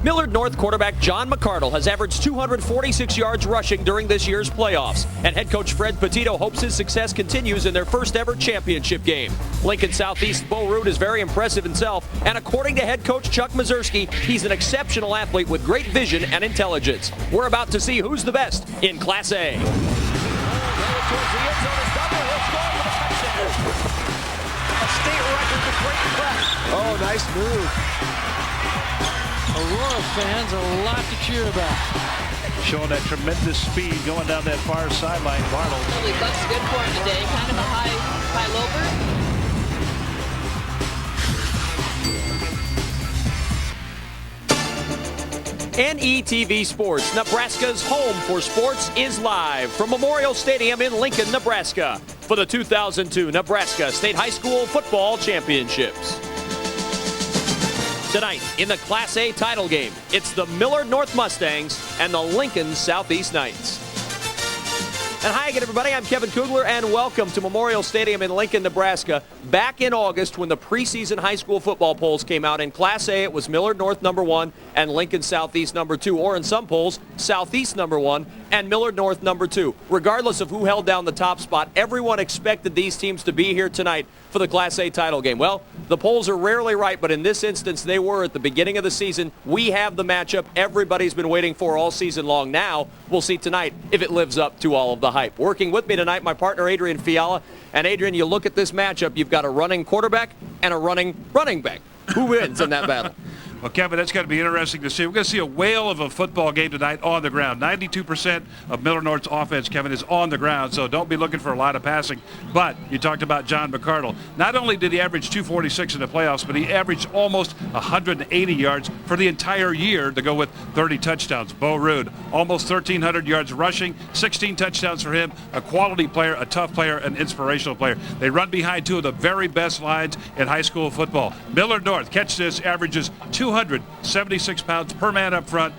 Millard North quarterback John McCardle has averaged 246 yards rushing during this year's playoffs, and head coach Fred Petito hopes his success continues in their first ever championship game. Lincoln Southeast Bo Root is very impressive himself, and according to head coach Chuck Mazurski, he's an exceptional athlete with great vision and intelligence. We're about to see who's the best in Class A. Oh, nice move. Aurora fans, a lot to cheer about. Showing that tremendous speed going down that far sideline. Bartle. Really looks good for him today. Kind of a high loper. NETV Sports, Nebraska's home for sports, is live from Memorial Stadium in Lincoln, Nebraska for the 2002 Nebraska State High School Football Championships. Tonight, in the Class A title game, it's the Millard North Mustangs and the Lincoln Southeast Knights. And hi again, everybody. I'm Kevin Kugler, and welcome to Memorial Stadium in Lincoln, Nebraska. Back in August, when the preseason high school football polls came out, in Class A, it was Millard North #1 and Lincoln Southeast #2, or in some polls, Southeast #1 and Millard North #2. Regardless of who held down the top spot, everyone expected these teams to be here tonight for the Class A title game. Well, the polls are rarely right, but in this instance, they were at the beginning of the season. We have the matchup everybody's been waiting for all season long. Now, we'll see tonight if it lives up to all of the hype. Working with me tonight, my partner, Adrian Fiala. And Adrian, you look at this matchup, you've got a running quarterback and a running back. Who wins in that battle? Well, Kevin, that's going to be interesting to see. We're going to see a whale of a football game tonight on the ground. 92% of Millard North's offense, Kevin, is on the ground, so don't be looking for a lot of passing. But you talked about John McCardle. Not only did he average 246 in the playoffs, but he averaged almost 180 yards for the entire year to go with 30 touchdowns. Bo Root, almost 1,300 yards rushing, 16 touchdowns for him. A quality player, a tough player, an inspirational player. They run behind two of the very best lines in high school football. Millard North, catch this, averages 276 pounds per man up front.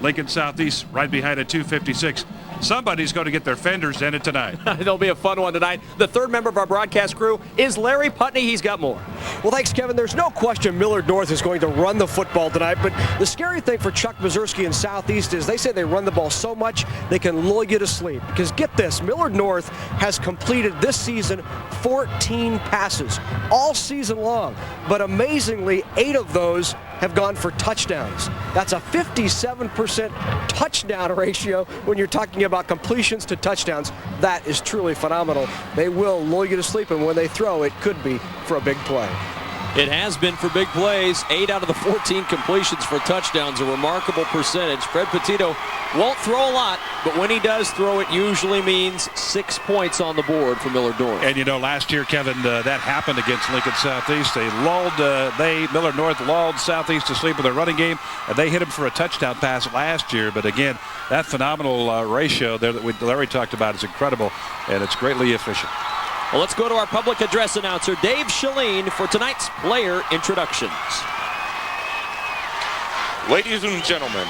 Lincoln Southeast right behind at 256. Somebody's going to get their fenders in it tonight. It'll be a fun one tonight. The third member of our broadcast crew is Larry Putney. He's got more. Well, thanks, Kevin. There's no question Millard North is going to run the football tonight, but the scary thing for Chuck Mazurski and Southeast is they say they run the ball so much they can lull you to sleep. Because get this, Millard North has completed this season 14 passes all season long, but amazingly, 8 of those have gone for touchdowns. That's a 57% touchdown ratio when you're talking about completions to touchdowns. That is truly phenomenal. They will lull you to sleep, and when they throw, it could be for a big play. It has been for big plays. 8 out of the 14 completions for touchdowns, a remarkable percentage. Fred Petito won't throw a lot, but when he does throw, it usually means 6 points on the board for Millard North. And you know, last year, Kevin, that happened against Lincoln Southeast. Millard North lulled Southeast to sleep with their running game, and they hit him for a touchdown pass last year. But again, that phenomenal ratio there that Larry talked about is incredible, and it's greatly efficient. Well, let's go to our public address announcer, Dave Shalene, for tonight's player introductions. Ladies and gentlemen,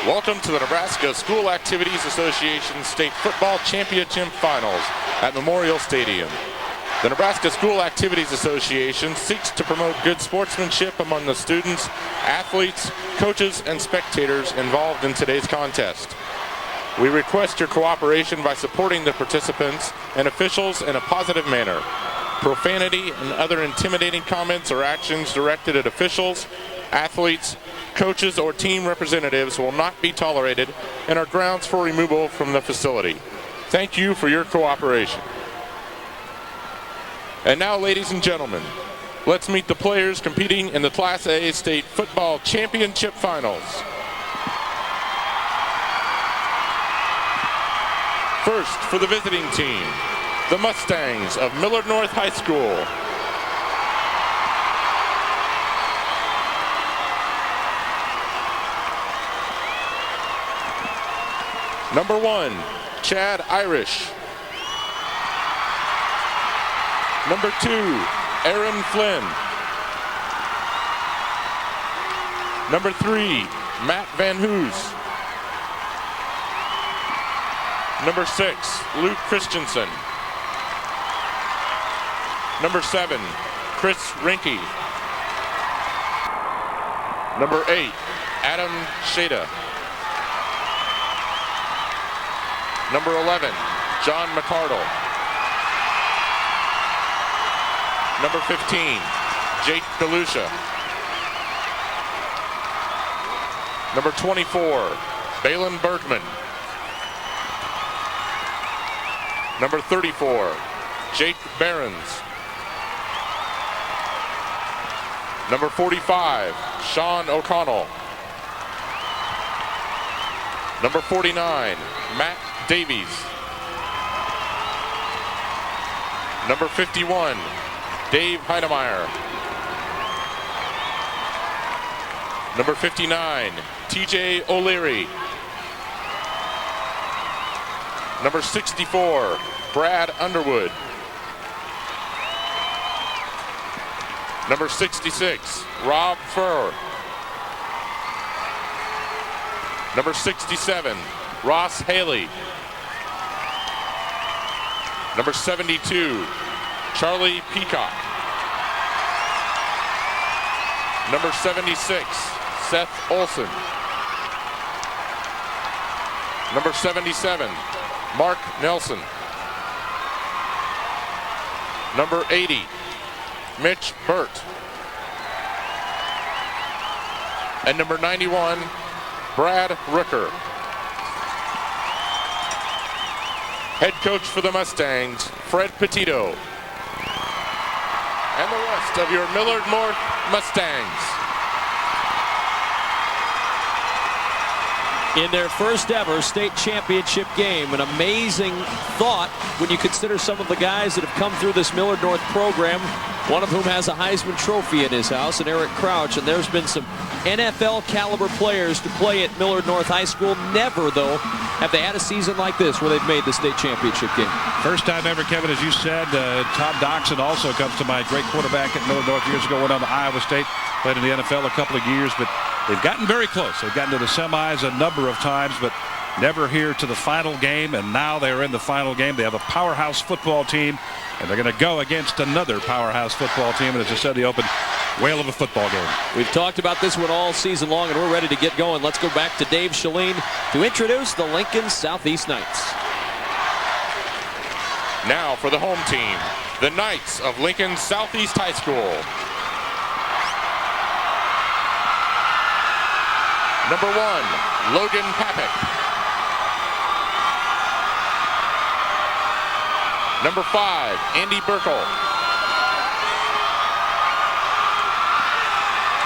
welcome to the Nebraska School Activities Association State Football Championship Finals at Memorial Stadium. The Nebraska School Activities Association seeks to promote good sportsmanship among the students, athletes, coaches, and spectators involved in today's contest. We request your cooperation by supporting the participants and officials in a positive manner. Profanity and other intimidating comments or actions directed at officials, athletes, coaches, or team representatives will not be tolerated and are grounds for removal from the facility. Thank you for your cooperation. And now, ladies and gentlemen, let's meet the players competing in the Class A State Football Championship Finals. First, for the visiting team, the Mustangs of Millard North High School. Number 1, Chad Irish. Number 2, Aaron Flynn. Number 3, Matt Van Hoos. Number 6, Luke Christensen. Number 7, Chris Rinke. Number 8, Adam Shada. Number 11, John McCardle. Number 15, Jake DeLucia. Number 24, Balin Bergman. Number 34, Jake Behrens. Number 45, Sean O'Connell. Number 49, Matt Davies. Number 51, Dave Heinemeyer. Number 59, TJ O'Leary. Number 64, Brad Underwood. Number 66, Rob Furr. Number 67, Ross Haley. Number 72, Charlie Peacock. Number 76, Seth Olson. Number 77, Mark Nelson. Number 80, Mitch Burt. And number 91, Brad Rooker. Head coach for the Mustangs, Fred Petito. And the rest of your Millard North Mustangs. In their first ever state championship game, an amazing thought when you consider some of the guys that have come through this Millard North program, one of whom has a Heisman Trophy in his house, and Eric Crouch, and there's been some NFL caliber players to play at Millard North High School. Never, though, have they had a season like this where they've made the state championship game. First time ever, Kevin, as you said. Todd Doxson also comes to mind. Great quarterback at Millard North years ago, went on to Iowa State, played in the NFL a couple of years, but they've gotten very close. They've gotten to the semis a number of times, but never here to the final game, and now they're in the final game. They have a powerhouse football team, and they're going to go against another powerhouse football team, and as I said, the open whale of a football game. We've talked about this one all season long, and we're ready to get going. Let's go back to Dave Shalene to introduce the Lincoln Southeast Knights. Now for the home team, the Knights of Lincoln Southeast High School. Number 1, Logan Papik. Number 5, Andy Burkle.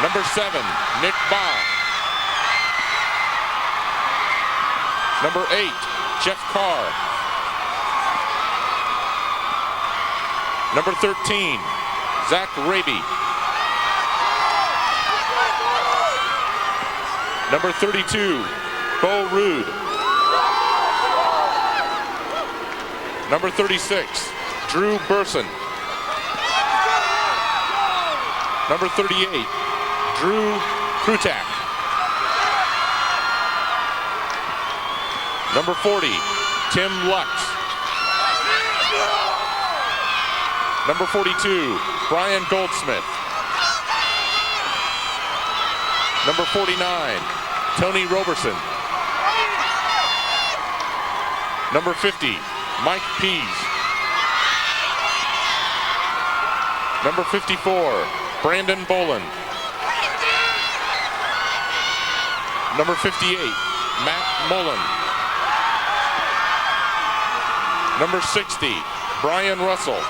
Number 7, Nick Baum. Number 8, Jeff Carr. Number 13, Zach Raby. Number 32, Bo Rude. Number 36, Drew Burson. Number 38, Drew Krutak. Number 40, Tim Lux. Number 42, Brian Goldsmith. Number 49, Tony Roberson. Number 50, Mike Pease. Number 54, Brandon Boland. Number 58, Matt Mullen. Number 60, Brian Russell.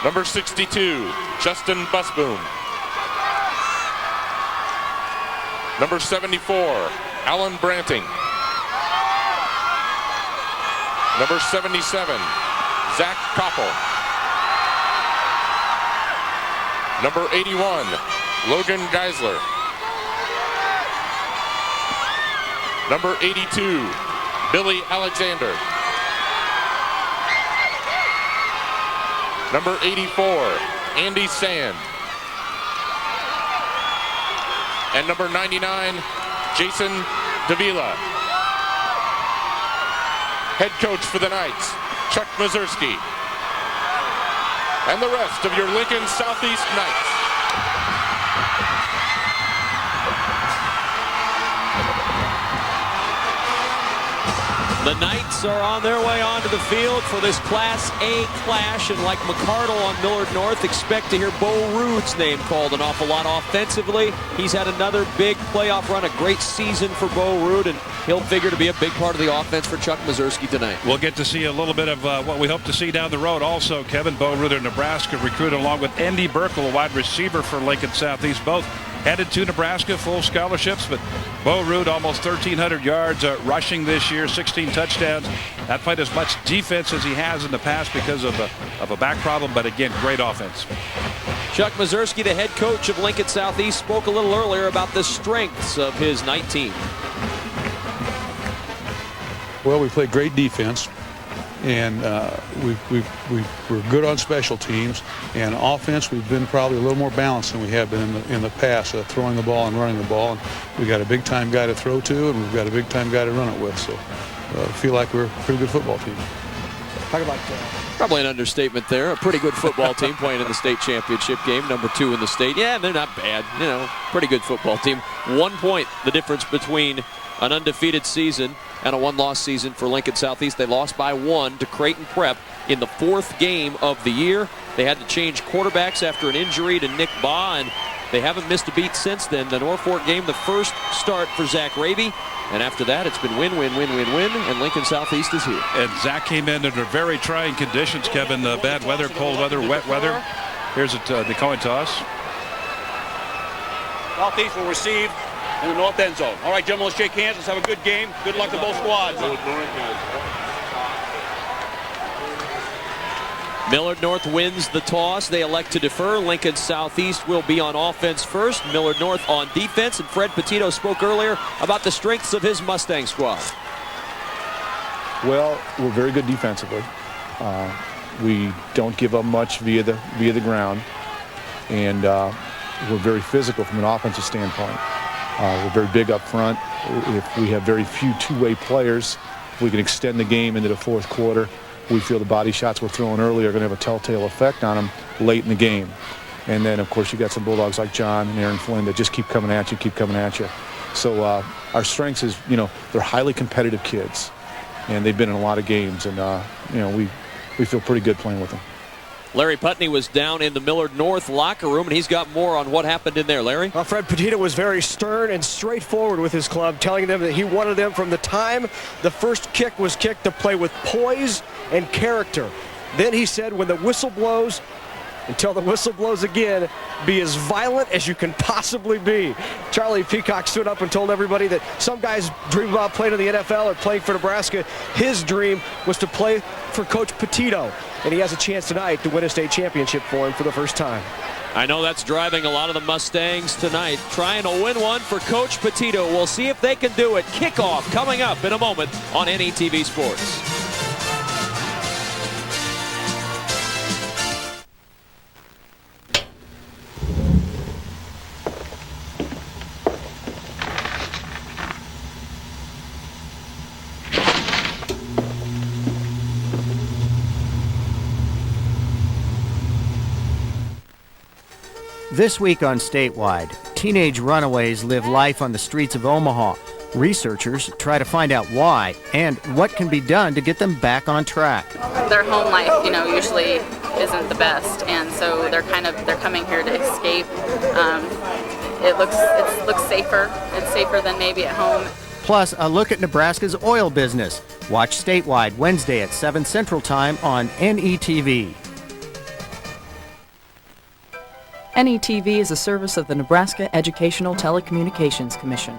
Number 62, Justin Busboom. Number 74, Alan Branting. Number 77, Zach Koppel. Number 81, Logan Geisler. Number 82, Billy Alexander. Number 84, Andy Sand. And number 99, Jason Davila. Head coach for the Knights, Chuck Mazurski. And the rest of your Lincoln Southeast Knights. The Knights are on their way onto the field for this Class A clash, and like McCardle on Millard North, expect to hear Bo Ruud's name called an awful lot offensively. He's had another big playoff run, a great season for Bo Ruud, and he'll figure to be a big part of the offense for Chuck Mazursky tonight. We'll get to see a little bit of what we hope to see down the road. Also, Kevin, Bo Ruud of Nebraska recruited along with Andy Burkle, a wide receiver for Lincoln Southeast, both headed to Nebraska, full scholarships, but Bo Ruud almost 1,300 yards rushing this year, 16 touchdowns. Not played as much defense as he has in the past because of a back problem, but again, great offense. Chuck Mazursky, the head coach of Lincoln Southeast, spoke a little earlier about the strengths of his night team. Well, we play great defense, and we're good on special teams. And offense, we've been probably a little more balanced than we have been in the past, throwing the ball and running the ball. And we got a big-time guy to throw to, and we've got a big-time guy to run it with. So I feel like we're a pretty good football team. Talk about probably an understatement there. A pretty good football team playing in the state championship game, number 2 in the state. Yeah, they're not bad. You know, pretty good football team. 1 point the difference between an undefeated season and a 1-loss season for Lincoln Southeast. They lost by 1 to Creighton Prep in the 4th game of the year. They had to change quarterbacks after an injury to Nick Baugh, and they haven't missed a beat since then. The Norfolk game, the first start for Zach Raby, and after that it's been win, win, win, win, win, and Lincoln Southeast is here. And Zach came in under very trying conditions, Kevin. Bad weather, cold weather, wet weather. Here's the coin toss. Southeast will receive in the north end zone. All right, gentlemen, let's shake hands. Let's have a good game. Good luck to both squads. Millard North wins the toss. They elect to defer. Lincoln Southeast will be on offense first. Millard North on defense. And Fred Petito spoke earlier about the strengths of his Mustang squad. Well, we're very good defensively. We don't give up much via the ground, and we're very physical from an offensive standpoint. We're very big up front. If we have very few two-way players, if we can extend the game into the 4th quarter, we feel the body shots we're throwing early are going to have a telltale effect on them late in the game. And then, of course, you got some Bulldogs like John and Aaron Flynn that just keep coming at you. So our strengths is, they're highly competitive kids, and they've been in a lot of games, and, we feel pretty good playing with them. Larry Putney was down in the Millard North locker room, and he's got more on what happened in there. Larry? Well, Fred Petito was very stern and straightforward with his club, telling them that he wanted them from the time the first kick was kicked to play with poise and character. Then he said, when the whistle blows, until the whistle blows again, be as violent as you can possibly be. Charlie Peacock stood up and told everybody that some guys dream about playing in the NFL or playing for Nebraska. His dream was to play for Coach Petito, and he has a chance tonight to win a state championship for him for the first time. I know that's driving a lot of the Mustangs tonight, trying to win one for Coach Petito. We'll see if they can do it. Kickoff coming up in a moment on NETV Sports. This week on Statewide, teenage runaways live life on the streets of Omaha. Researchers try to find out why and what can be done to get them back on track. Their home life, usually isn't the best, and so they're coming here to escape. It looks safer. It's safer than maybe at home. Plus, a look at Nebraska's oil business. Watch Statewide Wednesday at 7 Central Time on NETV. NETV is a service of the Nebraska Educational Telecommunications Commission.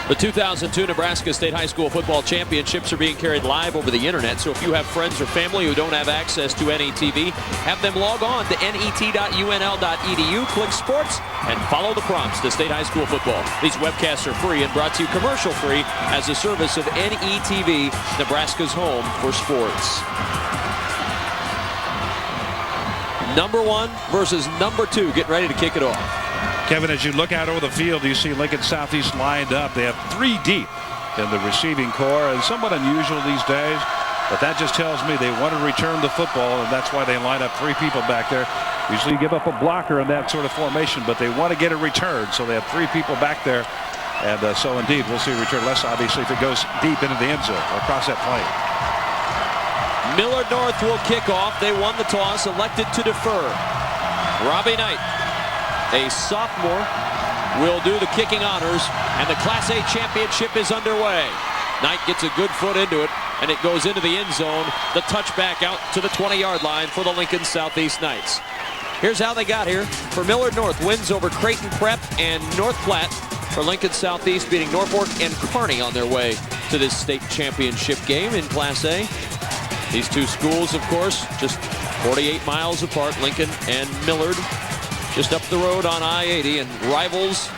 The 2002 Nebraska State High School Football Championships are being carried live over the internet, so if you have friends or family who don't have access to NETV, have them log on to net.unl.edu, click sports, and follow the prompts to State High School football. These webcasts are free and brought to you commercial-free as a service of NETV, Nebraska's home for sports. Number 1 versus number 2, getting ready to kick it off. Kevin, as you look out over the field, you see Lincoln Southeast lined up. They have 3 deep in the receiving core, and somewhat unusual these days. But that just tells me they want to return the football, and that's why they line up 3 people back there. Usually you give up a blocker in that sort of formation, but they want to get a return, so they have 3 people back there. And so indeed, we'll see a return, less obviously if it goes deep into the end zone or across that plane. Millard North will kick off. They won the toss, elected to defer. Robbie Knight, a sophomore, will do the kicking honors, and the Class A championship is underway. Knight gets a good foot into it, and it goes into the end zone. The touchback out to the 20-yard line for the Lincoln Southeast Knights. Here's how they got here. For Millard North, wins over Creighton Prep and North Platte. For Lincoln Southeast, beating Norfolk and Kearney on their way to this state championship game in Class A. These two schools, of course, just 48 miles apart, Lincoln and Millard, just up the road on I-80, and rivals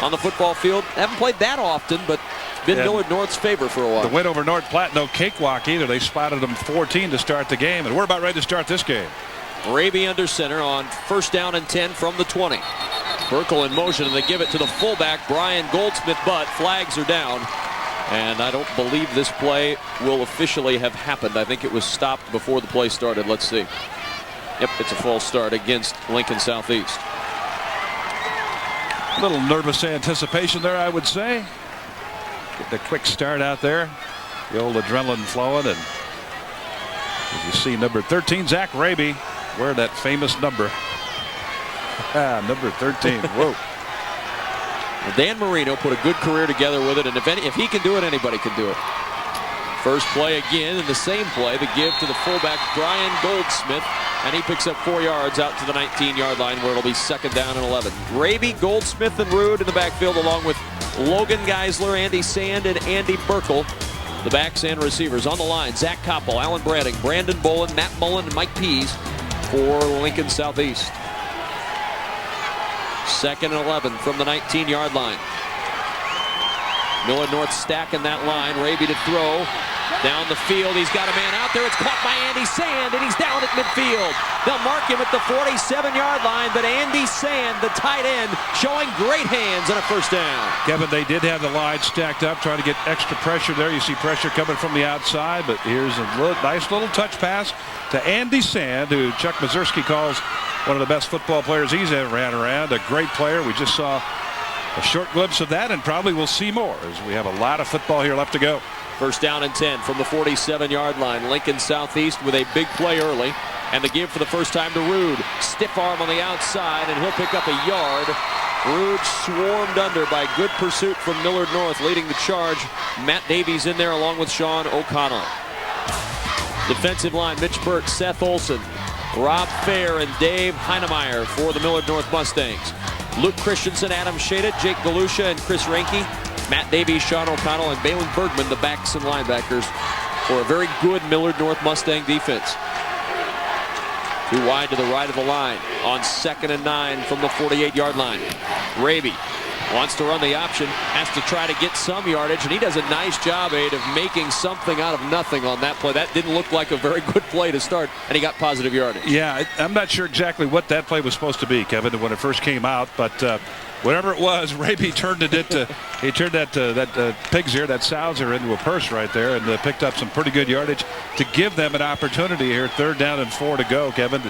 on the football field. Haven't played that often, but been Millard North's favor for a while. The win over North Platte, no cakewalk either. They spotted them 14 to start the game, and we're about ready to start this game. Raby under center on 1st down and 10 from the 20. Burkle in motion, and they give it to the fullback, Brian Goldsmith, but flags are down. And I don't believe this play will officially have happened. I think it was stopped before the play started. Let's see. Yep, it's a false start against Lincoln Southeast. A little nervous anticipation there, I would say. Get the quick start out there. The old adrenaline flowing, and as you see, number 13, Zach Raby, wearing that famous number. Number 13. Whoa. Well, Dan Marino put a good career together with it, and if he can do it, anybody can do it. First play again, and the same play, the give to the fullback, Brian Goldsmith, and he picks up 4 yards out to the 19-yard line, where it'll be 2nd down and 11. Raby, Goldsmith, and Rude in the backfield, along with Logan Geisler, Andy Sand, and Andy Burkle. The backs and receivers on the line: Zach Koppel, Alan Branning, Brandon Bolin, Matt Mullen, and Mike Pease for Lincoln Southeast. 2nd and 11 from the 19-yard line. Millard North stacking that line. Raby to throw down the field. He's got a man out there. It's caught by Andy Sand, and he's down at midfield. They'll mark him at the 47-yard line, but Andy Sand, the tight end, showing great hands on a 1st down. Kevin, they did have the line stacked up, trying to get extra pressure there. You see pressure coming from the outside, but here's a nice little touch pass to Andy Sand, who Chuck Mazurski calls one of the best football players he's ever had around. A great player. We just saw a short glimpse of that, and probably we'll see more as we have a lot of football here left to go. 1st down and 10 from the 47-yard line. Lincoln Southeast with a big play early, and the give for the first time to Rude. Stiff arm on the outside, and he'll pick up a yard. Rude swarmed under by good pursuit from Millard North, leading the charge. Matt Davies in there along with Sean O'Connell. Defensive line: Mitch Burt, Seth Olson, Rob Fair, and Dave Heinemeyer for the Millard North Mustangs. Luke Christensen, Adam Shadid, Jake Galusha, and Chris Ranke. Matt Davies, Sean O'Connell, and Balin Bergman, the backs and linebackers, for a very good Millard North Mustang defense. Too wide to the right of the line on 2nd and 9 from the 48-yard line. Raby wants to run the option, has to try to get some yardage, and he does a nice job, Abe, of making something out of nothing on that play. That didn't look like a very good play to start, and he got positive yardage. Yeah, I'm not sure exactly what that play was supposed to be, Kevin, when it first came out, but whatever it was, Raby turned it into, he turned that pig's ear, that sow's ear, into a purse right there, and picked up some pretty good yardage to give them an opportunity here. 3rd down and 4 to go, Kevin.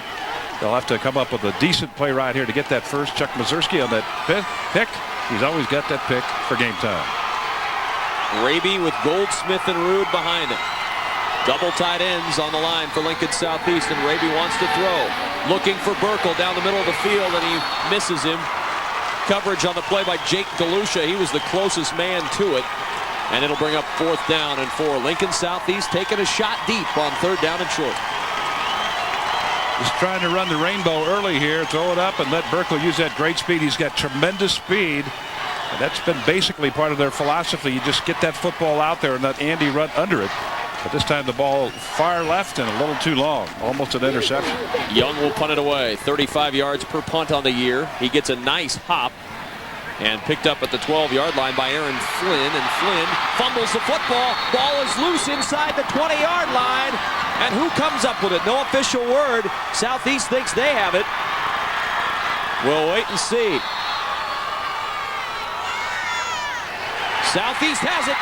They'll have to come up with a decent play right here to get that first. Chuck Mazurski on that pick. He's always got that pick for game time. Raby with Goldsmith and Rude behind him. Double tight ends on the line for Lincoln Southeast, and Raby wants to throw. Looking for Burkle down the middle of the field, and he misses him. Coverage on the play by Jake Galusha. He was the closest man to it. And it'll bring up 4th down and 4. Lincoln Southeast taking a shot deep on 3rd down and short. Just trying to run the rainbow early here. Throw it up and let Burkle use that great speed. He's got tremendous speed. And that's been basically part of their philosophy. You just get that football out there and let Andy run under it. But this time the ball far left and a little too long. Almost an interception. Young will punt it away. 35 yards per punt on the year. He gets a nice hop and picked up at the 12-yard line by Aaron Flynn. And Flynn fumbles the football. Ball is loose inside the 20-yard line. And who comes up with it? No official word. Southeast thinks they have it. We'll wait and see. Southeast has it.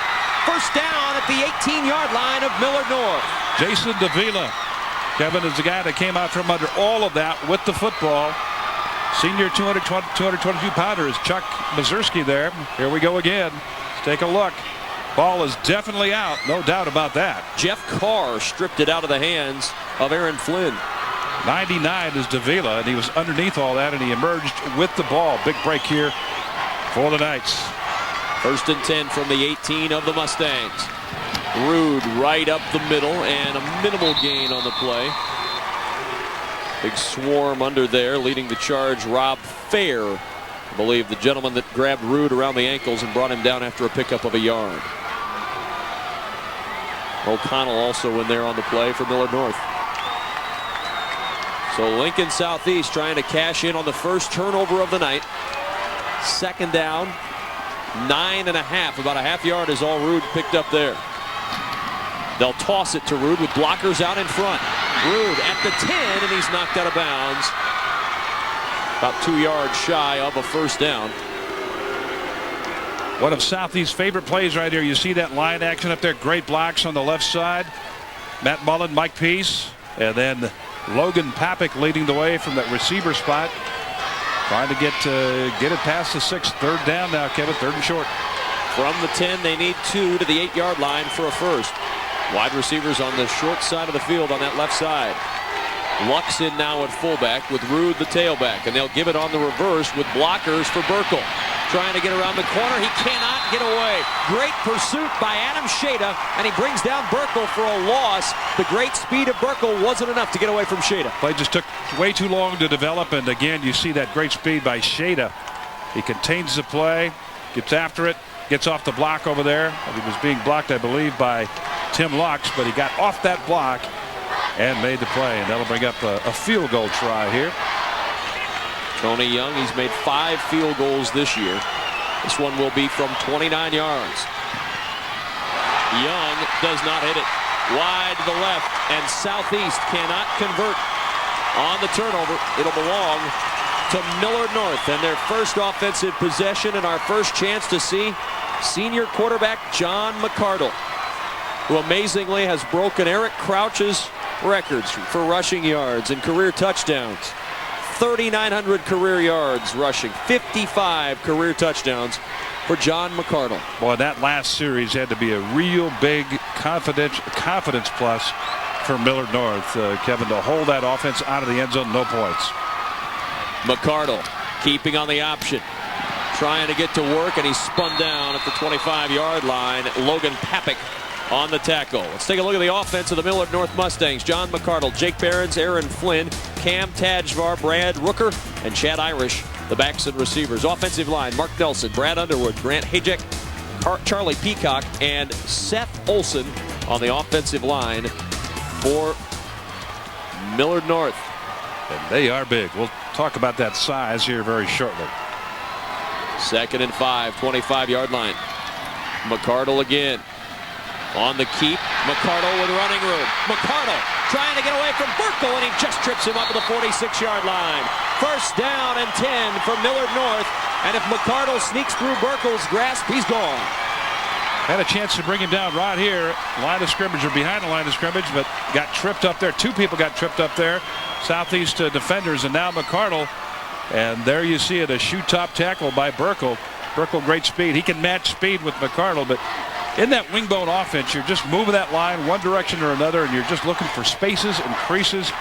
1st down at the 18-yard line of Millard North. Jason Davila. Kevin is the guy that came out from under all of that with the football. Senior 222-pounder is Chuck Mazurski there. Here we go again. Let's take a look. Ball is definitely out. No doubt about that. Jeff Carr stripped it out of the hands of Aaron Flynn. 99 is Davila, and he was underneath all that, and he emerged with the ball. Big break here for the Knights. 1st and 10 from the 18 of the Mustangs. Rude right up the middle, and a minimal gain on the play. Big swarm under there, leading the charge, Rob Fair. I believe the gentleman that grabbed Rude around the ankles and brought him down after a pickup of a yard. O'Connell also in there on the play for Millard North. So Lincoln Southeast trying to cash in on the first turnover of the night. 2nd down, 9.5. About a half yard is all Rude picked up there. They'll toss it to Rude with blockers out in front. Rude at the 10, and he's knocked out of bounds. About 2 yards shy of a first down. One of Southeast's favorite plays right here. You see that line action up there. Great blocks on the left side. Matt Mullen, Mike Peace, and then Logan Papik leading the way from that receiver spot. Trying to get it past the 6th. 3rd down now, Kevin. 3rd and short. From the 10, they need 2 to the 8-yard line for a first. Wide receivers on the short side of the field on that left side. Lux in now at fullback with Rude the tailback, and they'll give it on the reverse with blockers for Burkle. Trying to get around the corner. He cannot get away. Great pursuit by Adam Shada, and he brings down Burkle for a loss. The great speed of Burkle wasn't enough to get away from Shada. Play just took way too long to develop, and again, you see that great speed by Shada. He contains the play, gets after it, gets off the block over there. He was being blocked, I believe, by Tim Lux, but he got off that block and made the play, and that'll bring up a field goal try here. Tony Young, he's made 5 field goals this year. This one will be from 29 yards. Young does not hit it. Wide to the left, and Southeast cannot convert on the turnover. It'll belong to Millard North, and their first offensive possession and our first chance to see senior quarterback John McCardle, who amazingly has broken Eric Crouch's records for rushing yards and career touchdowns. 3,900 career yards rushing, 55 career touchdowns for John McCardle. Boy, that last series had to be a real big confidence plus for Millard North. Kevin, to hold that offense out of the end zone, no points. McCardle keeping on the option, trying to get to work, and he's spun down at the 25-yard line. Logan Papik on the tackle. Let's take a look at the offense of the Millard North Mustangs. John McCardle, Jake Behrens, Aaron Flynn, Cam Tajvar, Brad Rooker, and Chad Irish, the backs and receivers. Offensive line, Mark Nelson, Brad Underwood, Grant Hajek, Charlie Peacock, and Seth Olson on the offensive line for Millard North. And they are big. We'll talk about that size here very shortly. 2nd and 5, 25-yard line. McCardle again. On the keep, McCardle with running room. McCardle trying to get away from Burkle, and he just trips him up at the 46-yard line. First down and 10 for Millard North, and if McCardle sneaks through Burkle's grasp, he's gone. Had a chance to bring him down right here. Line of scrimmage or behind the line of scrimmage, but got tripped up there. 2 people got tripped up there. Southeast defenders, and now McCardle. And there you see it, a shoe top tackle by Burkle. Burkle, great speed. He can match speed with McCardle, but in that wing-bone offense, you're just moving that line one direction or another, and you're just looking for spaces and creases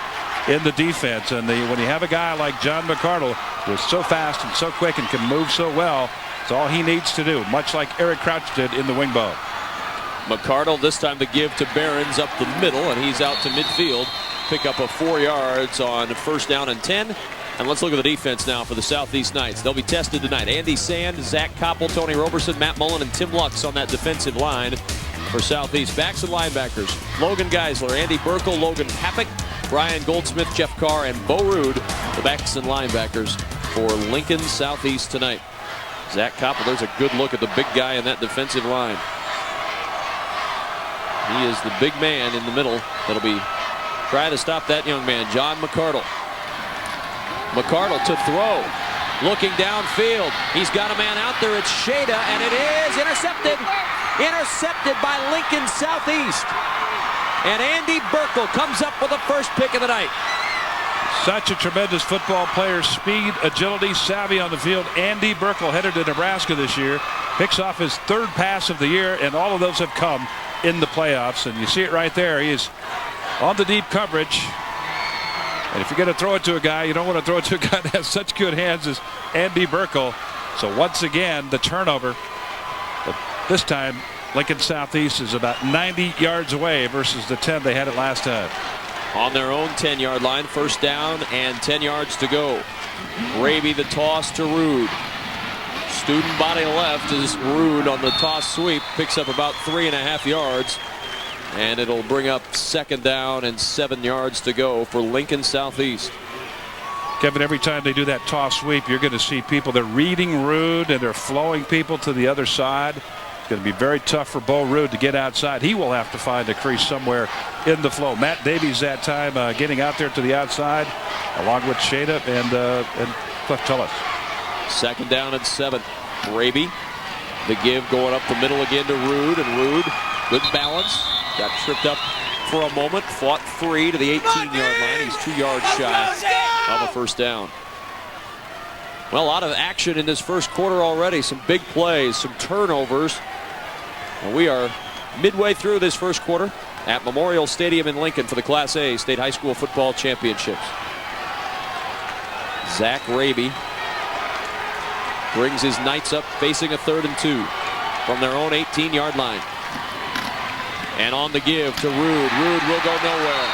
in the defense. And when you have a guy like John McCardle, who's so fast and so quick and can move so well, it's all he needs to do, much like Eric Crouch did in the wing-bone. McCardle this time to give to Behrens up the middle, and he's out to midfield. Pick up a 4 yards on 1st down and 10. And let's look at the defense now for the Southeast Knights. They'll be tested tonight. Andy Sand, Zach Koppel, Tony Roberson, Matt Mullen, and Tim Lux on that defensive line for Southeast. Backs and linebackers, Logan Geisler, Andy Burkle, Logan Papik, Brian Goldsmith, Jeff Carr, and Bo Rude, the backs and linebackers for Lincoln Southeast tonight. Zach Koppel, there's a good look at the big guy in that defensive line. He is the big man in the middle that'll be trying to stop that young man, John McCardle. McCardle to throw, looking downfield. He's got a man out there. It's Shada, and it is intercepted. Intercepted by Lincoln Southeast. And Andy Burkle comes up with the first pick of the night. Such a tremendous football player. Speed, agility, savvy on the field. Andy Burkle, headed to Nebraska this year, picks off his 3rd pass of the year, and all of those have come in the playoffs. And you see it right there. He is on the deep coverage. And if you're going to throw it to a guy, you don't want to throw it to a guy that has such good hands as Andy Burkle. So once again, the turnover. But this time, Lincoln Southeast is about 90 yards away versus the 10 they had it last time. On their own 10-yard line, first down and 10 yards to go. Raby the toss to Rude. Student body left as Rude on the toss sweep picks up about 3.5 yards. And it'll bring up 2nd down and 7 yards to go for Lincoln Southeast. Kevin, every time they do that toss sweep, you're going to see people. They're reading Rude and they're flowing people to the other side. It's going to be very tough for Bo Rude to get outside. He will have to find a crease somewhere in the flow. Matt Davies that time getting out there to the outside along with Shada and Cliff Tullis. 2nd down and 7. Raby, the give going up the middle again to Rude, and Rude, good balance. Got tripped up for a moment, fought 3 to the 18-yard line. He's 2 yards shy of a first down. Well, a lot of action in this first quarter already. Some big plays, some turnovers. And we are midway through this first quarter at Memorial Stadium in Lincoln for the Class A State High School Football Championships. Zach Raby brings his Knights up facing a 3rd and 2 from their own 18-yard line. And on the give to Rude. Rude will go nowhere.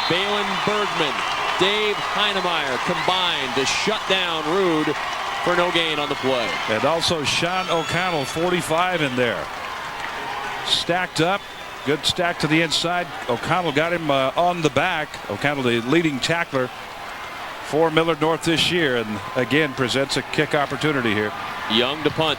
Balin Bergman, Dave Heinemeyer combined to shut down Rude for no gain on the play. And also Sean O'Connell, 45 in there. Stacked up. Good stack to the inside. O'Connell got him on the back. O'Connell, the leading tackler for Millard North this year, and again presents a kick opportunity here. Young to punt.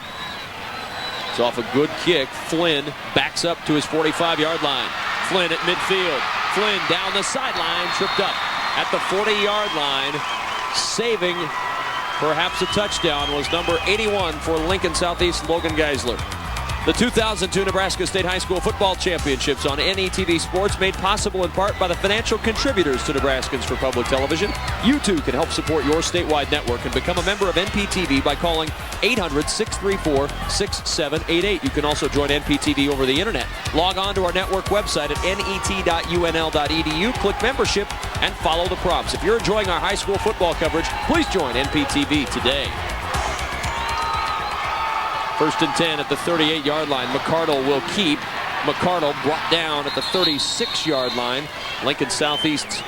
It's off a good kick. Flynn backs up to his 45-yard line. Flynn at midfield. Flynn down the sideline, tripped up at the 40-yard line. Saving perhaps a touchdown was number 81 for Lincoln Southeast, Logan Geisler. The 2002 Nebraska State High School Football Championships on NETV Sports, made possible in part by the financial contributors to Nebraskans for Public Television. You too can help support your statewide network and become a member of NPTV by calling 800-634-6788. You can also join NPTV over the internet. Log on to our network website at net.unl.edu, click membership, and follow the prompts. If you're enjoying our high school football coverage, please join NPTV today. 1st and 10 at the 38-yard line. McCardle will keep. McCardle brought down at the 36-yard line. Lincoln Southeast's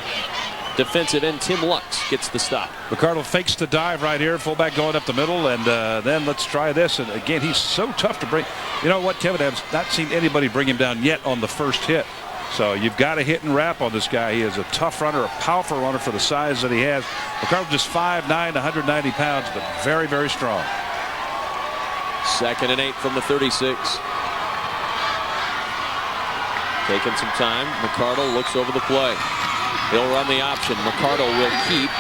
defensive end Tim Lux gets the stop. McCardle fakes the dive right here. Fullback going up the middle, and then let's try this. And again, he's so tough to bring. You know what, Kevin? I've not seen anybody bring him down yet on the first hit. So you've got to hit and wrap on this guy. He is a tough runner, a powerful runner for the size that he has. McCardle just 5'9", 190 pounds, but very, very strong. 2nd and 8 from the 36. Taking some time. McCardle looks over the play. He'll run the option. McCardle will keep.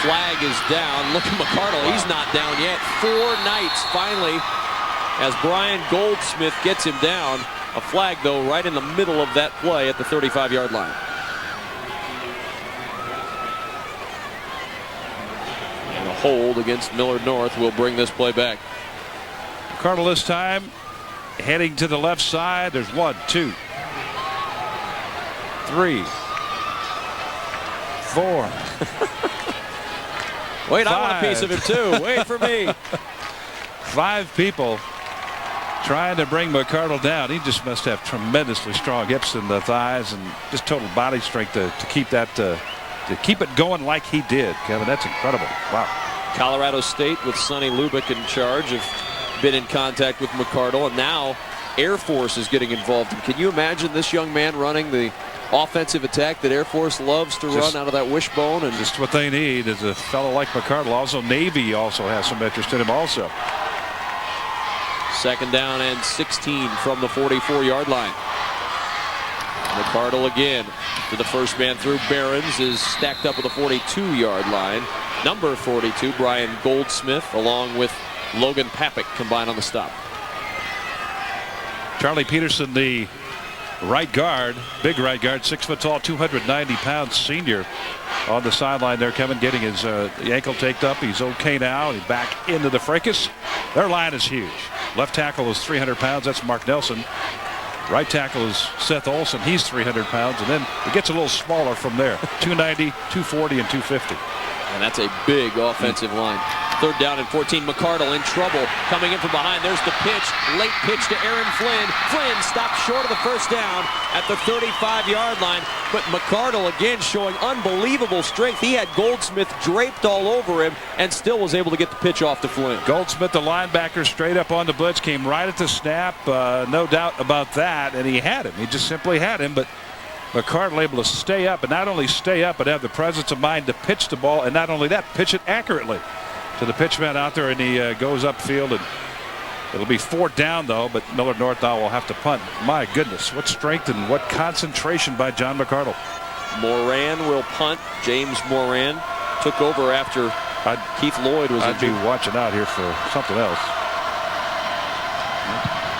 Flag is down. Look at McCardle. He's not down yet. 4 Knights finally, as Brian Goldsmith gets him down. A flag, though, right in the middle of that play at the 35-yard line. And a hold against Millard North will bring this play back. McCardle this time heading to the left side. There's 1, 2, 3, 4. Wait, 5. I want a piece of him too. Wait for me. 5 people trying to bring McCardle down. He just must have tremendously strong hips in the thighs and just total body strength to keep that to keep it going like he did. Kevin, that's incredible. Wow. Colorado State with Sonny Lubick in charge have been in contact with McCardle, and now Air Force is getting involved. Can you imagine this young man running the offensive attack that Air Force loves to run out of that wishbone? And just what they need is a fellow like McCardle. Also, Navy also has some interest in him also. 2nd down and 16 from the 44-yard line. McCardle again to the first man through. Behrens is stacked up with the 42-yard line. Number 42, Brian Goldsmith, along with Logan Papik, combined on the stop. Charlie Peterson, the right guard, big right guard, 6 foot tall, 290 pounds senior on the sideline there. Kevin getting his ankle taped up. He's okay now. He's back into the fracas. Their line is huge. Left tackle is 300 pounds. That's Mark Nelson. Right tackle is Seth Olson. He's 300 pounds. And then it gets a little smaller from there. 290, 240, and 250. And that's a big offensive line. 3rd down and 14. McCardle in trouble. Coming in from behind. There's the pitch. Late pitch to Aaron Flynn. Flynn stopped short of the first down at the 35-yard line. But McCardle again showing unbelievable strength. He had Goldsmith draped all over him and still was able to get the pitch off to Flynn. Goldsmith, the linebacker, straight up on the blitz. Came right at the snap. No doubt about that. And he had him. He just simply had him. But McCardle able to stay up, and not only stay up, but have the presence of mind to pitch the ball, and not only that, pitch it accurately to the pitchman out there, and he goes upfield, and it'll be 4th down though, but Millard North now will have to punt. My goodness, what strength and what concentration by John McCardle. Moran will punt. James Moran took over after Keith Lloyd was I'd be watching out here for something else.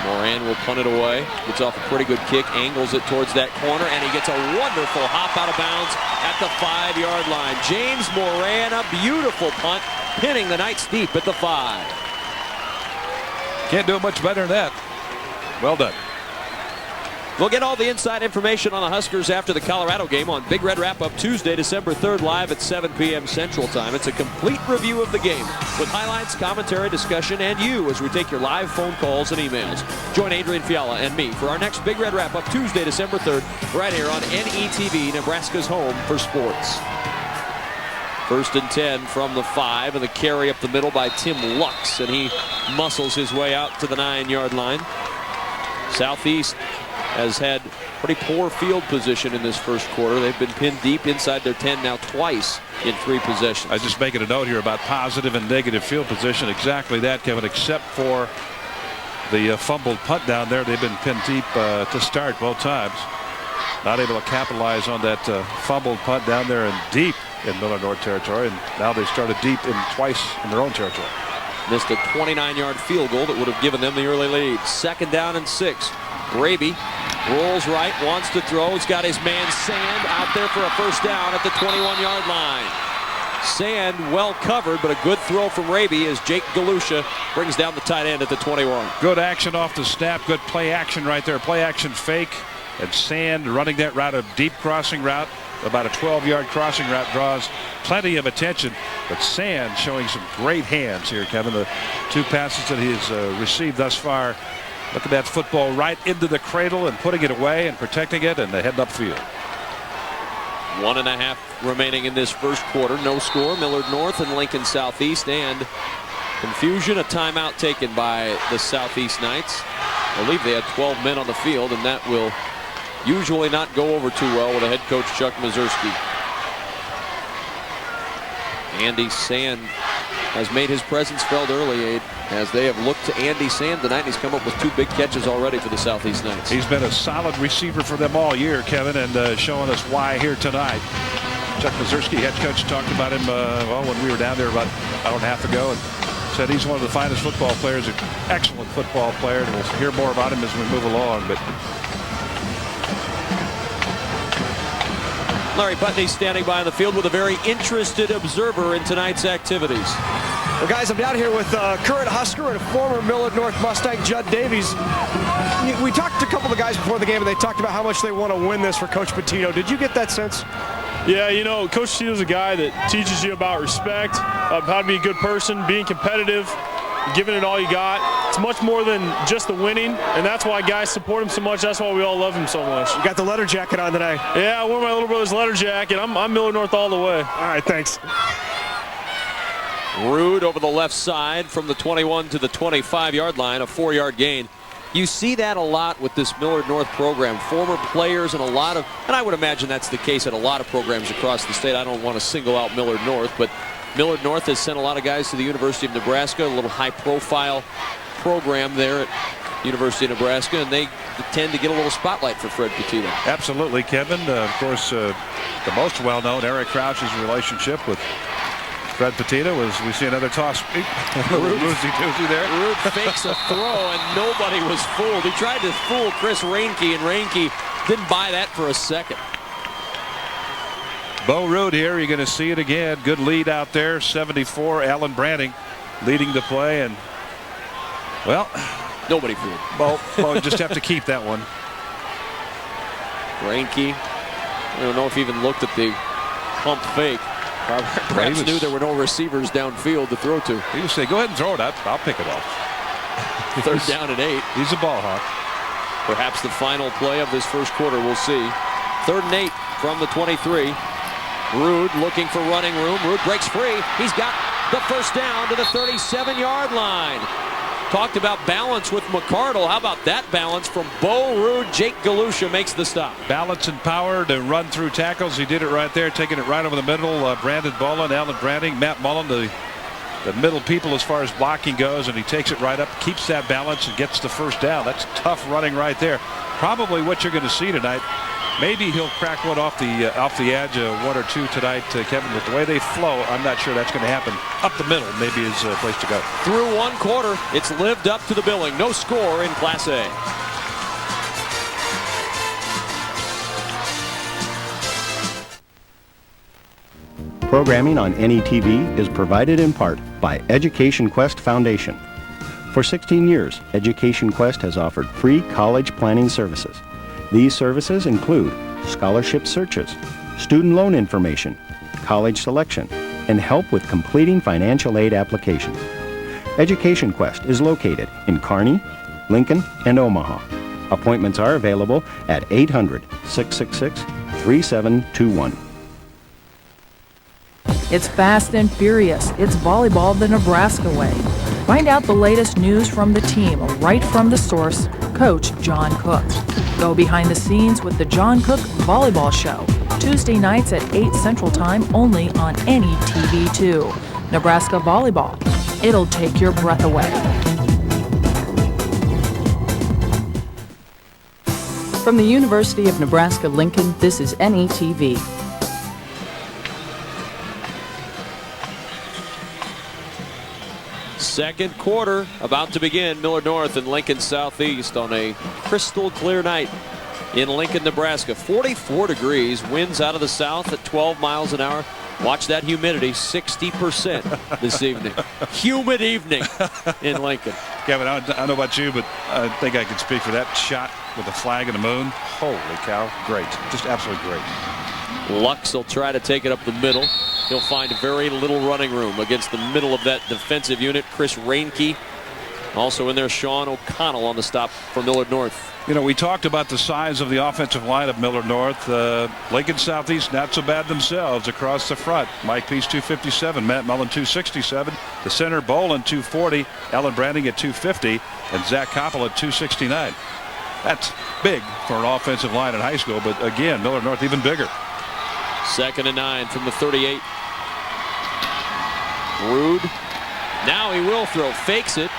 Moran will punt it away. Gets off a pretty good kick, angles it towards that corner, and he gets a wonderful hop out of bounds at the 5-yard line. James Moran, a beautiful punt, pinning the Knights deep at the 5. Can't do much better than that. Well done. We'll get all the inside information on the Huskers after the Colorado game on Big Red Wrap-Up Tuesday, December 3rd, live at 7 p.m. Central Time. It's a complete review of the game with highlights, commentary, discussion, and you as we take your live phone calls and emails. Join Adrian Fiala and me for our next Big Red Wrap-Up Tuesday, December 3rd, right here on NETV, Nebraska's home for sports. 1st and 10 from the 5, and the carry up the middle by Tim Lux, and he muscles his way out to the 9-yard line. Southeast has had pretty poor field position in this first quarter. They've been pinned deep inside their 10 now twice in 3 possessions. I was just making a note here about positive and negative field position. Exactly that, Kevin, except for the fumbled punt down there. They've been pinned deep to start both times. Not able to capitalize on that fumbled punt down there and deep in Millard North territory. And now they started deep in twice in their own territory. Missed a 29-yard field goal that would have given them the early lead. 2nd down and 6. Raby rolls right, wants to throw. He's got his man Sand out there for a first down at the 21-yard line. Sand well covered, but a good throw from Raby as Jake Galusha brings down the tight end at the 21. Good action off the snap. Good play action right there. Play action fake. And Sand running that route, a deep crossing route. About a 12-yard crossing route draws plenty of attention. But Sand showing some great hands here, Kevin. The 2 passes that he has received thus far. Look at that football right into the cradle and putting it away and protecting it and heading upfield. 1.5 remaining in this first quarter. No score. Millard North and Lincoln Southeast, and confusion. A timeout taken by the Southeast Knights. I believe they had 12 men on the field, and that will usually not go over too well with a head coach Chuck Mazurski. Andy Sand has made his presence felt early, Abe, as they have looked to Andy Sand tonight. He's come up with 2 big catches already for the Southeast Knights. He's been a solid receiver for them all year, Kevin, and showing us why here tonight. Chuck Mazurski, head coach, talked about him when we were down there about an hour and a half ago, and said he's one of the finest football players, an excellent football player, and we'll hear more about him as we move along. But Larry Putney standing by on the field with a very interested observer in tonight's activities. Well, guys, I'm down here with current Husker and former Millard North Mustang Judd Davies. We talked to a couple of the guys before the game, and they talked about how much they want to win this for Coach Petito. Did you get that sense? Yeah, you know, Coach Petito's a guy that teaches you about respect, how to be a good person, being competitive, giving it all you got. It's much more than just the winning, and that's why guys support him so much. That's why we all love him so much. You got the letter jacket on today. Yeah, I wore my little brother's letter jacket. I'm Millard North all the way. All right, thanks. Rude over the left side from the 21 to the 25-yard line, a 4-yard gain. You see that a lot with this Millard North program. Former players and and I would imagine that's the case at a lot of programs across the state. I don't want to single out Millard North, but Millard North has sent a lot of guys to the University of Nebraska, a little high-profile program there at University of Nebraska, and they tend to get a little spotlight for Fred Petito. Absolutely, Kevin. Of course, the most well-known, Eric Crouch's relationship with Fred Petito was, we see another toss. Loosey-goosey there. Rude fakes a throw, and nobody was fooled. He tried to fool Chris Reinke, and Reinke Didn't buy that for a second. Bo Rood here. You're going to see it again. Good lead out there. 74. Alan Branning leading the play. And, well, nobody fooled. Bo just have to keep that one. Reinke, I don't know if he even looked at the pump fake. Perhaps knew there were no receivers downfield to throw to. He would say, go ahead and throw it up. I'll pick it off. 3rd down and 8. He's a ball hawk. Perhaps the final play of this first quarter. We'll see. 3rd and 8 from the 23. Rood looking for running room. Rood breaks free. He's got the first down to the 37-yard line. Talked about balance with McCardle. How about that balance from Bo Rood? Jake Galusha makes the stop. Balance and power to run through tackles. He did it right there, taking it right over the middle. Brandon Bolin, Alan Branning, Matt Mullen, the middle people as far as blocking goes, and he takes it right up, keeps that balance, and gets the first down. That's tough running right there. Probably what you're going to see tonight. Maybe he'll crack one off the edge, 1 or 2 tonight, Kevin. With the way they flow, I'm not sure that's going to happen. Up the middle, maybe is a place to go. Through 1 quarter, it's lived up to the billing. No score in Class A. Programming on NETV is provided in part by Education Quest Foundation. For 16 years, Education Quest has offered free college planning services. These services include scholarship searches, student loan information, college selection, and help with completing financial aid applications. Education Quest is located in Kearney, Lincoln, and Omaha. Appointments are available at 800-666-3721. It's fast and furious. It's volleyball the Nebraska way. Find out the latest news from the team right from the source, Coach John Cook. Go behind the scenes with the John Cook Volleyball Show, Tuesday nights at 8 Central Time only on NETV2. Nebraska Volleyball. It'll take your breath away. From the University of Nebraska-Lincoln, this is NETV. Second quarter about to begin. Millard North and Lincoln Southeast on a crystal clear night in Lincoln, Nebraska. 44 degrees, winds out of the south at 12 miles an hour. Watch that humidity, 60% this evening. Humid evening in Lincoln. Kevin, I don't know about you, but I think I can speak for that shot with the flag and the moon. Holy cow, great. Just absolutely great. Lux will try to take it up the middle. He'll find very little running room against the middle of that defensive unit. Chris Reinke also in there. Sean O'Connell on the stop for Millard North. You know, we talked about the size of the offensive line of Millard North. Lincoln Southeast not so bad themselves across the front. Mike Peace 257, Matt Mullen 267, the center Bolin 240, Alan Branning at 250, and Zach Koppel at 269. That's big for an offensive line in high school, but again, Millard North even bigger. 2nd and 9 from the 38. Rood. Now he will throw. Fakes it.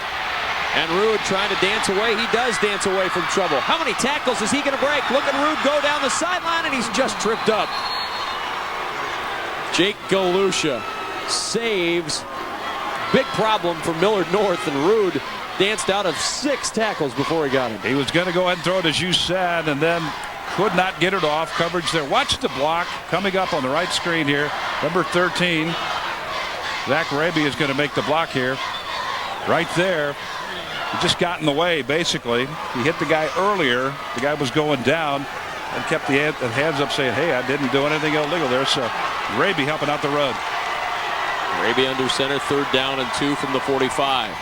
And Rood trying to dance away. He does dance away from trouble. How many tackles is he going to break? Look at Rood go down the sideline, and he's just tripped up. Jake Galusha saves. Big problem for Millard North, and Rood danced out of 6 tackles before he got him. He was going to go ahead and throw it, as you said, and then could not get it off. Coverage there. Watch the block coming up on the right screen here. Number 13. Zach Raby is going to make the block here. Right there. He just got in the way, basically. He hit the guy earlier. The guy was going down and kept the hands up saying, hey, I didn't do anything illegal there. So Raby helping out the run. Raby under center, 3rd down and 2 from the 45.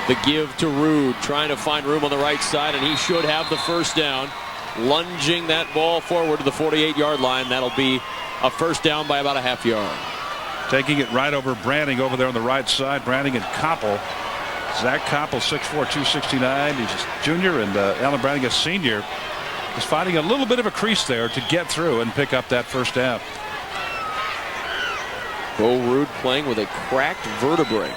The give to Rood, trying to find room on the right side, and he should have the first down. Lunging that ball forward to the 48-yard line. That'll be a first down by about a half yard. Taking it right over Branning over there on the right side. Branning and Koppel. Zach Koppel, 6'4", 269. He's a junior, and Alan Branning, a senior, is finding a little bit of a crease there to get through and pick up that first down. Bo Rood playing with a cracked vertebrae.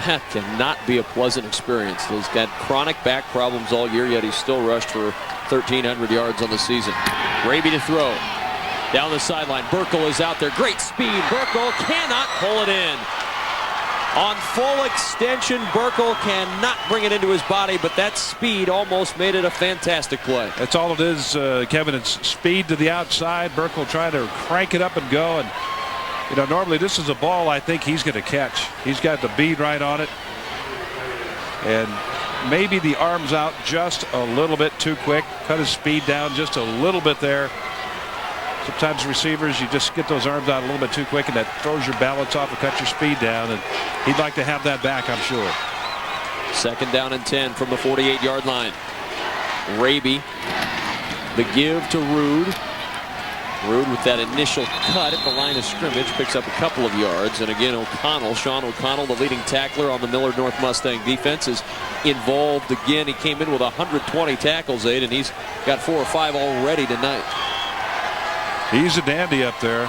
That cannot be a pleasant experience. He's got chronic back problems all year, yet he's still rushed for 1,300 yards on the season. Raby to throw. Down the sideline. Burkle is out there. Great speed. Burkle cannot pull it in. On full extension, Burkle cannot bring it into his body, but that speed almost made it a fantastic play. That's all it is, Kevin. It's speed to the outside. Burkle trying to crank it up and go. And, you know, normally this is a ball I think he's going to catch. He's got the bead right on it. And maybe the arms out just a little bit too quick. Cut his speed down just a little bit there. Sometimes receivers, you just get those arms out a little bit too quick, and that throws your balance off and cuts your speed down. And he'd like to have that back, I'm sure. 2nd down and 10 from the 48-yard line. Raby, the give to Rude. Rude with that initial cut at the line of scrimmage picks up a couple of yards. And again, Sean O'Connell, the leading tackler on the Millard North Mustang defense, is involved again. He came in with 120 tackles, Aid, and he's got 4 or 5 already tonight. He's a dandy up there.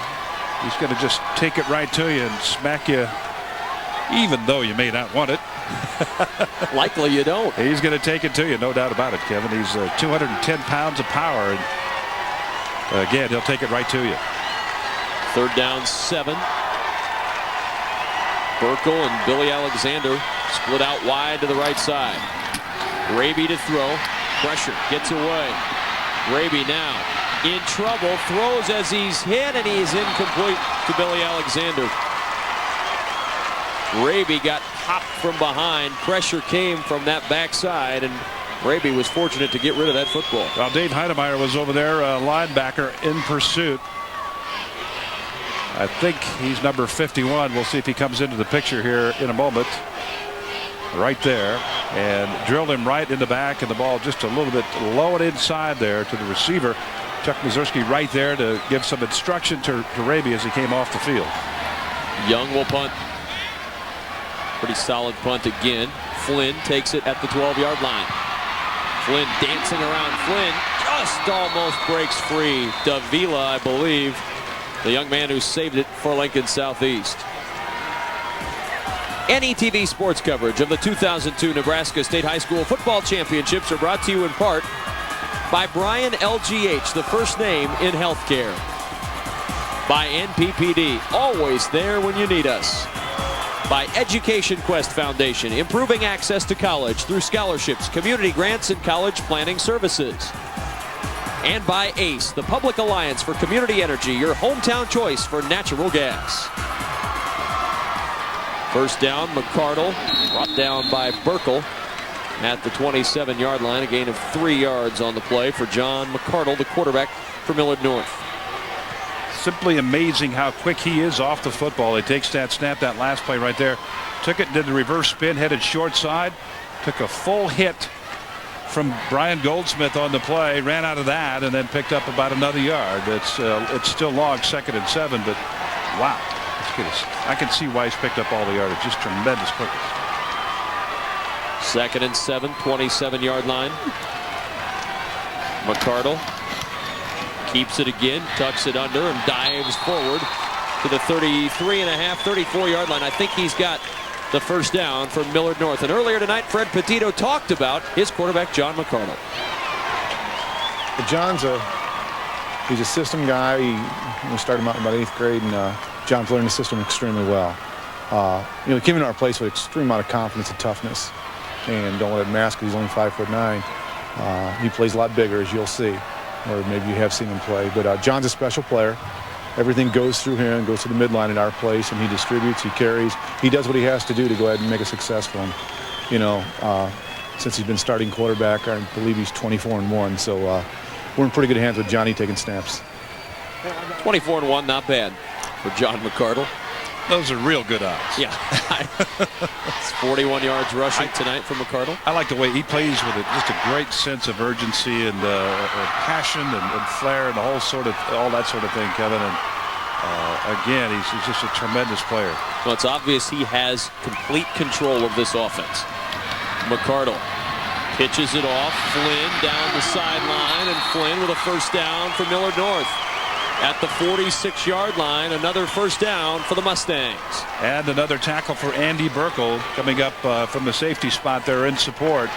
He's going to just take it right to you and smack you, even though you may not want it. Likely you don't. He's going to take it to you, no doubt about it, Kevin. He's 210 pounds of power. And again, he'll take it right to you. 3rd down, 7. Burkle and Billy Alexander split out wide to the right side. Raby to throw. Pressure gets away. Raby now in trouble, throws as he's hit, and he is incomplete to Billy Alexander. Raby got popped from behind. Pressure came from that backside, and Raby was fortunate to get rid of that football. Well, Dave Heidemeyer was over there, linebacker in pursuit. I think he's number 51. We'll see if he comes into the picture here in a moment. Right there, and drilled him right in the back, and the ball just a little bit low and inside there to the receiver. Chuck Mazurski right there to give some instruction to Raby as he came off the field. Young will punt. Pretty solid punt again. Flynn takes it at the 12-yard line. Flynn dancing around. Flynn just almost breaks free. Davila, I believe, the young man who saved it for Lincoln Southeast. NETV sports coverage of the 2002 Nebraska State High School Football Championships are brought to you in part by Brian LGH, the first name in healthcare. By NPPD, always there when you need us. By Education Quest Foundation, improving access to college through scholarships, community grants, and college planning services. And by ACE, the Public Alliance for Community Energy, your hometown choice for natural gas. 1st down, McCardle, brought down by Burkle at the 27-yard line. A gain of 3 yards on the play for John McCardle, the quarterback for Millard North. Simply amazing how quick he is off the football. He takes that snap, that last play right there. Took it, did the reverse spin, headed short side. Took a full hit from Brian Goldsmith on the play, ran out of that, and then picked up about another yard. It's still long, 2nd and 7, but wow. I can see why he's picked up all the yardage. Just tremendous quickness. 2nd and 7, 27-yard line. McCardle keeps it again, tucks it under, and dives forward to the 33.5, 34-yard line. I think he's got the 1st down for Millard North. And earlier tonight, Fred Petito talked about his quarterback, John McCardle. He's a system guy. We started him out in about 8th grade, and John's learned the system extremely well. He came into our place with extreme amount of confidence and toughness, and don't let it mask it. He's only 5'9". He plays a lot bigger, as you'll see, or maybe you have seen him play. But John's a special player. Everything goes through him, goes to the midline at our place, and he distributes, he carries. He does what he has to do to go ahead and make it successful. And, since he's been starting quarterback, I believe he's 24-1. So we're in pretty good hands with Johnny taking snaps. 24-1, not bad for John McCardle. Those are real good odds. Yeah. It's 41 yards rushing tonight from McCardle. I like the way he plays with just a great sense of urgency and passion and flair and all that sort of thing, Kevin. And again, he's just a tremendous player. Well, it's obvious he has complete control of this offense. McCardle pitches it off. Flynn down the sideline, and Flynn with a 1st down for Millard North. At the 46-yard line, another 1st down for the Mustangs. And another tackle for Andy Burkle coming up from the safety spot there in support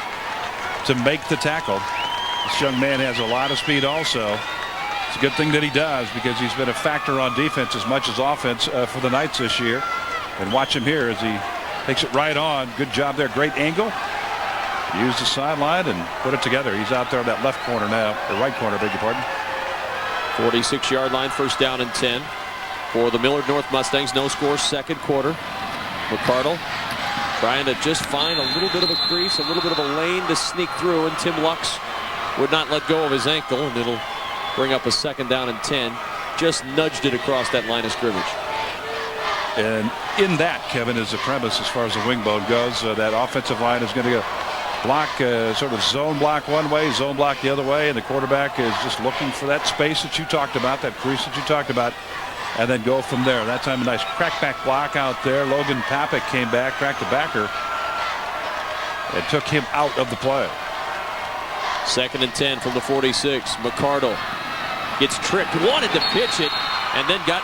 to make the tackle. This young man has a lot of speed also. It's a good thing that he does, because he's been a factor on defense as much as offense for the Knights this year. And watch him here as he Takes it right on. Good job there. Great angle. Used the sideline and put it together. He's out there on that left corner now. The right corner, beg your pardon. 46-yard line, first down and 10 for the Millard North Mustangs. No score, second quarter. McCardle trying to just find a little bit of a crease, a little bit of a lane to sneak through, and Tim Lux would not let go of his ankle, and it'll bring up a second down and 10. Just nudged it across that line of scrimmage. And in that, Kevin, is the premise as far as the wing bone goes. That offensive line is going to go block, sort of zone block one way, zone block the other way, and the quarterback is just looking for that space that you talked about, that crease that you talked about, and then go from there. That time a nice crackback block out there. Logan Papik came back, cracked the backer, and took him out of the play. Second and 10 from the 46. McCardle gets tricked, wanted to pitch it, and then got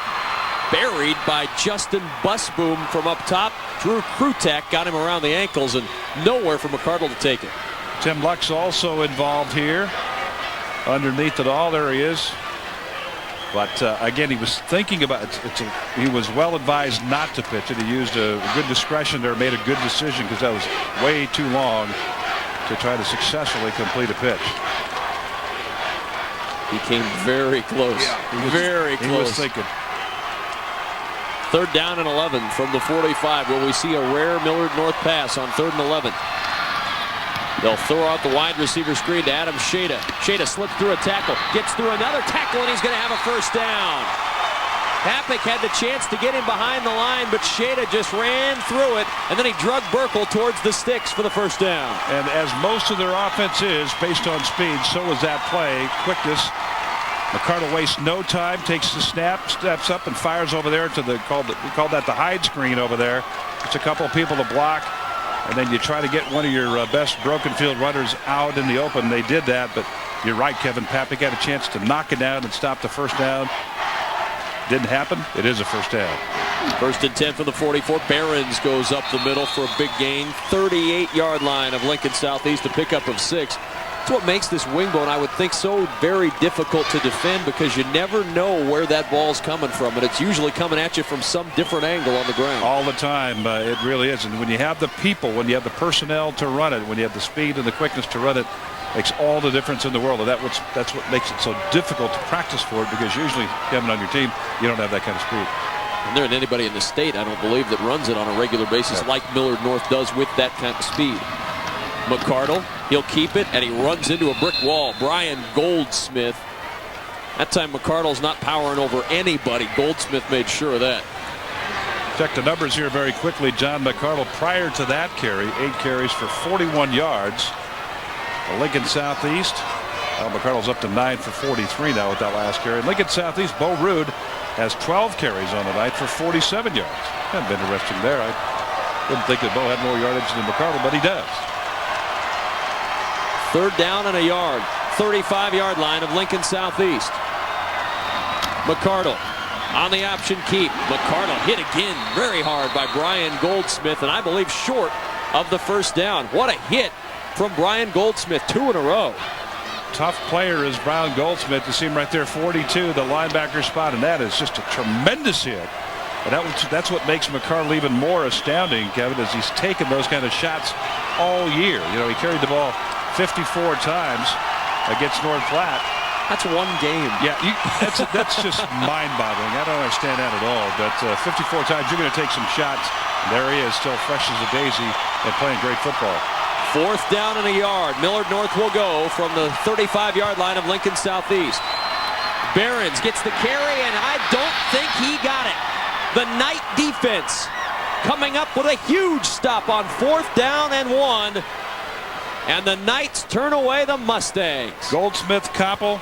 buried by Justin Busboom from up top. Drew Krutak got him around the ankles, and nowhere for McCardle to take it. Tim Lux also involved here. Underneath it all, there he is. But again, he was thinking about it. He was well advised not to pitch it. He used a good discretion there, made a good decision, because that was way too long to try to successfully complete a pitch. He came very close. Yeah, very close. He was thinking. Third down and 11 from the 45. Will we see a rare Millard North pass on 3rd and 11? They'll throw out the wide receiver screen to Adam Shada. Shada slips through a tackle, gets through another tackle, and he's going to have a first down. Papik had the chance to get him behind the line, but Shada just ran through it, and then he drug Burkle towards the sticks for the first down. And as most of their offense is based on speed, so is that play. Quickness. McCardle wastes no time, takes the snap, steps up, and fires over there to we called that the hide screen over there. It's a couple of people to block, and then you try to get one of your best broken field runners out in the open. They did that, but you're right, Kevin. Papik had a chance to knock it down and stop the first down. Didn't happen. It is a first down. First and 10 for the 44. Behrens goes up the middle for a big gain. 38-yard line of Lincoln Southeast, a pickup of 6. That's what makes this wing bone, I would think, so very difficult to defend, because you never know where that ball's coming from, and it's usually coming at you from some different angle on the ground. All the time. It really is. And when you have the people, when you have the personnel to run it, when you have the speed and the quickness to run it, makes all the difference in the world. And that's what makes it so difficult to practice for it, because usually, Kevin, on your team, you don't have that kind of speed. And there isn't anybody in the state, I don't believe, that runs it on a regular basis like Millard North does with that kind of speed. McCardle, he'll keep it, and he runs into a brick wall. Brian Goldsmith. That time McCardle's not powering over anybody. Goldsmith made sure of that. Check the numbers here very quickly. John McCardle, prior to that carry, 8 carries for 41 yards. Lincoln Southeast, McCardle's up to 9 for 43 now with that last carry. Lincoln Southeast, Bo Rude has 12 carries on the night for 47 yards. Kind of interesting there. I didn't think that Bo had more yardage than McCardle, but he does. Third down and a yard. 35-yard line of Lincoln Southeast. McCardle on the option keep. McCardle hit again very hard by Brian Goldsmith, and I believe short of the first down. What a hit from Brian Goldsmith, 2 in a row. Tough player is Brian Goldsmith. You see him right there, 42, the linebacker spot, and that is just a tremendous hit. And that's what makes McCardle even more astounding, Kevin, is he's taken those kind of shots all year. You know, he carried the ball 54 times against North Platte. That's one game. Yeah, that's just mind-boggling. I don't understand that at all. But 54 times, you're going to take some shots. There he is, still fresh as a daisy and playing great football. Fourth down and a yard. Millard North will go from the 35-yard line of Lincoln Southeast. Behrens gets the carry, and I don't think he got it. The Knight defense coming up with a huge stop on 4th down and 1. And the Knights turn away the Mustangs. Goldsmith, Koppel,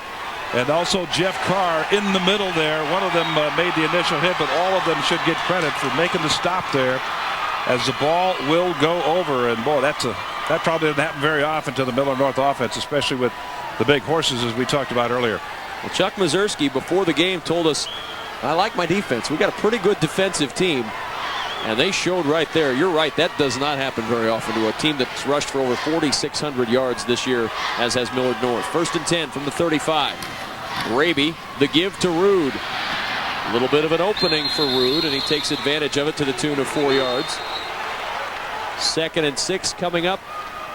and also Jeff Carr in the middle there. One of them made the initial hit, but all of them should get credit for making the stop there, as the ball will go over. And boy, that probably doesn't happen very often to the Millard North offense, especially with the big horses, as we talked about earlier. Well, Chuck Mazurski before the game told us, I like my defense. We got a pretty good defensive team. And they showed right there. You're right, that does not happen very often to a team that's rushed for over 4,600 yards this year, as has Millard North. 1st and 10 from the 35. Raby, the give to Rude. A little bit of an opening for Rude, and he takes advantage of it to the tune of 4 yards. 2nd and 6 coming up.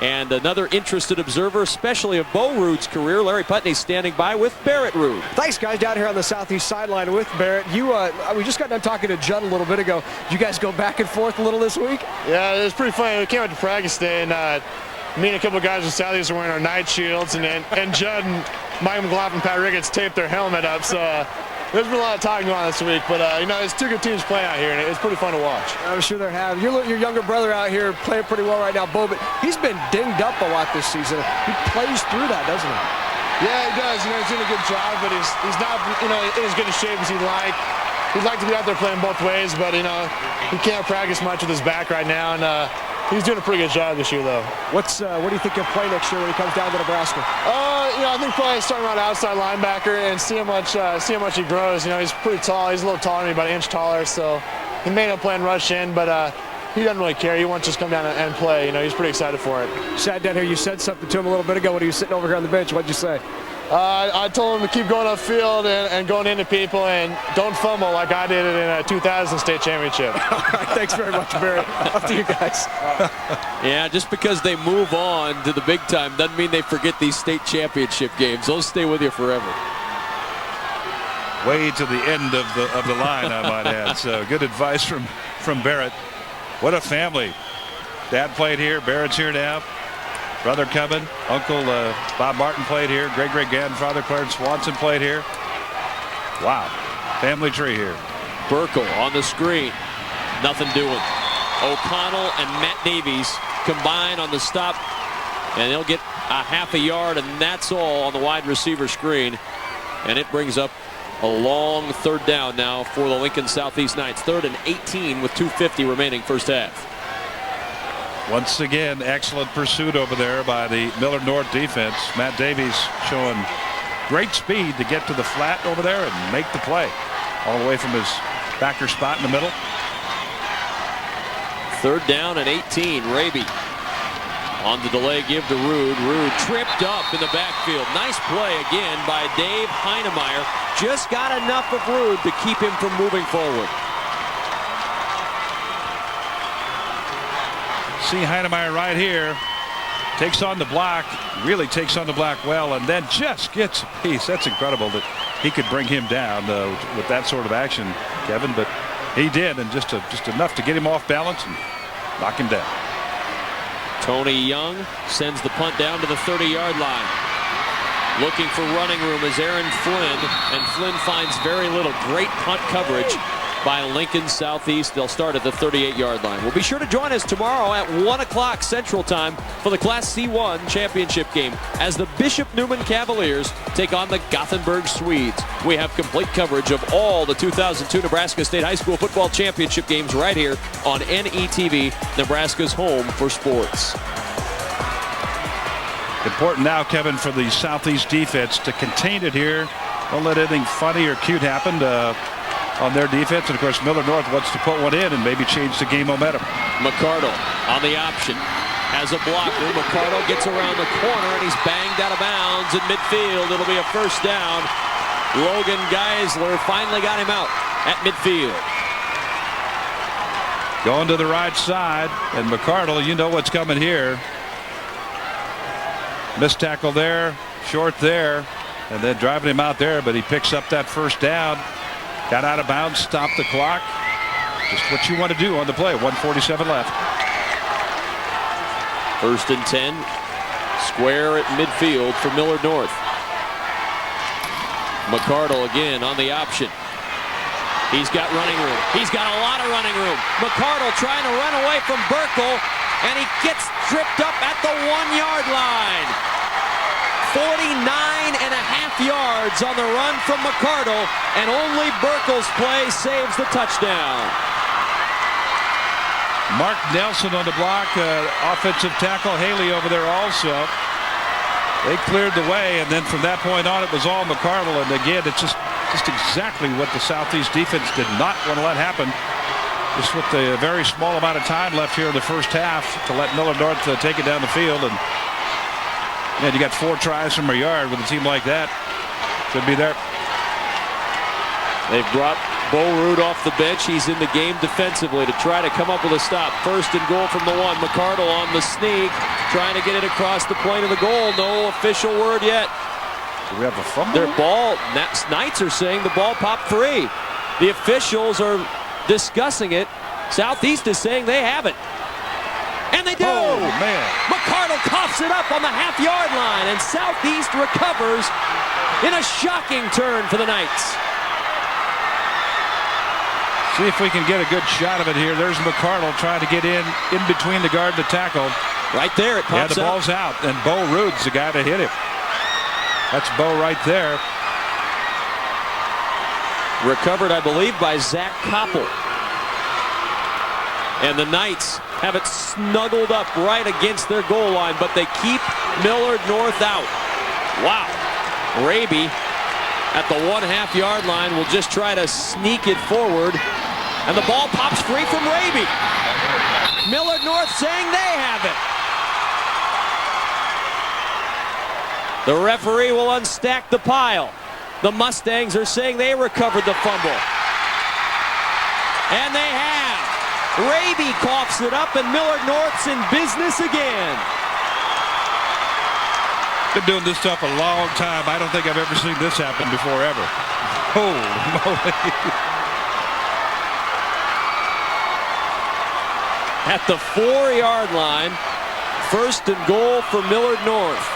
And another interested observer, especially of Bo Ruud's career, Larry Putney standing by with Barrett Ruud. Thanks, guys, down here on the southeast sideline with Barrett. We just got done talking to Judd a little bit ago. Did you guys go back and forth a little this week? Yeah, it was pretty funny. We came out to practice day, and me and a couple of guys from Southeast were wearing our night shields, and Judd and Mike McLaughlin and Pat Ricketts taped their helmet up. So there's been a lot of talking going on this week, but it's 2 good teams playing out here, and it's pretty fun to watch. I'm sure there have. Your younger brother out here playing pretty well right now, Bo, but he's been dinged up a lot this season. He plays through that, doesn't he? Yeah, he does. He's doing a good job, but he's not in as good a shape as he'd like. He'd like to be out there playing both ways, but he can't practice much with his back right now, and he's doing a pretty good job this year, though. What do you think he'll play next year when he comes down to Nebraska? I think probably starting around outside linebacker and see how much he grows. He's pretty tall. He's a little taller than me, about an inch taller, so he may not play in rush in, but he doesn't really care. He wants to just come down and play. He's pretty excited for it. Sat down here. You said something to him a little bit ago when he was sitting over here on the bench. What'd you say? I told him to keep going upfield and going into people and don't fumble like I did it in a 2000 state championship. All right, thanks very much, Barrett. Up to you guys. Yeah, just because they move on to the big time doesn't mean they forget these state championship games. They'll stay with you forever. Way to the end of the line, I might add. So good advice from Barrett. What a family. Dad played here. Barrett's here now. Brother coming. Uncle Bob Martin played here. Great-great-grandfather Clarence Swanson played here. Wow. Family tree here. Burkle on the screen. Nothing doing. O'Connell and Matt Davies combine on the stop, and they'll get a half a yard, and that's all on the wide receiver screen. And it brings up a long 3rd down now for the Lincoln Southeast Knights. 3rd and 18 with 2:50 remaining first half. Once again, excellent pursuit over there by the Millard North defense. Matt Davies showing great speed to get to the flat over there and make the play all the way from his backer spot in the middle. 3rd down and 18. Raby on the delay give to Ruud. Ruud tripped up in the backfield. Nice play again by Dave Heinemeyer. Just got enough of Ruud to keep him from moving forward. See Heinemeyer right here. Takes on the block. Really takes on the block well, and then just gets a piece. That's incredible that he could bring him down with that sort of action, Kevin. But he did, and just enough to get him off balance and knock him down. Tony Young sends the punt down to the 30-yard line. Looking for running room is Aaron Flynn, and Flynn finds very little. Great punt coverage by Lincoln Southeast. They'll start at the 38-yard line. We'll be sure to join us tomorrow at 1 o'clock Central Time for the Class C1 championship game as the Bishop Neumann Cavaliers take on the Gothenburg Swedes. We have complete coverage of all the 2002 Nebraska State High School Football Championship games right here on NETV, Nebraska's home for sports. Important now, Kevin, for the Southeast defense to contain it here. Don't let anything funny or cute happen on their defense. And, of course, Millard North wants to put one in and maybe change the game momentum. McCardle on the option. Has a blocker. McCardle gets around the corner, and he's banged out of bounds in midfield. It'll be a first down. Logan Geisler finally got him out at midfield. Going to the right side, and McCardle, you know what's coming here. Missed tackle there, short there, and then driving him out there, but he picks up that first down. Got out of bounds, stopped the clock. Just what you want to do on the play. 1:47 left. 1st and 10. Square at midfield for Millard North. McCardle again on the option. He's got running room. He's got a lot of running room. McCardle trying to run away from Burkle, and he gets tripped up at the 1-yard line. 49.5 yards on the run from McCardle, and only Burkle's play saves the touchdown. Mark Nelson on the block, offensive tackle Haley over there also. They cleared the way, and then from that point on, it was all McCardle. And again, it's just exactly what the Southeast defense did not want to let happen. Just with the very small amount of time left here in the first half to let Millard North take it down the field. And you got 4 tries from a yard with a team like that. Should be there. They've brought Bo Root off the bench. He's in the game defensively to try to come up with a stop. First and goal from the 1. McCardle on the sneak, trying to get it across the plane of the goal. No official word yet. Do we have a fumble? Their ball, Knights are saying the ball popped free. The officials are discussing it. Southeast is saying they have it. And they do! Oh, man. McCardle coughs it up on the half-yard line, and Southeast recovers in a shocking turn for the Knights. See if we can get a good shot of it here. There's McCardle trying to get in between the guard and the tackle. Right there, it pops the ball's out, and Bo Root's the guy to hit him. That's Bo right there. Recovered, I believe, by Zach Koppel. And the Knights have it snuggled up right against their goal line, but they keep Millard North out. Wow. Raby at the 1/2 yard line will just try to sneak it forward, and the ball pops free from Raby. Millard North saying they have it. The referee will unstack the pile. The Mustangs are saying they recovered the fumble. And they have. Raby coughs it up, and Millard North's in business again. Been doing this stuff a long time. I don't think I've ever seen this happen before, ever. Holy moly. At the 4-yard line, first and goal for Millard North.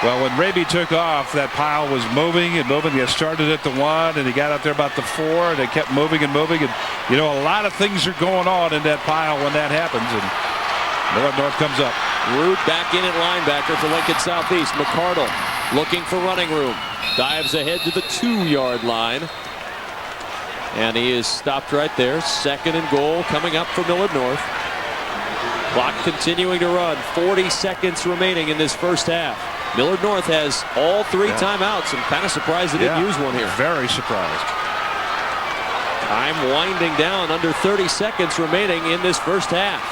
Well, when Raby took off, that pile was moving and moving. He started at the 1, and he got out there about the 4, and it kept moving and moving. And, you know, a lot of things are going on in that pile when that happens. And Millard North comes up. Root back in at linebacker for Lincoln Southeast. McCardle looking for running room. Dives ahead to the 2-yard line. And he is stopped right there. Second and goal coming up for Millard North. Clock continuing to run. 40 seconds remaining in this first half. Millard North has all 3 timeouts. I'm kind of surprised they didn't use one here. Very surprised. Time winding down, under 30 seconds remaining in this first half.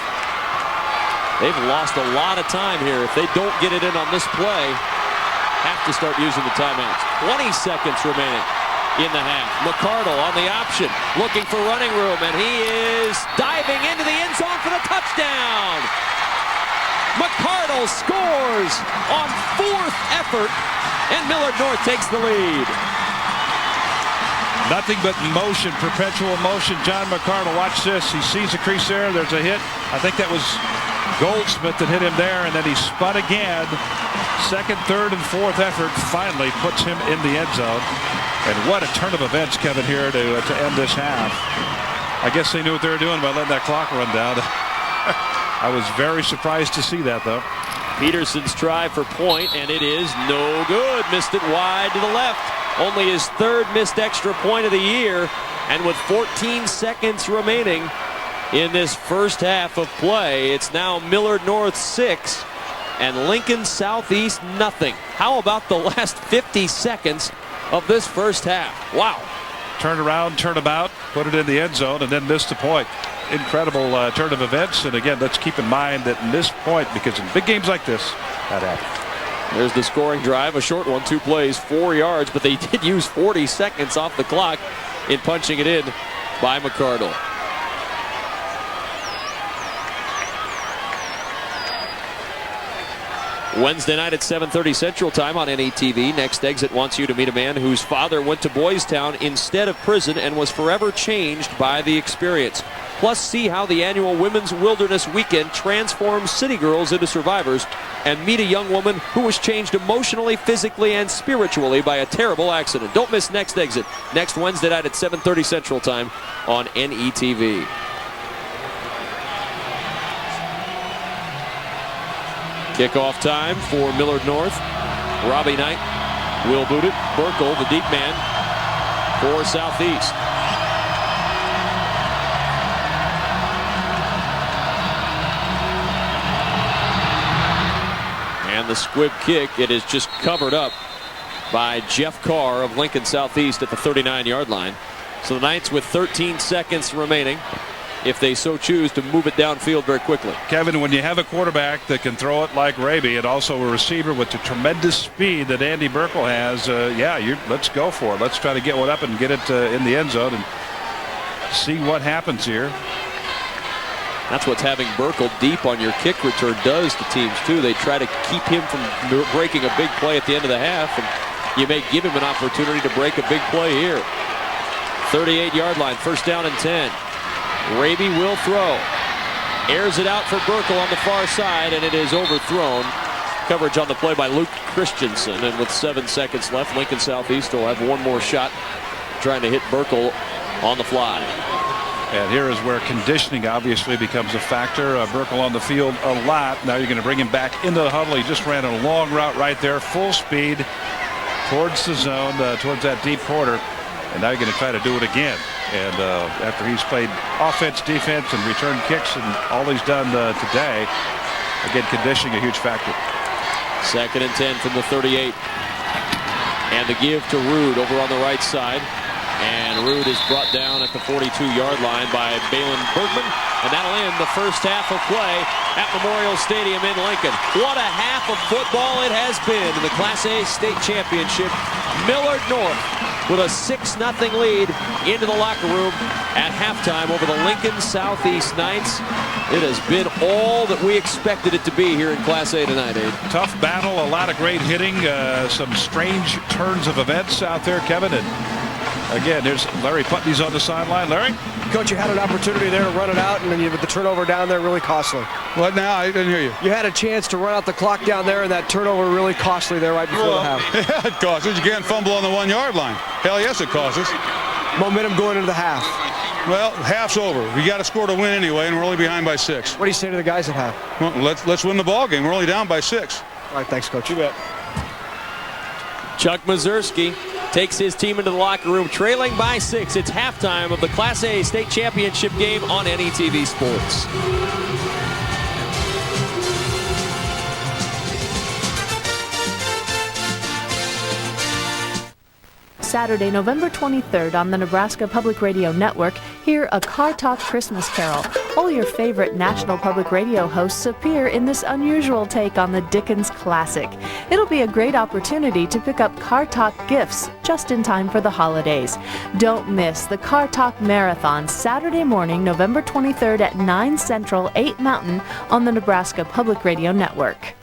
They've lost a lot of time here. If they don't get it in on this play, have to start using the timeouts. 20 seconds remaining in the half. McCardle on the option, looking for running room, and he is diving into the end zone for the touchdown. McCardle scores on 4th effort, and Millard North takes the lead. Nothing but motion, perpetual motion. John McCardle, watch this. He sees the crease there. There's a hit. I think that was Goldsmith that hit him there, and then he spun again. Second, third, and 4th effort finally puts him in the end zone. And what a turn of events, Kevin, here to end this half. I guess they knew what they were doing by letting that clock run down. I was very surprised to see that, though. Peterson's try for point, and it is no good. Missed it wide to the left. Only his 3rd missed extra point of the year. And with 14 seconds remaining in this first half of play, it's now Millard North 6 and Lincoln Southeast nothing. How about the last 50 seconds of this first half? Wow. Turn around, turn about, put it in the end zone, and then missed the point. Incredible turn of events. And again, let's keep in mind that missed point, because in big games like this, that happens. There's the scoring drive, a short one, 2 plays, 4 yards, but they did use 40 seconds off the clock in punching it in by McCardle. Wednesday night at 7:30 Central Time on NETV. Next Exit wants you to meet a man whose father went to Boys Town instead of prison and was forever changed by the experience. Plus, see how the annual Women's Wilderness Weekend transforms city girls into survivors, and meet a young woman who was changed emotionally, physically, and spiritually by a terrible accident. Don't miss Next Exit next Wednesday night at 7:30 Central Time on NETV. Kickoff time for Millard North. Robbie Knight will boot it. Burkle, the deep man, for Southeast. And the squib kick, it is just covered up by Jeff Carr of Lincoln Southeast at the 39-yard line. So the Knights with 13 seconds remaining if they so choose to move it downfield very quickly. Kevin, when you have a quarterback that can throw it like Raby and also a receiver with the tremendous speed that Andy Burkle has, let's go for it. Let's try to get one up and get it in the end zone and see what happens here. That's what having Burkle deep on your kick return does to teams, too. They try to keep him from breaking a big play at the end of the half, and you may give him an opportunity to break a big play here. 38-yard line, first down and 10. Raby will throw. Airs it out for Burkle on the far side, and it is overthrown. Coverage on the play by Luke Christensen, and with 7 seconds left, Lincoln Southeast will have one more shot trying to hit Burkle on the fly. And here is where conditioning obviously becomes a factor. Burkle on the field a lot. Now you're going to bring him back into the huddle. He just ran a long route right there, full speed towards the zone, towards that deep corner. And now you're going to try to do it again. And after he's played offense, defense, and return kicks, and all he's done today, again, conditioning a huge factor. 2nd and 10 from the 38. And the give to Rude over on the right side. And Rude is brought down at the 42-yard line by Balin Bergman. And that'll end the first half of play at Memorial Stadium in Lincoln. What a half of football it has been in the Class A state championship. Millard North with a 6-0 lead into the locker room at halftime over the Lincoln Southeast Knights. It has been all that we expected it to be here in Class A tonight, Abe. Tough battle, a lot of great hitting, some strange turns of events out there, Kevin. And again, there's Larry Putney's on the sideline. Larry? Coach, you had an opportunity there to run it out, and then with the turnover down there, really costly. What now? I didn't hear you. You had a chance to run out the clock down there, and that turnover really costly there right before the half. Yeah, it costs us. You can't fumble on the 1-yard line. Hell yes, it costs us. Momentum going into the half. Well, half's over. We got to score to win anyway, and we're only behind by 6. What do you say to the guys at half? Well, let's win the ball game. We're only down by 6. All right, thanks, Coach. You bet. Chuck Mazurski takes his team into the locker room, trailing by 6. It's halftime of the Class A state championship game on NETV Sports. Saturday, November 23rd on the Nebraska Public Radio Network, hear A Car Talk Christmas Carol. All your favorite National Public Radio hosts appear in this unusual take on the Dickens classic. It'll be a great opportunity to pick up Car Talk gifts just in time for the holidays. Don't miss the Car Talk Marathon Saturday morning, November 23rd at 9 Central, 8 Mountain on the Nebraska Public Radio Network.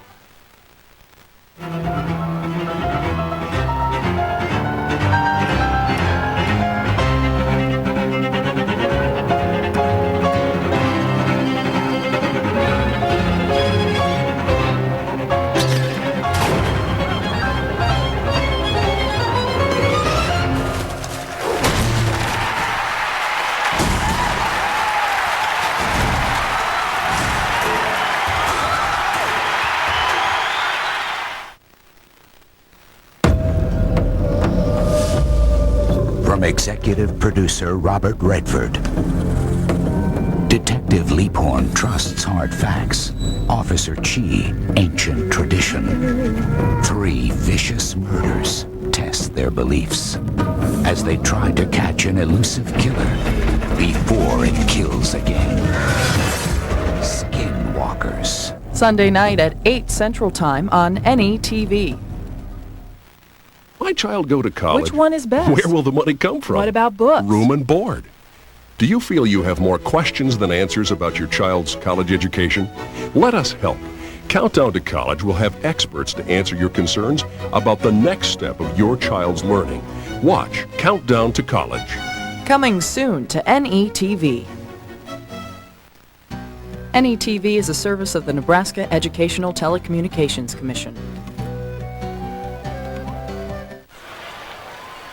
Executive producer Robert Redford. Detective Leaphorn trusts hard facts. Officer Chi, ancient tradition. 3 vicious murders test their beliefs as they try to catch an elusive killer before it kills again. Skinwalkers. Sunday night at 8 Central Time on NETV. My child go to college. Which one is best? Where will the money come from? What about books? Room and board. Do you feel you have more questions than answers about your child's college education? Let us help. Countdown to College will have experts to answer your concerns about the next step of your child's learning. Watch Countdown to College. Coming soon to NETV. NETV is a service of the Nebraska Educational Telecommunications Commission.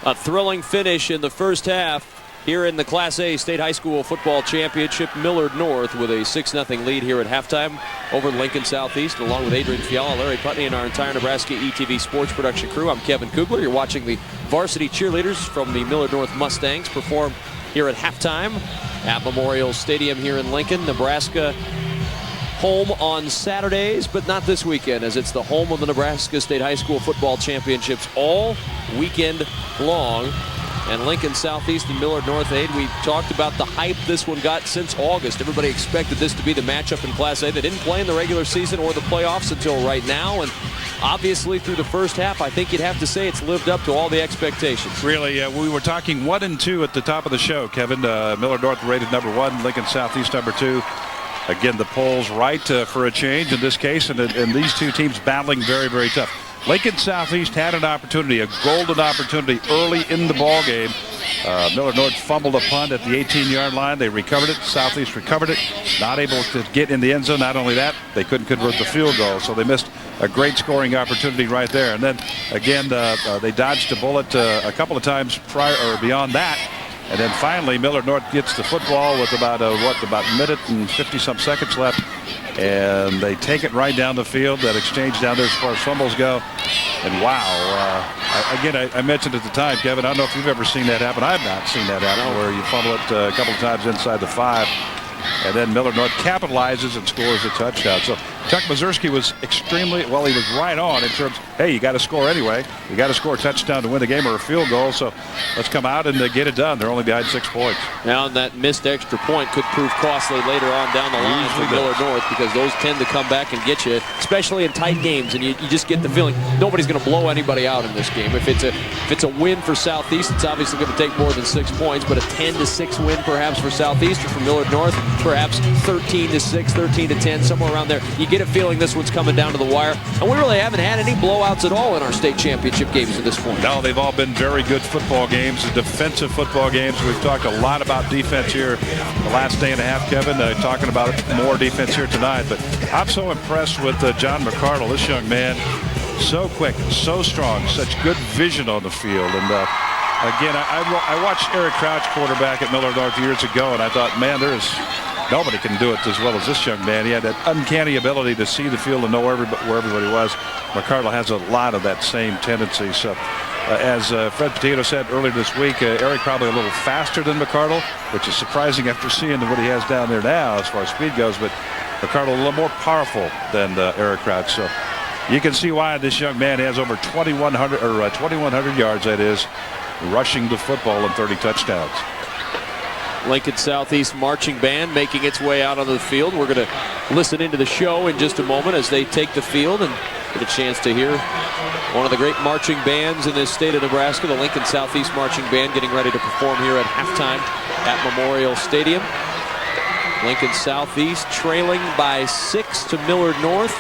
A thrilling finish in the first half here in the Class A State High School Football Championship. Millard North with a 6-0 lead here at halftime over Lincoln Southeast. Along with Adrian Fiala, Larry Putney, and our entire Nebraska ETV Sports production crew, I'm Kevin Kugler. You're watching the varsity cheerleaders from the Millard North Mustangs perform here at halftime at Memorial Stadium here in Lincoln. Nebraska home on Saturdays, but not this weekend, as it's the home of the Nebraska State High School Football Championships all weekend long. And Lincoln Southeast and Millard North 8, we talked about the hype this one got since August. Everybody expected this to be the matchup in Class A. They didn't play in the regular season or the playoffs until right now. And obviously through the first half, I think you'd have to say it's lived up to all the expectations. Really, we were talking 1 and 2 at the top of the show, Kevin. Millard North rated number 1, Lincoln Southeast number 2. Again, the polls right for a change in this case, and these two teams battling very, very tough. Lincoln Southeast had an opportunity, a golden opportunity early in the ball game. Millard North fumbled a punt at the 18-yard line. They recovered it. Southeast recovered it. Not able to get in the end zone. Not only that, they couldn't convert the field goal, so they missed a great scoring opportunity right there. And then again, they dodged a bullet a couple of times prior or beyond that. And then finally, Millard North gets the football with about a minute and 50-some seconds left. And they take it right down the field. That exchange down there as far as fumbles go. And wow, I mentioned at the time, Kevin, I don't know if you've ever seen that happen. I've not seen that happen, where you fumble it a couple of times inside the 5. And then Millard North capitalizes and scores a touchdown. So Chuck Mazurski was extremely, well, he was right on in terms, hey, you got to score anyway. You got to score a touchdown to win the game or a field goal. So let's come out and get it done. They're only behind 6 points. Now that missed extra point could prove costly later on down the line for Millard North, because those tend to come back and get you, especially in tight games. And you just get the feeling nobody's going to blow anybody out in this game. If it's a win for Southeast, it's obviously going to take more than 6 points, but a 10-6 win perhaps for Southeast, or for Millard North, perhaps 13-6, 13-10, somewhere around there. You get a feeling this one's coming down to the wire. And we really haven't had any blowouts at all in our state championship games at this point. No, they've all been very good football games, defensive football games. We've talked a lot about defense here the last day and a half, Kevin, talking about more defense here tonight. But I'm so impressed with John McCardle, this young man. So quick, so strong, such good vision on the field. And again, I watched Eric Crouch, quarterback at Millard North years ago, and I thought, man, nobody can do it as well as this young man. He had that uncanny ability to see the field and know where everybody was. McCardle has a lot of that same tendency. So as Fred Petito said earlier this week, Eric probably a little faster than McCardle, which is surprising after seeing what he has down there now as far as speed goes. But McCardle a little more powerful than Eric Crouch. So you can see why this young man has over 2,100 yards, that is, rushing the football and 30 touchdowns. Lincoln Southeast marching band making its way out onto the field. We're going to listen into the show in just a moment as they take the field and get a chance to hear one of the great marching bands in this state of Nebraska, the Lincoln Southeast Marching Band, getting ready to perform here at halftime at Memorial Stadium. Lincoln Southeast trailing by 6 to Millard North.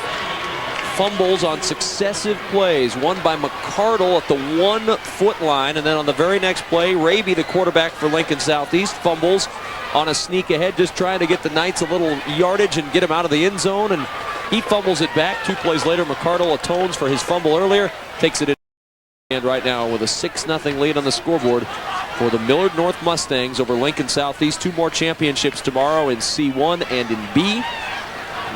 Fumbles on successive plays, one by McCardle at the 1-foot line, and then on the very next play, Raby, the quarterback for Lincoln Southeast, fumbles on a sneak ahead, just trying to get the Knights a little yardage and get him out of the end zone, and he fumbles it back. 2 plays later, McCardle atones for his fumble earlier, takes it in, and right now with a 6-0 lead on the scoreboard for the Millard North Mustangs over Lincoln Southeast. 2 more championships tomorrow in C1 and in B.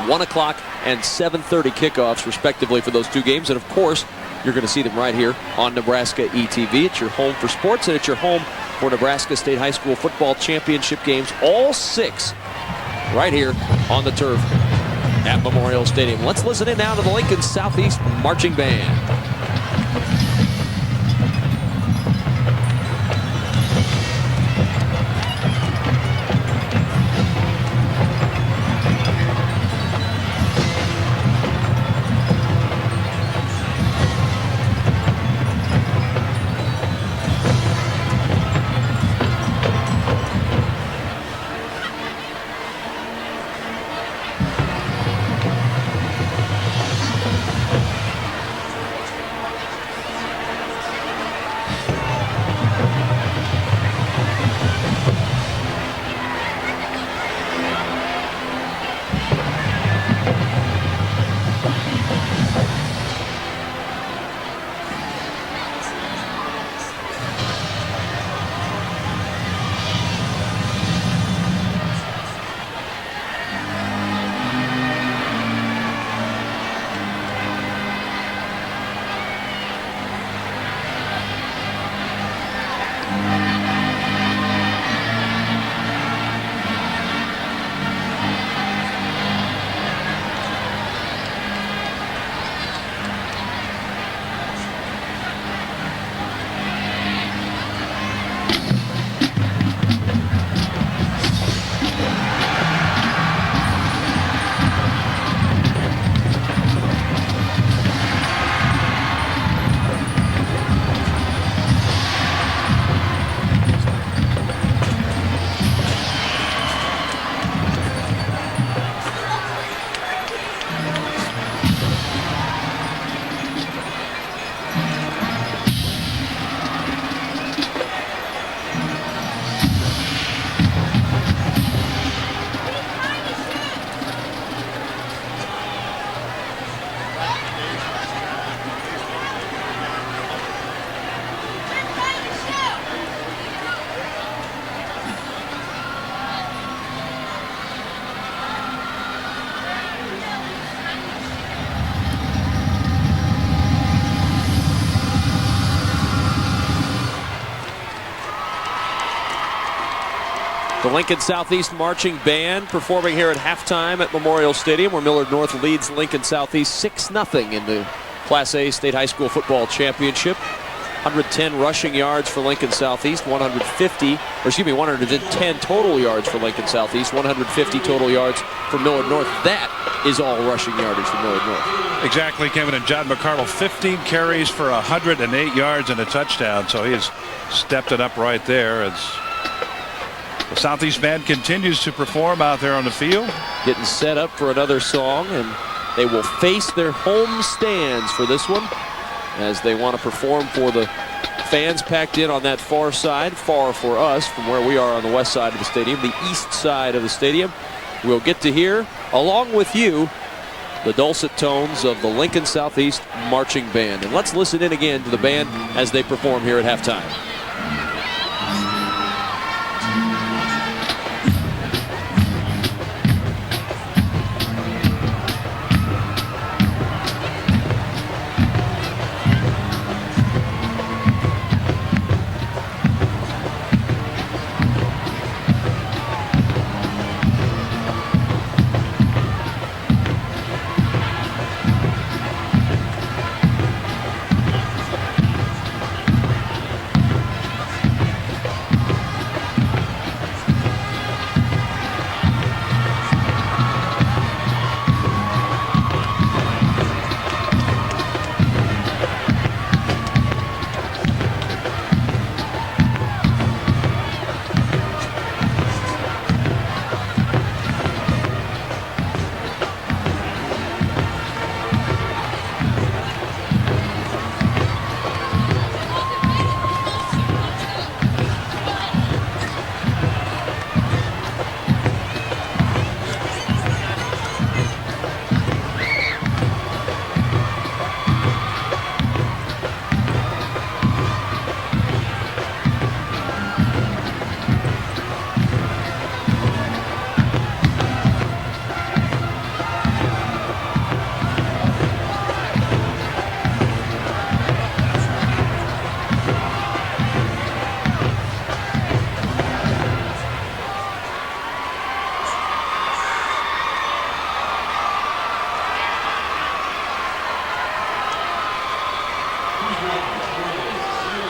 1 o'clock and 7:30 kickoffs respectively for those 2 games, and of course you're going to see them right here on Nebraska ETV. It's your home for sports, and it's your home for Nebraska State High School football championship games, all 6 right here on the turf at Memorial Stadium. Let's listen in now to the Lincoln Southeast Marching Band. The Lincoln Southeast Marching Band performing here at halftime at Memorial Stadium, where Millard North leads Lincoln Southeast 6-0 in the Class A State High School Football Championship. 110 rushing yards for Lincoln Southeast, 110 total yards for Lincoln Southeast, 150 total yards for Millard North. That is all rushing yardage for Millard North. Exactly, Kevin. And John McCardle, 15 carries for 108 yards and a touchdown. So he has stepped it up right there. As the Southeast Band continues to perform out there on the field. Getting set up for another song, and they will face their home stands for this one, as they want to perform for the fans packed in on that far side, far for us from where we are on the west side of the stadium, the east side of the stadium. We'll get to hear, along with you, the dulcet tones of the Lincoln Southeast Marching Band. And let's listen in again to the band as they perform here at halftime.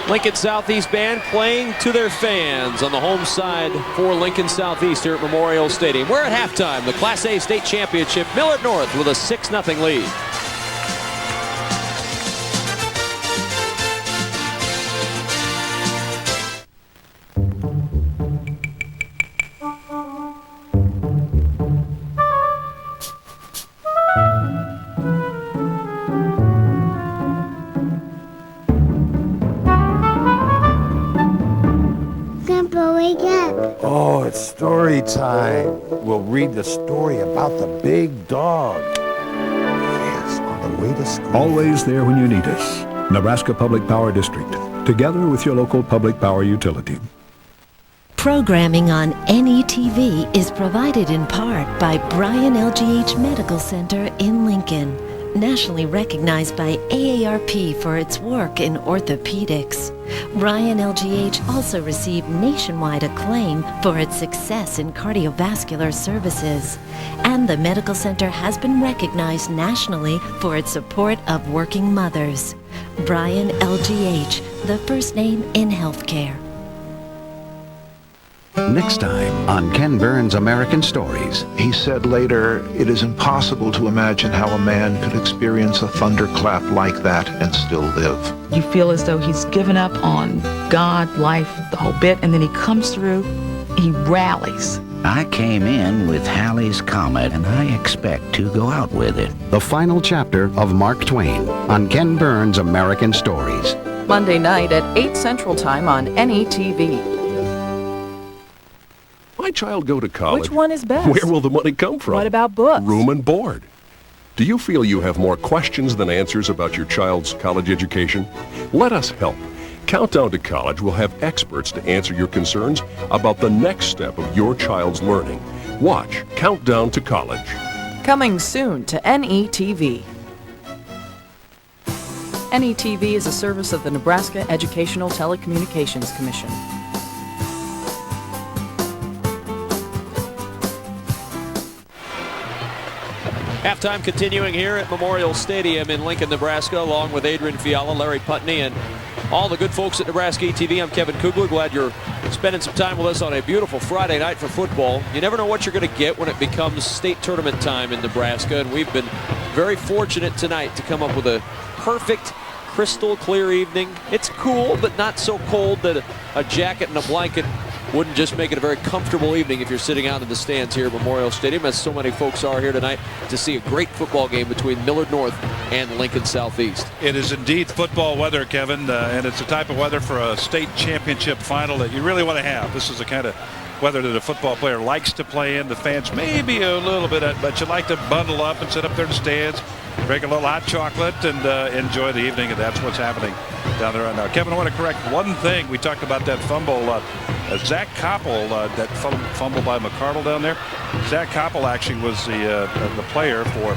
Lincoln Southeast Band playing to their fans on the home side for Lincoln Southeast here at Memorial Stadium. We're at halftime, the Class A State Championship. Millard North with a 6-0 lead. Oh, it's story time. We'll read the story about the big dog. Yes, on the way to school. Always there when you need us. Nebraska Public Power District, together with your local public power utility. Programming on NETV is provided in part by Bryan LGH Medical Center in Lincoln, nationally recognized by AARP for its work in orthopedics. Bryan LGH also received nationwide acclaim for its success in cardiovascular services. And the medical center has been recognized nationally for its support of working mothers. Bryan LGH, the first name in healthcare. Next time on Ken Burns' American Stories. He said later, "It is impossible to imagine how a man could experience a thunderclap like that and still live." You feel as though he's given up on God, life, the whole bit, and then he comes through, he rallies. I came in with Halley's Comet, and I expect to go out with it. The final chapter of Mark Twain on Ken Burns' American Stories. Monday night at 8 Central Time on NETV. My child go to college. Which one is best? Where will the money come from? What about books? Room and board. Do you feel you have more questions than answers about your child's college education? Let us help. Countdown to College will have experts to answer your concerns about the next step of your child's learning. Watch Countdown to College. Coming soon to NETV. NETV is a service of the Nebraska Educational Telecommunications Commission. Halftime continuing here at Memorial Stadium in Lincoln, Nebraska, along with Adrian Fiala, Larry Putney, and all the good folks at Nebraska ETV. I'm Kevin Kugler. Glad you're spending some time with us on a beautiful Friday night for football. You never know what you're going to get when it becomes state tournament time in Nebraska, and we've been very fortunate tonight to come up with a perfect, crystal clear evening. It's cool, but not so cold that a jacket and a blanket wouldn't just make it a very comfortable evening if you're sitting out in the stands here at Memorial Stadium, as so many folks are here tonight to see a great football game between Millard North and Lincoln Southeast. It is indeed football weather, Kevin, and it's the type of weather for a state championship final that you really want to have. This is the kind of weather that a football player likes to play in. The fans maybe a little bit, but you like to bundle up and sit up there in the stands, drink a little hot chocolate, and enjoy the evening, and that's what's happening down there right now. Kevin, I want to correct one thing. We talked about that fumble. Zach Koppel, that fumble by McCardle down there. Zach Koppel actually was the player for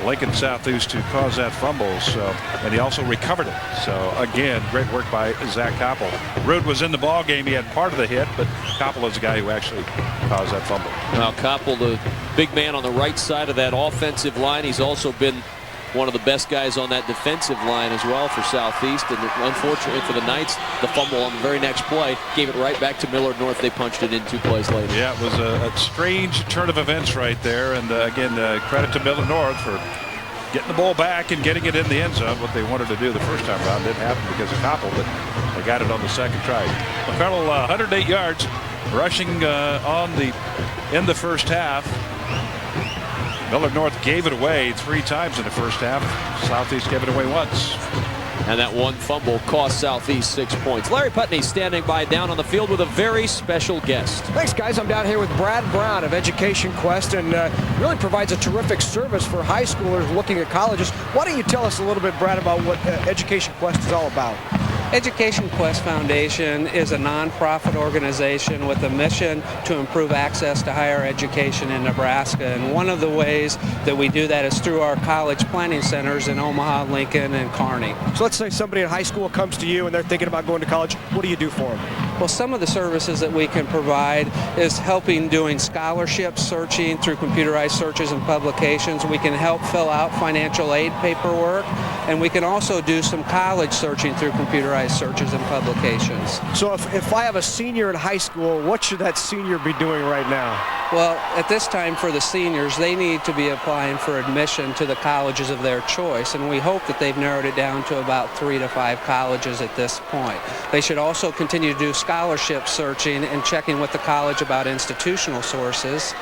Lincoln Southeast who caused that fumble. So, and he also recovered it. So again, great work by Zach Koppel. Rude was in the ball game. He had part of the hit, but Koppel is the guy who actually caused that fumble. Now Koppel, the big man on the right side of that offensive line. He's also been one of the best guys on that defensive line as well for Southeast. And unfortunately for the Knights, the fumble on the very next play gave it right back to Millard North. They punched it in 2 plays later. Yeah, it was a strange turn of events right there. And again, credit to Millard North for getting the ball back and getting it in the end zone. What they wanted to do the first time around didn't happen because of Koppel, but they got it on the second try. McCardle, 108 yards rushing in the first half. Millard North gave it away 3 times in the first half. Southeast gave it away once. And that one fumble cost Southeast 6 points. Larry Putney standing by down on the field with a very special guest. Thanks, guys. I'm down here with Brad Brown of Education Quest, and really provides a terrific service for high schoolers looking at colleges. Why don't you tell us a little bit, Brad, about what Education Quest is all about? Education Quest Foundation is a nonprofit organization with a mission to improve access to higher education in Nebraska. And one of the ways that we do that is through our college planning centers in Omaha, Lincoln, and Kearney. So let's say somebody in high school comes to you and they're thinking about going to college. What do you do for them? Well, some of the services that we can provide is helping doing scholarship searching through computerized searches and publications. We can help fill out financial aid paperwork, and we can also do some college searching through computerized searches and publications. So if I have a senior in high school, what should that senior be doing right now? Well, at this time for the seniors, they need to be applying for admission to the colleges of their choice, and we hope that they've narrowed it down to about 3 to 5 colleges at this point. They should also continue to do scholarship searching and checking with the college about institutional sources,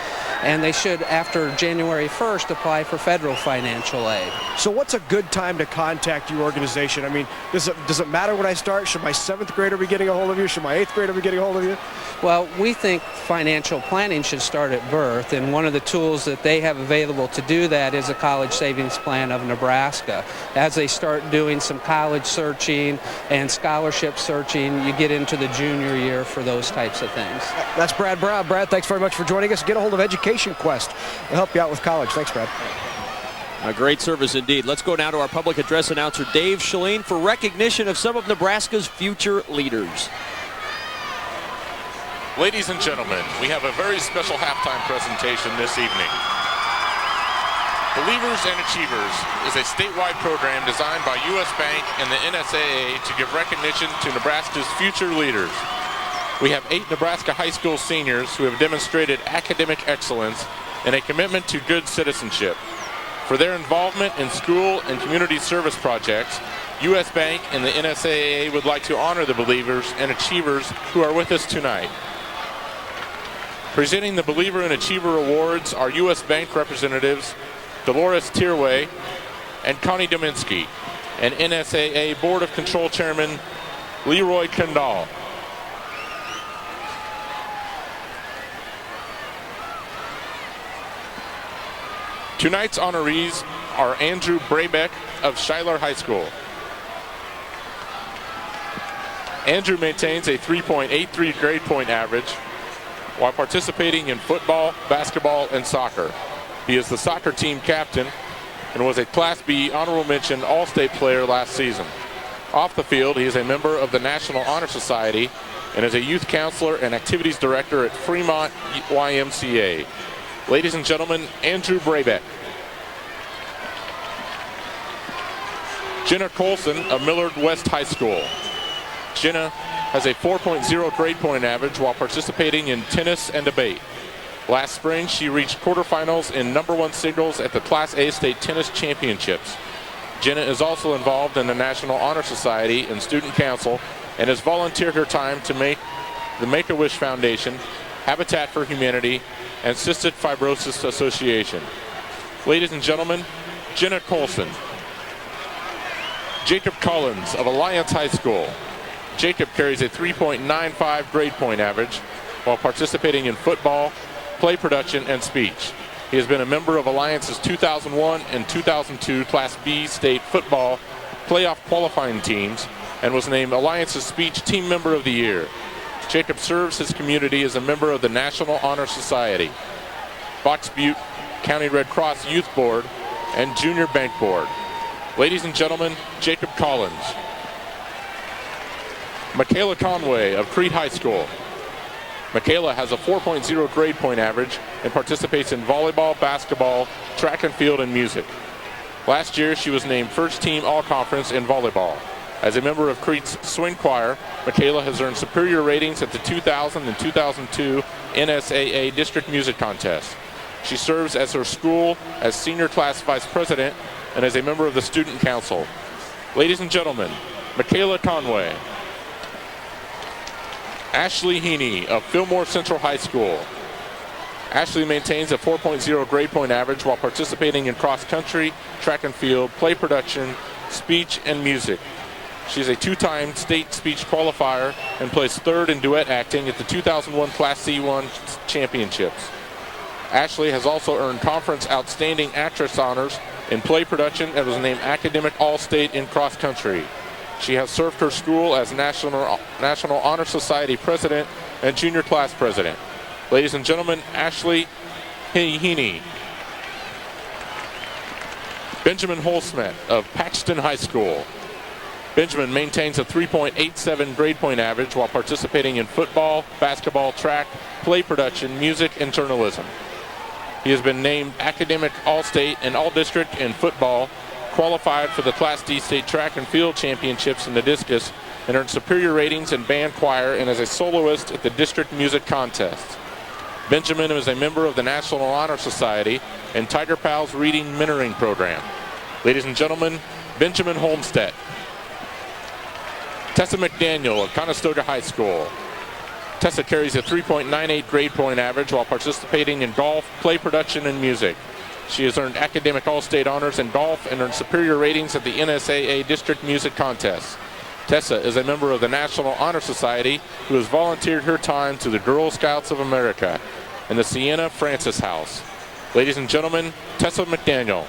and they should, after January 1st, apply for federal financial aid. So what's a good time to contact your organization? I mean, does it matter when I start? Should my 7th grader be getting a hold of you? Should my 8th grader be getting a hold of you? Well, we think financial planning should start at birth, and one of the tools that they have available to do that is a College Savings Plan of Nebraska. As they start doing some college searching and scholarship searching, you get into the junior year for those types of things. That's Brad Brown. Brad, thanks very much for joining us. Get a hold of Education Quest. We'll help you out with college. Thanks, Brad. A great service indeed. Let's go now to our public address announcer, Dave Shalene, for recognition of some of Nebraska's future leaders. Ladies and gentlemen, we have a very special halftime presentation this evening. Believers and Achievers is a statewide program designed by U.S. Bank and the NSAA to give recognition to Nebraska's future leaders. We have 8 Nebraska high school seniors who have demonstrated academic excellence and a commitment to good citizenship. For their involvement in school and community service projects, U.S. Bank and the NSAA would like to honor the Believers and Achievers who are with us tonight. Presenting the Believer and Achiever Awards are U.S. Bank representatives Dolores Tierway and Connie Dominski, and NSAA Board of Control Chairman Leroy Kendall. Tonight's honorees are Andrew Brabeck of Schuyler High School. Andrew maintains a 3.83 grade point average while participating in football, basketball, and soccer. He is the soccer team captain and was a Class B honorable mention All-State player last season. Off the field, he is a member of the National Honor Society and is a youth counselor and activities director at Fremont YMCA. Ladies and gentlemen, Andrew Brabeck. Jenna Colson of Millard West High School. Jenna has a 4.0 grade point average while participating in tennis and debate. Last spring, she reached quarterfinals in #1 singles at the Class A State Tennis Championships. Jenna is also involved in the National Honor Society and Student Council and has volunteered her time to make the Make-A-Wish Foundation, Habitat for Humanity, and Cystic Fibrosis Association. Ladies and gentlemen, Jenna Colson. Jacob Collins of Alliance High School. Jacob carries a 3.95 grade point average while participating in football, play production, and speech. He has been a member of Alliance's 2001 and 2002 Class B State Football playoff qualifying teams and was named Alliance's Speech Team Member of the Year. Jacob serves his community as a member of the National Honor Society, Fox Butte County Red Cross Youth Board, and Junior Bank Board. Ladies and gentlemen, Jacob Collins. Michaela Conway of Crete High School. Michaela has a 4.0 grade point average and participates in volleyball, basketball, track and field, and music. Last year, she was named first team all-conference in volleyball. As a member of Crete's swing choir, Michaela has earned superior ratings at the 2000 and 2002 NSAA District Music Contest. She serves as her school as senior class vice president and as a member of the student council. Ladies and gentlemen, Michaela Conway. Ashley Heaney of Fillmore Central High School. Ashley maintains a 4.0 grade point average while participating in cross country, track and field, play production, speech, and music. She's a two-time state speech qualifier and placed third in duet acting at the 2001 Class C1 championships. Ashley has also earned conference outstanding actress honors in play production and was named academic all-state in cross country. She has served her school as National Honor Society president and junior class president. Ladies and gentlemen, Ashley Heaney. Benjamin Holsmet of Paxton High School. Benjamin maintains a 3.87 grade point average while participating in football, basketball, track, play production, music, and journalism. He has been named academic all-state and all-district in football, qualified for the Class D State Track and Field Championships in the discus, and earned superior ratings in band choir and as a soloist at the district music contest. Benjamin is a member of the National Honor Society and Tiger Pals Reading Mentoring Program. Ladies and gentlemen, Benjamin Holmstead. Tessa McDaniel of Conestoga High School. Tessa carries a 3.98 grade point average while participating in golf, play production, and music. She has earned academic all-state honors in golf and earned superior ratings at the NSAA District Music Contest. Tessa is a member of the National Honor Society who has volunteered her time to the Girl Scouts of America and the Sienna Francis House. Ladies and gentlemen, Tessa McDaniel.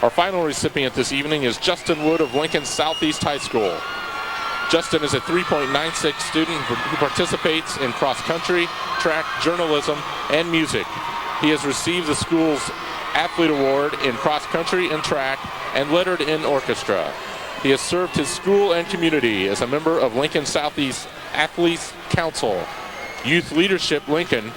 Our final recipient this evening is Justin Wood of Lincoln Southeast High School. Justin is a 3.96 student who participates in cross-country, track, journalism, and music. He has received the school's Athlete Award in cross-country and track and lettered in orchestra. He has served his school and community as a member of Lincoln Southeast Athletes Council, Youth Leadership Lincoln,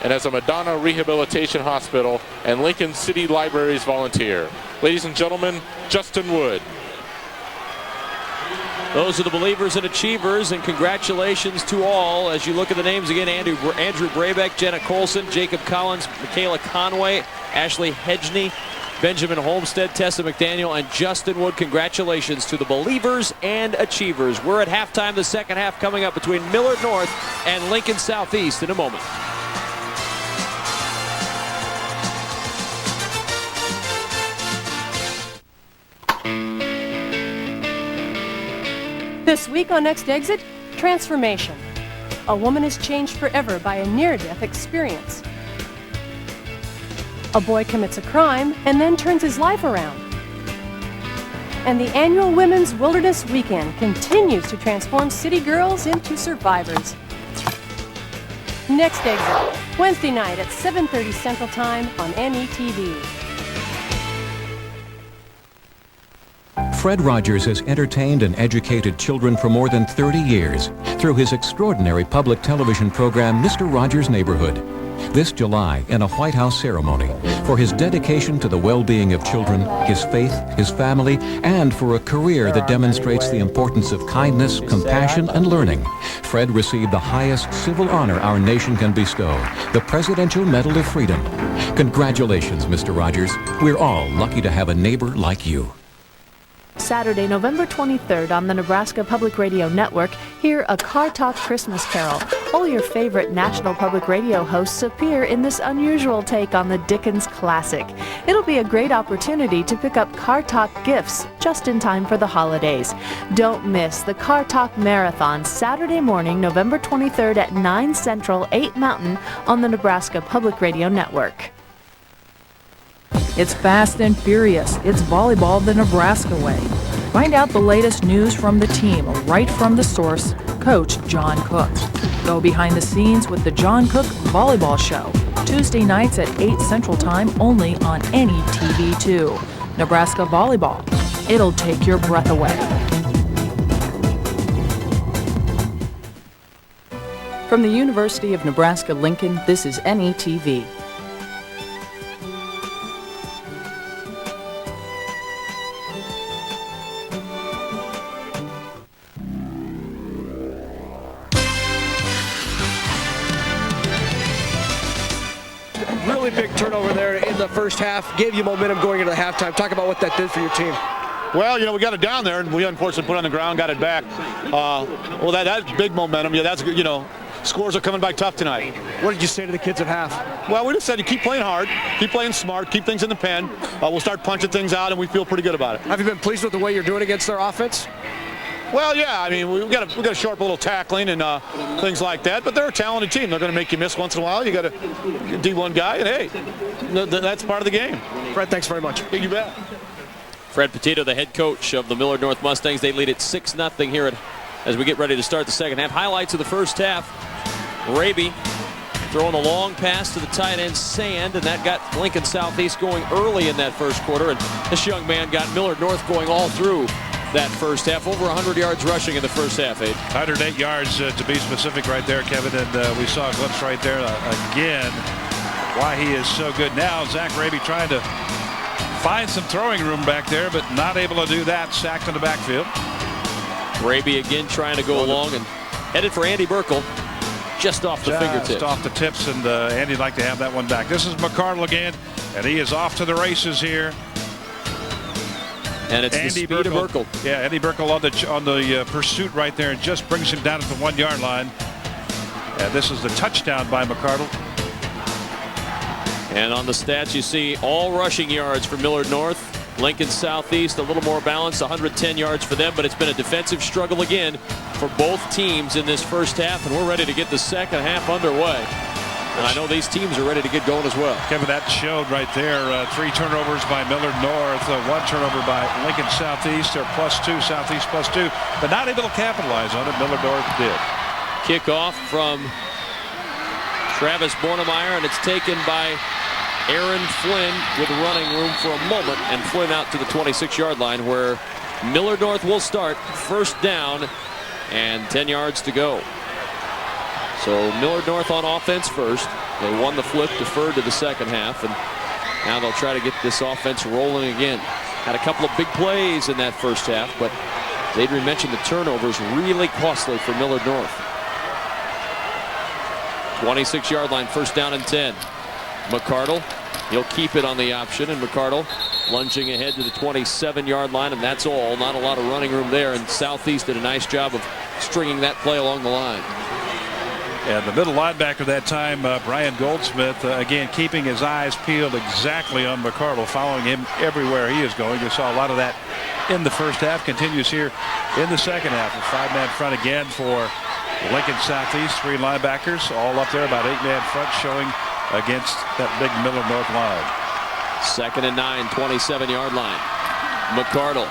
and as a Madonna Rehabilitation Hospital and Lincoln City Libraries volunteer. Ladies and gentlemen, Justin Wood. Those are the believers and achievers, and congratulations to all. As you look at the names again, Andrew Brabeck, Jenna Colson, Jacob Collins, Michaela Conway, Ashley Hedgney, Benjamin Holmstead, Tessa McDaniel, and Justin Wood. Congratulations to the believers and achievers. We're at halftime, the second half coming up between Millard North and Lincoln Southeast in a moment. This week on Next Exit, transformation. A woman is changed forever by a near-death experience. A boy commits a crime and then turns his life around. And the annual Women's Wilderness Weekend continues to transform city girls into survivors. Next Exit, Wednesday night at 7:30 Central Time on NETV. Fred Rogers has entertained and educated children for more than 30 years through his extraordinary public television program, Mr. Rogers' Neighborhood. this July in a White House ceremony for his dedication to the well-being of children, his faith, his family, and for a career that demonstrates the importance of kindness, compassion, and learning. Fred received the highest civil honor our nation can bestow, the Presidential Medal of Freedom. Congratulations, Mr. Rogers. We're all lucky to have a neighbor like you. Saturday, November 23rd on the Nebraska Public Radio Network, hear a Car Talk Christmas Carol. All your favorite National Public Radio hosts appear in this unusual take on the Dickens classic. It'll be a great opportunity to pick up Car Talk gifts just in time for the holidays. Don't miss the Car Talk Marathon Saturday morning, November 23rd at 9 Central, 8 Mountain on the Nebraska Public Radio Network. It's fast and furious. It's volleyball the Nebraska way. Find out the latest news from the team right from the source, Coach John Cook. Go behind the scenes with the John Cook Volleyball Show, Tuesday nights at 8 Central Time only on any TV2. Nebraska Volleyball. It'll take your breath away. From the University of Nebraska-Lincoln, this is NETV. Really big turnover there in the first half. Gave you momentum going into the halftime. Talk about what that did for your team. Well, we got it down there, and we unfortunately put it on the ground, got it back. Well, that's big momentum. Yeah, that's, scores are coming back tough tonight. What did you say to the kids at half? Well, we just said, keep playing hard, keep playing smart, keep things in the pen. We'll start punching things out, and we feel pretty good about it. Have you been pleased with the way you're doing against their offense? Well, yeah, I mean, we've got to sharp a little tackling and things like that, but they're a talented team. They're going to make you miss once in a while. You got a D1 guy, and hey, that's part of the game. Fred, thanks very much. You bet. Fred Petito, the head coach of the Millard North Mustangs. They lead it 6-0 here as we get ready to start the second half. Highlights of the first half. Raby throwing a long pass to the tight end, Sand, and that got Lincoln Southeast going early in that first quarter. And this young man got Millard North going all through that first half. Over 100 yards rushing in the first half, 108 yards to be specific right there, Kevin. And we saw a glimpse right there again why he is so good now. Zach Raby trying to find some throwing room back there, but not able to do that. Sacked in the backfield. Raby again trying to go along and headed for Andy Burkle. Just off the fingertips. Just off the tips, and Andy'd like to have that one back. This is McCardle again, and he is off to the races here. And it's Andy the speed of Burkle. Yeah, Andy Burkle on the pursuit right there, and just brings him down at the 1-yard line. And this is the touchdown by McCardle. And on the stats, you see all rushing yards for Millard North. Lincoln Southeast a little more balanced, 110 yards for them, but it's been a defensive struggle again for both teams in this first half, and we're ready to get the second half underway. And I know these teams are ready to get going as well. Kevin, that showed right there 3 turnovers by Millard North, 1 turnover by Lincoln Southeast. They're +2, Southeast +2, but not able to capitalize on it. Millard North did. Kickoff from Travis Bornemeyer, and it's taken by Aaron Flynn with running room for a moment, and Flynn out to the 26-yard line where Millard North will start. First down and 10 yards to go. So Millard North on offense first. They won the flip, deferred to the second half, and now they'll try to get this offense rolling again. Had a couple of big plays in that first half, but as Adrian mentioned, the turnovers really costly for Millard North. 26-yard line, first down and 10. McCardle, he'll keep it on the option, and McCardle lunging ahead to the 27-yard line, and that's all. Not a lot of running room there, and Southeast did a nice job of stringing that play along the line. And the middle linebacker that time, Brian Goldsmith, again keeping his eyes peeled exactly on McCardle, following him everywhere he is going. You saw a lot of that in the first half. Continues here in the second half. A 5-man front again for Lincoln Southeast. 3 linebackers all up there, about 8-man front, showing against that big Millard North line. Second and 9, 27-yard line. McCardle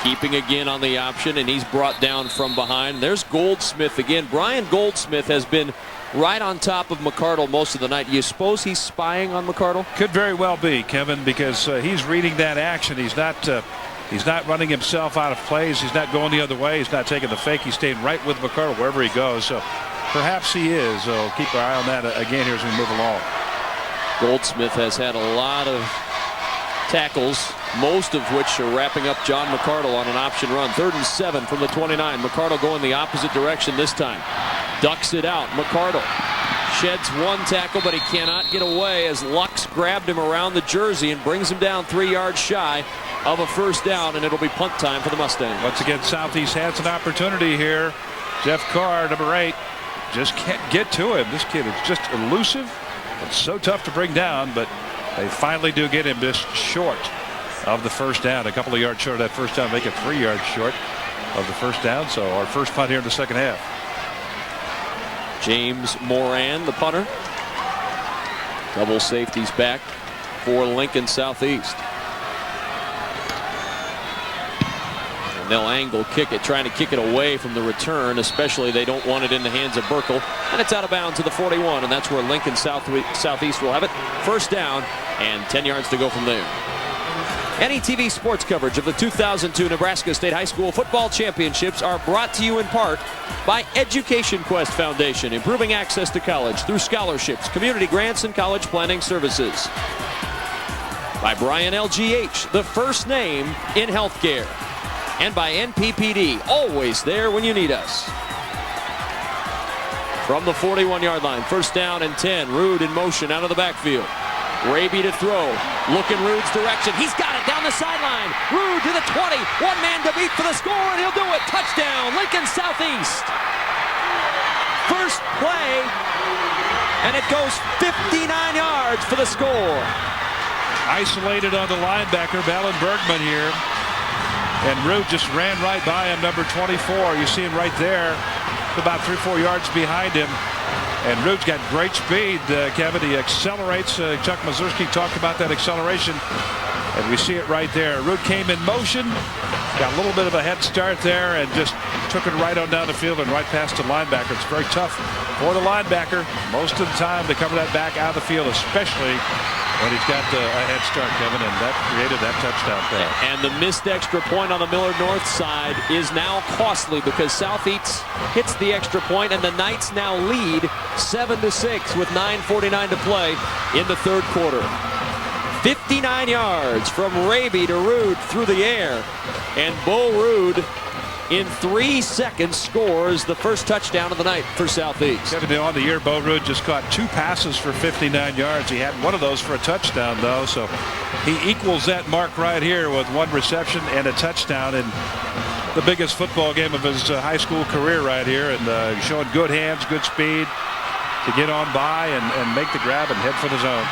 keeping again on the option, and he's brought down from behind. There's Goldsmith again. Brian Goldsmith has been right on top of McCardle most of the night. You suppose he's spying on McCardle? Could very well be, Kevin, because he's reading that action. He's not running himself out of plays. He's not going the other way. He's not taking the fake. He's staying right with McCardle wherever he goes. So Perhaps he is. So keep our eye on that again here as we move along. Goldsmith has had a lot of tackles, most of which are wrapping up John McCardle on an option run. 3rd and 7 from the 29. McCardle going the opposite direction this time. Ducks it out. McCardle sheds one tackle, but he cannot get away as Lux grabbed him around the jersey and brings him down 3 yards shy of a first down, and it'll be punt time for the Mustangs. Once again, Southeast has an opportunity here. Jeff Carr, number 8, just can't get to him. This kid is just elusive. It's so tough to bring down, but they finally do get him just short of the first down. A couple of yards short of that first down, make it 3 yards short of the first down. So our first punt here in the second half. James Moran, the punter. Double safeties back for Lincoln Southeast. And they'll angle kick it, trying to kick it away from the return, especially they don't want it in the hands of Burkle. And it's out of bounds to the 41, and that's where Lincoln Southeast will have it. First down and 10 yards to go from there. NETV sports coverage of the 2002 Nebraska State High School Football Championships are brought to you in part by Education Quest Foundation, improving access to college through scholarships, community grants, and college planning services. By Brian LGH, the first name in healthcare. And by NPPD, always there when you need us. From the 41-yard line, first down and 10. Rude in motion out of the backfield. Raby to throw. Look in Rude's direction. He's got it down the sideline. Rude to the 20. One man to beat for the score, and he'll do it. Touchdown, Lincoln Southeast. First play, and it goes 59 yards for the score. Isolated on the linebacker, Ballon Bergman here. And Rude just ran right by him, number 24. You see him right there, about 3-4 yards behind him. And Rude's got great speed, Kevin. He accelerates. Chuck Mazurski talked about that acceleration. And we see it right there. Rude came in motion, got a little bit of a head start there, and just took it right on down the field and right past the linebacker. It's very tough for the linebacker most of the time to cover that back out of the field, especially when he's got a head start, Kevin, and that created that touchdown pass. And the missed extra point on the Millard North side is now costly because Southeast hits the extra point, and the Knights now lead 7-6 with 9:49 to play in the third quarter. 59 yards from Raby to Rude through the air, and Bo Rude in 3 seconds scores the first touchdown of the night for Southeast. Kevin, on the year, Bo Rude just caught 2 passes for 59 yards. He had one of those for a touchdown, though, so he equals that mark right here with 1 reception and a touchdown in the biggest football game of his high school career right here, and showing good hands, good speed to get on by and make the grab and head for the zone.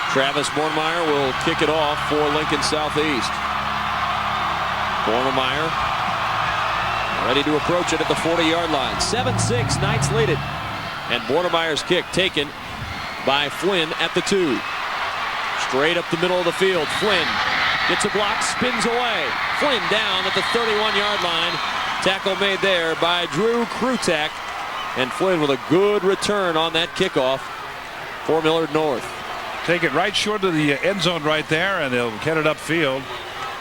Travis Bornemeyer will kick it off for Lincoln Southeast. Bornemeyer ready to approach it at the 40-yard line. 7-6, Knights lead it. And Bornemeyer's kick taken by Flynn at the 2. Straight up the middle of the field. Flynn gets a block, spins away. Flynn down at the 31-yard line. Tackle made there by Drew Krutak. And Flynn with a good return on that kickoff for Millard North. Take it right short of the end zone right there, and they'll get it upfield.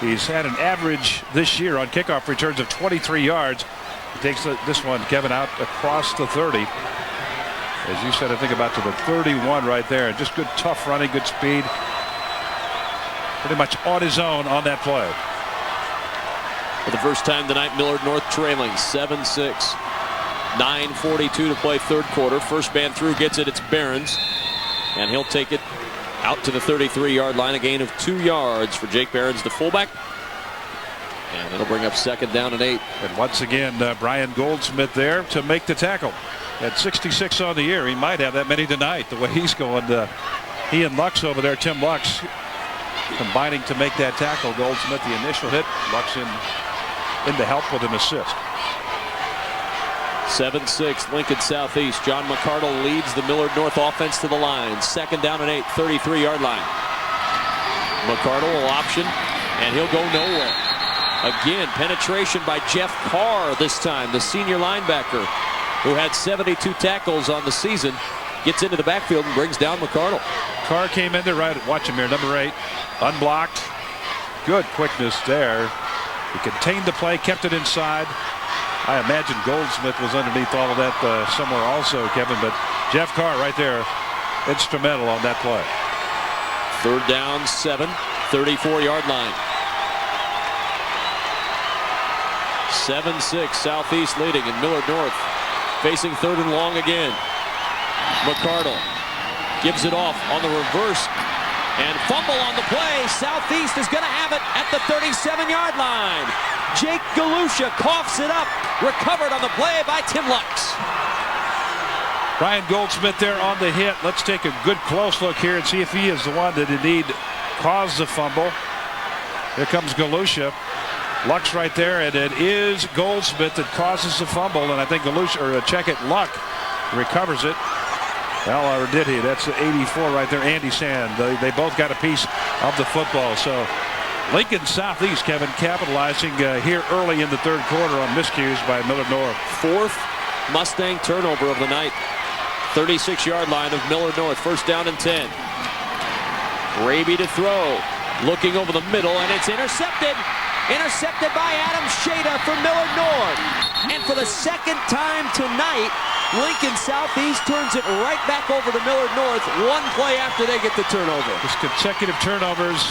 He's had an average this year on kickoff returns of 23 yards. He takes this one, Kevin, out across the 30. As you said, I think about to the 31 right there. Just good, tough running, good speed. Pretty much on his own on that play. For the first time tonight, Millard North trailing 7-6. 9:42 to play third quarter. First man through gets it. It's Behrens. And he'll take it out to the 33-yard line, a gain of 2 yards for Jake Behrens, the fullback. And it'll bring up second down and 8. And once again, Brian Goldsmith there to make the tackle. At 66 on the year, he might have that many tonight, the way he's going. He and Lux over there, Tim Lux, combining to make that tackle. Goldsmith, the initial hit, Lux in to help with an assist. 7-6, Lincoln Southeast. John McCardle leads the Millard North offense to the line. Second down and 8, 33-yard line. McCardle will option, and he'll go nowhere. Again, penetration by Jeff Carr this time, the senior linebacker, who had 72 tackles on the season, gets into the backfield and brings down McCardle. Carr came in there right. Watch him here, number 8, unblocked. Good quickness there. He contained the play, kept it inside. I imagine Goldsmith was underneath all of that somewhere also, Kevin. But Jeff Carr right there, instrumental on that play. 3rd down, 7, 34-yard line. 7-6, Southeast leading, and Millard North facing 3rd and long again. McCardle gives it off on the reverse and fumble on the play. Southeast is going to have it at the 37-yard line. Jake Galusha coughs it up, recovered on the play by Tim Lux. Brian Goldsmith there on the hit. Let's take a good close look here and see if he is the one that indeed caused the fumble. Here comes Galusha. Lux right there, and it is Goldsmith that causes the fumble, and I think Galusha, or check it, Luck recovers it. Well, or did he? That's 84 right there, Andy Sand. They both got a piece of the football. So Lincoln Southeast, Kevin, capitalizing here early in the 3rd quarter on miscues by Millard North. 4th Mustang turnover of the night. 36-yard line of Millard North. 1st down and 10. Raby to throw. Looking over the middle, and it's intercepted. Intercepted by Adam Shada for Millard North. And for the 2nd time tonight, Lincoln Southeast turns it right back over to Millard North 1 play after they get the turnover. Just consecutive turnovers.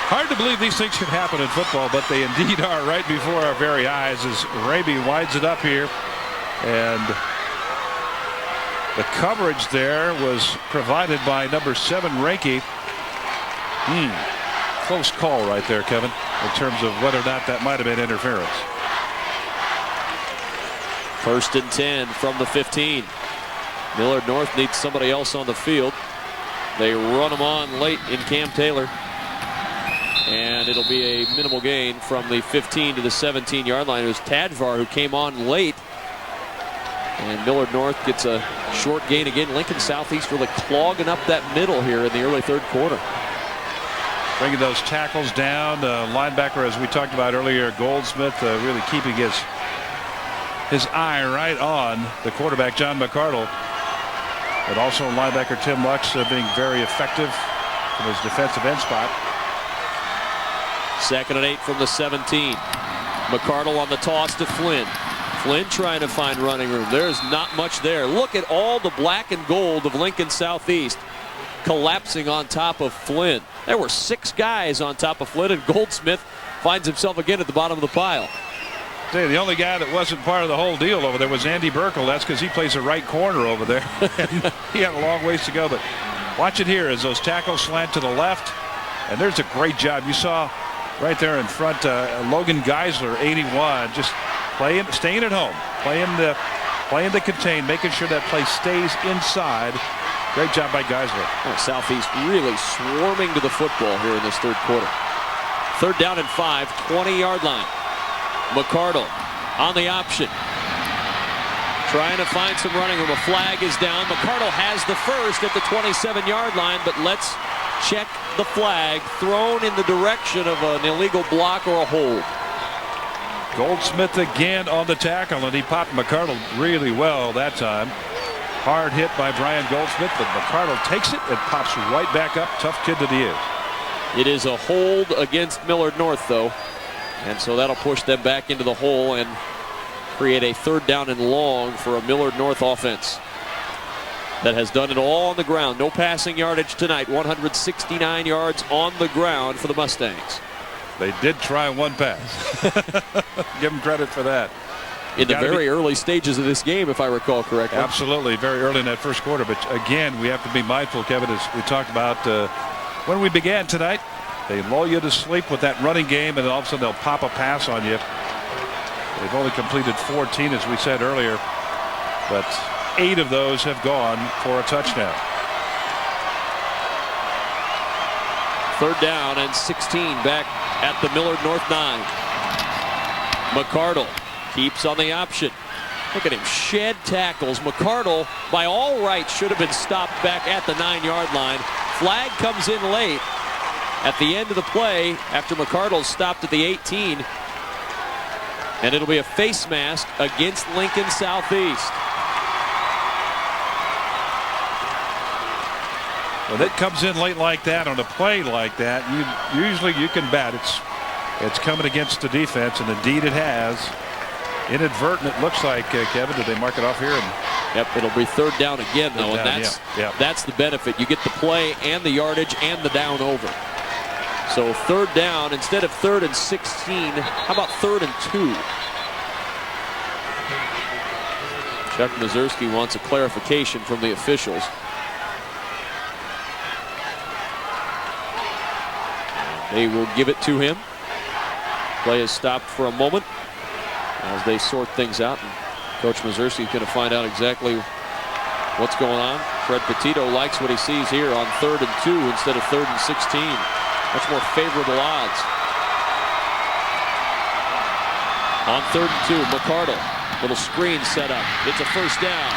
Hard to believe these things can happen in football, but they indeed are right before our very eyes as Raby winds it up here. And the coverage there was provided by number 7, Reiki. Close call right there, Kevin, in terms of whether or not that might have been interference. 1st and 10 from the 15. Millard North needs somebody else on the field. They run him on late in Cam Taylor. And it'll be a minimal gain from the 15 to the 17-yard line. It was Tadvar who came on late. And Millard North gets a short gain again. Lincoln Southeast really clogging up that middle here in the early 3rd quarter. Bringing those tackles down. Linebacker, as we talked about earlier, Goldsmith really keeping his eye right on the quarterback, John McCardle. But also linebacker Tim Lux being very effective from his defensive end spot. 2nd and 8 from the 17. McCardle on the toss to Flynn. Flynn trying to find running room. There's not much there. Look at all the black and gold of Lincoln Southeast collapsing on top of Flynn. There were 6 guys on top of Flynn, and Goldsmith finds himself again at the bottom of the pile. The only guy that wasn't part of the whole deal over there was Andy Burkle. That's because he plays a right corner over there. He had a long ways to go, but watch it here as those tackles slant to the left, and there's a great job. You saw right there in front Logan Geisler, 81, just staying at home, playing the contain, making sure that play stays inside. Great job by Geisler. Southeast really swarming to the football here in this 3rd quarter. 3rd down and 5, 20-yard line. McCardle on the option. Trying to find some running room. A flag is down. McCardle has the first at the 27-yard line, but let's check the flag. Thrown in the direction of an illegal block or a hold. Goldsmith again on the tackle, and he popped McCardle really well that time. Hard hit by Brian Goldsmith, but McCardle takes it and pops right back up. Tough kid that he is. It is a hold against Millard North, though. And so that'll push them back into the hole and create a 3rd down and long for a Millard North offense that has done it all on the ground. No passing yardage tonight. 169 yards on the ground for the Mustangs. They did try one pass. Give them credit for that. In the very early stages of this game, if I recall correctly. Absolutely, very early in that 1st quarter. But again, we have to be mindful, Kevin, as we talked about when we began tonight. They lull you to sleep with that running game, and then all of a sudden they'll pop a pass on you. They've only completed 14, as we said earlier, but 8 of those have gone for a touchdown. 3rd down and 16 back at the Millard North 9. McCardle keeps on the option. Look at him shed tackles. McCardle, by all rights, should have been stopped back at the 9-yard line. Flag comes in late at the end of the play after McCardle stopped at the 18. And it'll be a face mask against Lincoln Southeast. When it comes in late like that on a play like that, you can bet it's coming against the defense, and indeed it has. inadvertent, it looks like, Kevin. Did they mark it off here? Yep, it'll be third down again, though, and that's the benefit. You get the play and the yardage and the down over. So third down instead of 3rd and 16. How about 3rd and 2? Chuck Mazurski wants a clarification from the officials. They will give it to him. Play is stopped for a moment as they sort things out. And Coach Mazurski is going to find out exactly what's going on. Fred Petito likes what he sees here on 3rd and 2 instead of 3rd and 16. Much more favorable odds. On 3rd and 2, McCardle. Little screen set up. It's a first down.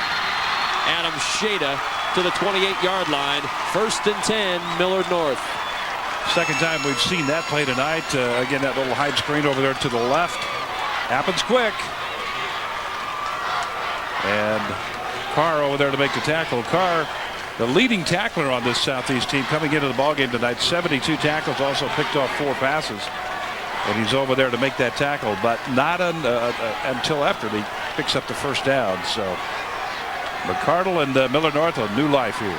Adam Shada to the 28-yard line. 1st and 10, Millard North. Second time we've seen that play tonight. Again, that little hide screen over there to the left. Happens quick. And Carr over there to make the tackle. Carr, the leading tackler on this Southeast team coming into the ballgame tonight. 72 tackles, also picked off 4 passes. And he's over there to make that tackle, but not until after he picks up the first down. So McCardle and Millard North, a new life here.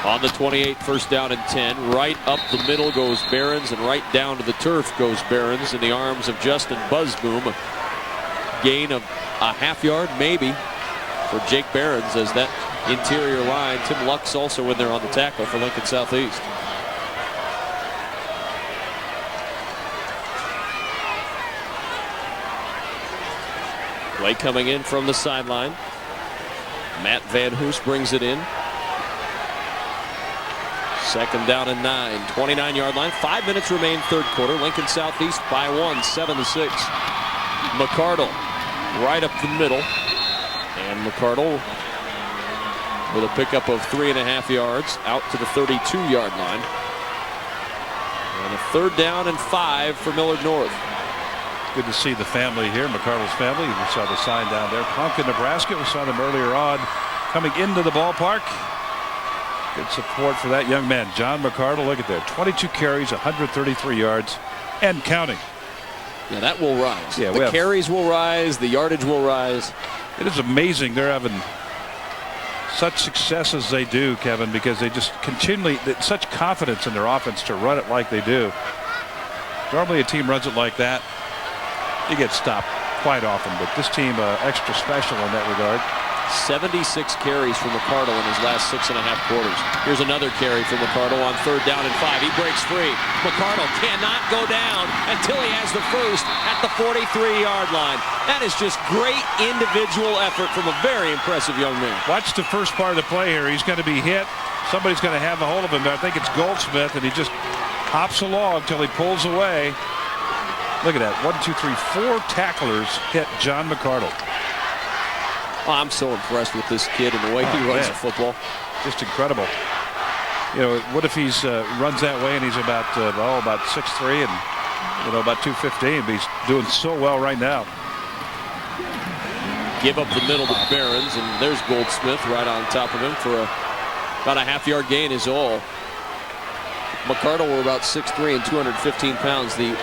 On the 28, 1st down and 10. Right up the middle goes Behrens, and right down to the turf goes Behrens in the arms of Justin Buzzboom. A gain of a half yard, maybe, for Jake Behrens as that interior line. Tim Lux also in there on the tackle for Lincoln Southeast. Play coming in from the sideline. Matt Van Hoos brings it in. 2nd down and 9. 29-yard line. 5 minutes remain, 3rd quarter. Lincoln Southeast by 1, 7-6. McCardle right up the middle. And McCardle with a pickup of 3.5 yards out to the 32-yard line. And a 3rd down and 5 for Millard North. Good to see the family here, McCardle's family. We saw the sign down there. Ponca, Nebraska. We saw them earlier on coming into the ballpark. Good support for that young man, John McCardle. Look at that. 22 carries, 133 yards, and counting. Yeah, that will rise. Yeah, the carries will rise. The yardage will rise. It is amazing they're having such success as they do, Kevin, because they just continually, such confidence in their offense to run it like they do. Normally a team runs it like that, you get stopped quite often, but this team extra special in that regard. 76 carries from McCardle in his last 6.5 quarters. Here's another carry from McCardle on 3rd down and 5. He breaks free. McCardle cannot go down until he has the first at the 43-yard line. That is just great individual effort from a very impressive young man. Watch the first part of the play here. He's going to be hit. Somebody's going to have a hold of him. I think it's Goldsmith, and he just hops along till he pulls away. Look at that. 1, 2, 3, 4 tacklers hit John McCardle. Oh, I'm so impressed with this kid and the way he runs the football. Just incredible. You know, what if he's runs that way and he's about 6'3" and about 215, but he's doing so well right now. Give up the middle to Behrens, and there's Goldsmith right on top of him for about a half-yard gain is all. McCardle were about 6'3" and 215 pounds. The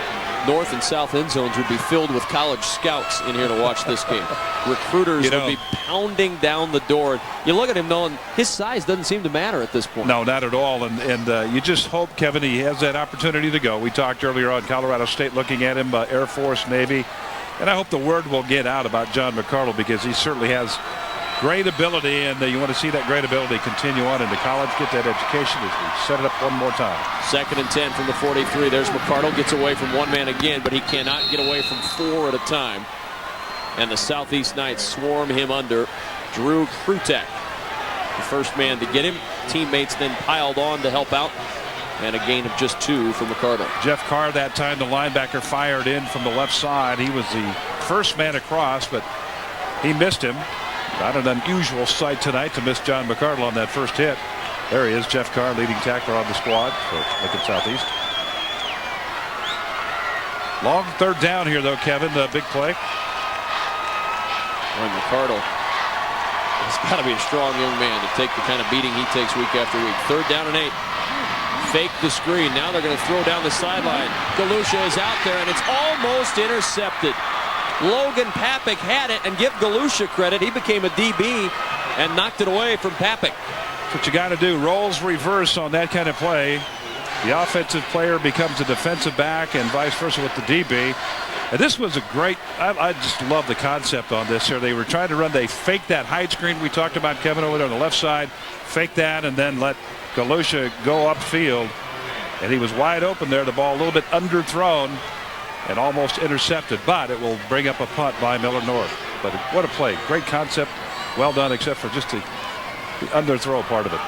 north and south end zones would be filled with college scouts in here to watch this game. Recruiters would be pounding down the door. You look at him, though, and his size doesn't seem to matter at this point. No, not at all. And you just hope, Kevin, he has that opportunity to go. We talked earlier on Colorado State looking at him, Air Force, Navy. And I hope the word will get out about John McCardle because he certainly has great ability, and you want to see that great ability continue on into college, get that education as we set it up one more time. 2nd and 10 from the 43. There's McCardle, gets away from one man again, but he cannot get away from 4 at a time. And the Southeast Knights swarm him under. Drew Krutek, the first man to get him. Teammates then piled on to help out. And a gain of just 2 for McCardle. Jeff Carr that time, the linebacker, fired in from the left side. He was the first man across, but he missed him. Not an unusual sight tonight to miss John McCardle on that first hit. There he is, Jeff Carr, leading tackler on the squad for Lincoln Southeast. Long 3rd down here, though, Kevin. The big play. And McCardle has got to be a strong young man to take the kind of beating he takes week after week. 3rd down and 8. Fake the screen. Now they're going to throw down the sideline. Galusha is out there, and it's almost intercepted. Logan Papik had it, and give Galusha credit. He became a DB and knocked it away from Papik. That's what you got to do. Roles reverse on that kind of play. The offensive player becomes a defensive back and vice versa with the DB. And this was a great, I just love the concept on this here. They were trying to run, they faked that hide screen we talked about, Kevin, over there on the left side. Fake that and then let Galusha go upfield. And he was wide open there. The ball a little bit underthrown and almost intercepted. But it will bring up a punt by Miller North. But what a play. Great concept. Well done, except for just the underthrow part of it.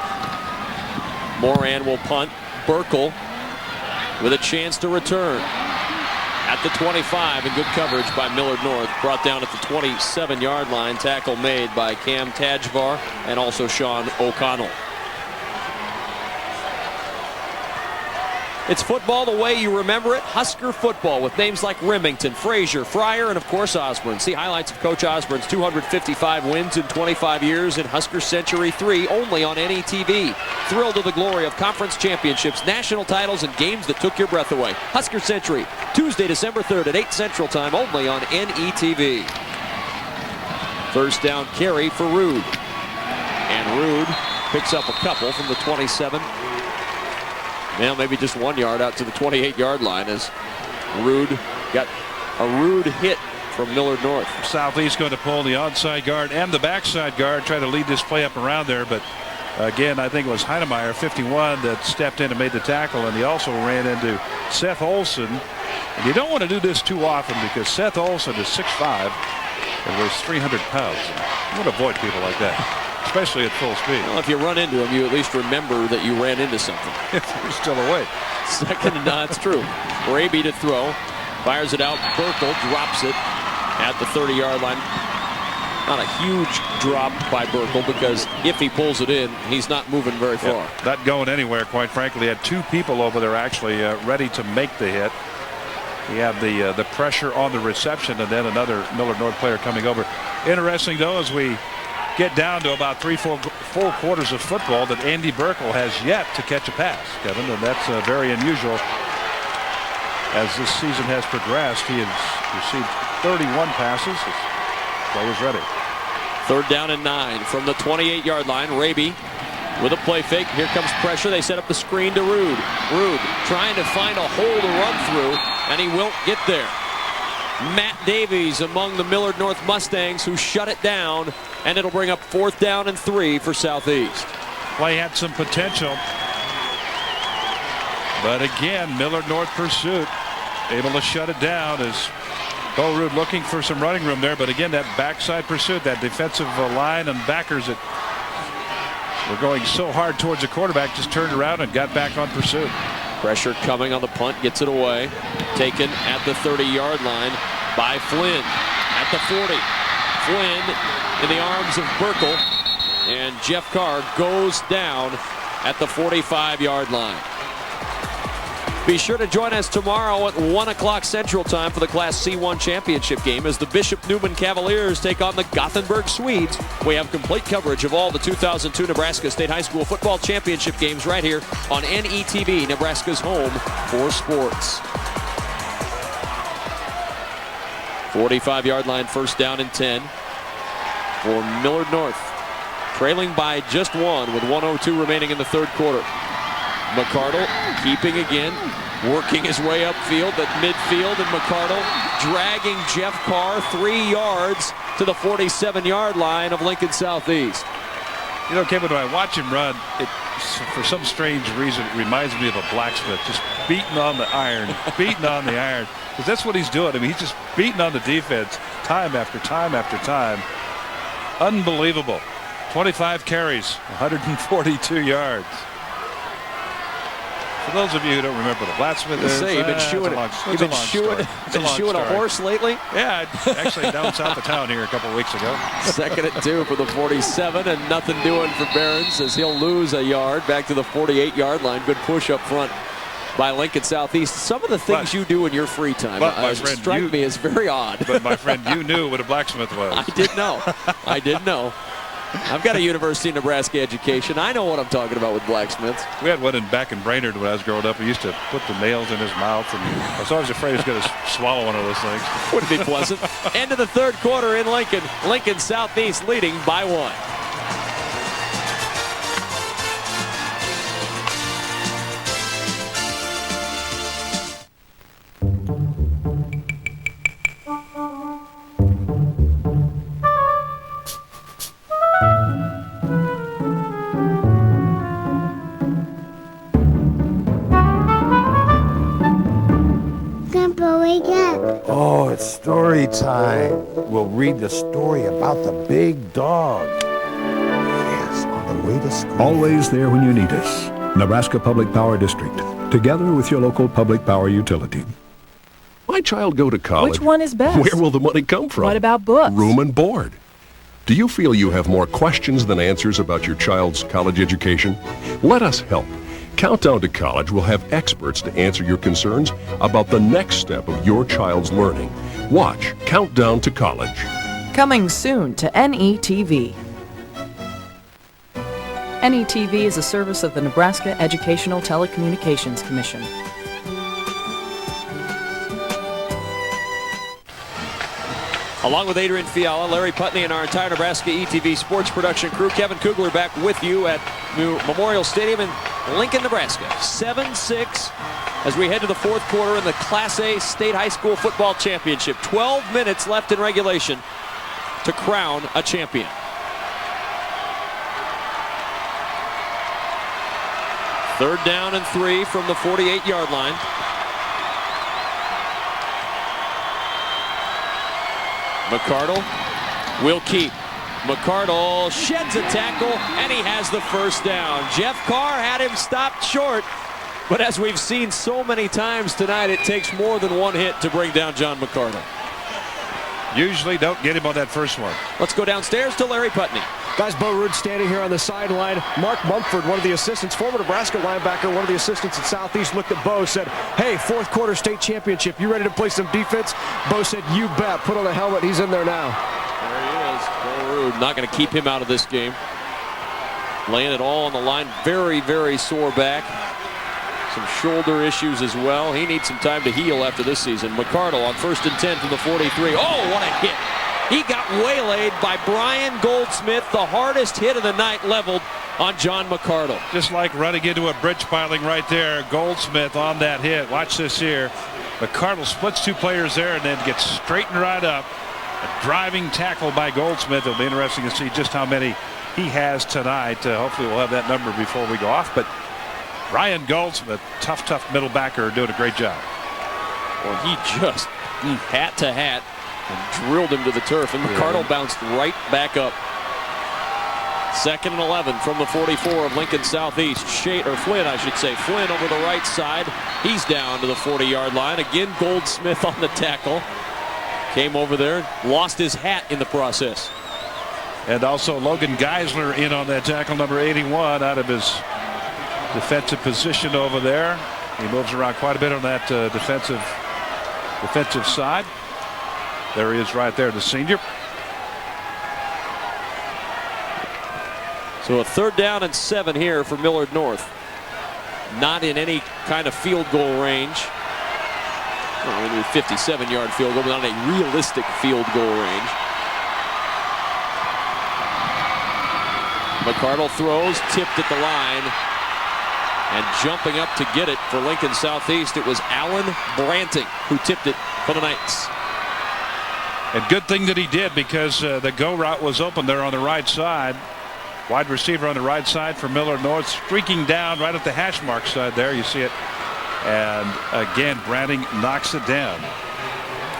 Moran will punt. Burkle with a chance to return at the 25, and good coverage by Millard North. Brought down at the 27-yard line. Tackle made by Cam Tajvar and also Sean O'Connell. It's football the way you remember it. Husker football with names like Remington, Frazier, Fryer, and of course Osborne. See highlights of Coach Osborne's 255 wins in 25 years in Husker Century 3 only on NETV. Thrill to the glory of conference championships, national titles, and games that took your breath away. Husker Century, Tuesday, December 3rd at 8 Central Time only on NETV. First down carry for Rude. And Rude picks up a couple from the 27. Now maybe just 1 yard out to the 28-yard line as Rude got a rude hit from Millard North. Southeast going to pull the onside guard and the backside guard, try to lead this play up around there. But again, I think it was Heinemeyer, 51, that stepped in and made the tackle. And he also ran into Seth Olson. And you don't want to do this too often because Seth Olson is 6'5" and weighs 300 pounds. You want to avoid people like that, especially at full speed. Well, if you run into him, you at least remember that you ran into something. If you're still awake. Second and 9, it's true. Raby to throw. Fires it out. Burkle drops it at the 30-yard line. Not a huge drop by Burkle because if he pulls it in, he's not moving very far. Not going anywhere, quite frankly. He had two people over there actually ready to make the hit. He had the pressure on the reception and then another Millard North player coming over. Interesting, though, as we get down to about 3-4 full quarters of football that Andy Burkle has yet to catch a pass, Kevin, and that's very unusual. As this season has progressed, he has received 31 passes. His play is ready. Third down and 9 from the 28-yard line. Raby with a play fake. Here comes pressure. They set up the screen to Rude. Rude trying to find a hole to run through, and he won't get there. Matt Davies among the Millard North Mustangs who shut it down, and it'll bring up 4th down and 3 for Southeast. Play had some potential, but again, Millard North pursuit able to shut it down as Bo Rude looking for some running room there. But again, that backside pursuit, that defensive line and backers that were going so hard towards the quarterback just turned around and got back on pursuit. Pressure coming on the punt, gets it away. Taken at the 30-yard line by Flynn at the 40. Flynn in the arms of Burkle, and Jeff Carr goes down at the 45-yard line. Be sure to join us tomorrow at 1 o'clock Central Time for the Class C1 championship game as the Bishop Neumann Cavaliers take on the Gothenburg Swedes. We have complete coverage of all the 2002 Nebraska State High School football championship games right here on NETV, Nebraska's home for sports. 45-yard line, first down and 10 for Millard North. Trailing by just 1 with 1:02 remaining in the third quarter. McCardle keeping again, working his way upfield at midfield, and McCardle dragging Jeff Carr 3 yards to the 47-yard line of Lincoln Southeast. You know, Kevin, when I watch him run, for some strange reason, it reminds me of a blacksmith, just beating on the iron, beating on the iron. Because that's what he's doing. I mean, he's just beating on the defense time after time after time. Unbelievable. 25 carries, 142 yards. For those of you who don't remember what a blacksmith is, you've been shoeing a horse lately? Yeah, actually down south of town here a couple of weeks ago. Second and 2 for the 47, and nothing doing for Behrens as he'll lose a yard back to the 48-yard line. Good push up front by Lincoln Southeast. Some of the things you do in your free time strike me as very odd. But my friend, you knew what a blacksmith was. I did know. I did know. I've got a University of Nebraska education. I know what I'm talking about with blacksmiths. We had one back in Brainerd when I was growing up. We used to put the nails in his mouth, and I was always afraid he was going to swallow one of those things. Wouldn't be pleasant. End of the third quarter in Lincoln. Lincoln Southeast leading by 1. Oh, it's story time. We'll read the story about the big dog. Yes, on the way to school. Always there when you need us. Nebraska Public Power District. Together with your local public power utility. My child go to college. Which one is best? Where will the money come from? What about books? Room and board. Do you feel you have more questions than answers about your child's college education? Let us help. Countdown to College will have experts to answer your concerns about the next step of your child's learning. Watch Countdown to College. Coming soon to NETV. NETV is a service of the Nebraska Educational Telecommunications Commission. Along with Adrian Fiala, Larry Putney, and our entire Nebraska ETV sports production crew, Kevin Kugler back with you at Memorial Stadium in Lincoln, Nebraska. 7-6 as we head to the fourth quarter in the Class A State High School Football Championship. 12 minutes left in regulation to crown a champion. Third down and 3 from the 48-yard line. McCardle will keep. McCardle sheds a tackle, and he has the first down. Jeff Carr had him stopped short, but as we've seen so many times tonight, it takes more than one hit to bring down John McCardle. Usually don't get him on that first one. Let's go downstairs to Larry Putney. Guys, Bo Ruud standing here on the sideline. Mark Mumford, one of the assistants, former Nebraska linebacker, one of the assistants at Southeast, looked at Bo, said, hey, fourth quarter state championship, you ready to play some defense? Bo said, you bet. Put on the helmet. He's in there now. There he is. Bo Ruud, not going to keep him out of this game. Laying it all on the line. Very, very sore back. Some shoulder issues as well. He needs some time to heal after this season. McCardle on 1st and 10 from the 43. Oh, what a hit. He got waylaid by Brian Goldsmith, the hardest hit of the night leveled on John McCardle. Just like running into a bridge piling right there. Goldsmith on that hit. Watch this here. McCardle splits two players there and then gets straightened right up. A driving tackle by Goldsmith. It'll be interesting to see just how many he has tonight. Hopefully we'll have that number before we go off. But Brian Goldsmith, tough middle backer, doing a great job. Well, he just hat to hat and drilled him to the turf, and McCardle bounced right back up. 2nd and 11 from the 44 of Lincoln Southeast. Flynn, I should say. Flynn over the right side. He's down to the 40-yard line. Again, Goldsmith on the tackle. Came over there, lost his hat in the process. And also Logan Geisler in on that tackle, number 81, out of his defensive position over there. He moves around quite a bit on that defensive side. There he is right there, the senior. So a 3rd down and 7 here for Millard North. Not in any kind of field goal range. Well, a 57-yard field goal, but not a realistic field goal range. McCardle throws, tipped at the line. And jumping up to get it for Lincoln Southeast, it was Alan Branting who tipped it for the Knights. And good thing that he did, because the go route was open there on the right side. Wide receiver on the right side for Millard North, streaking down right at the hash mark side there. You see it. And again, Branting knocks it down.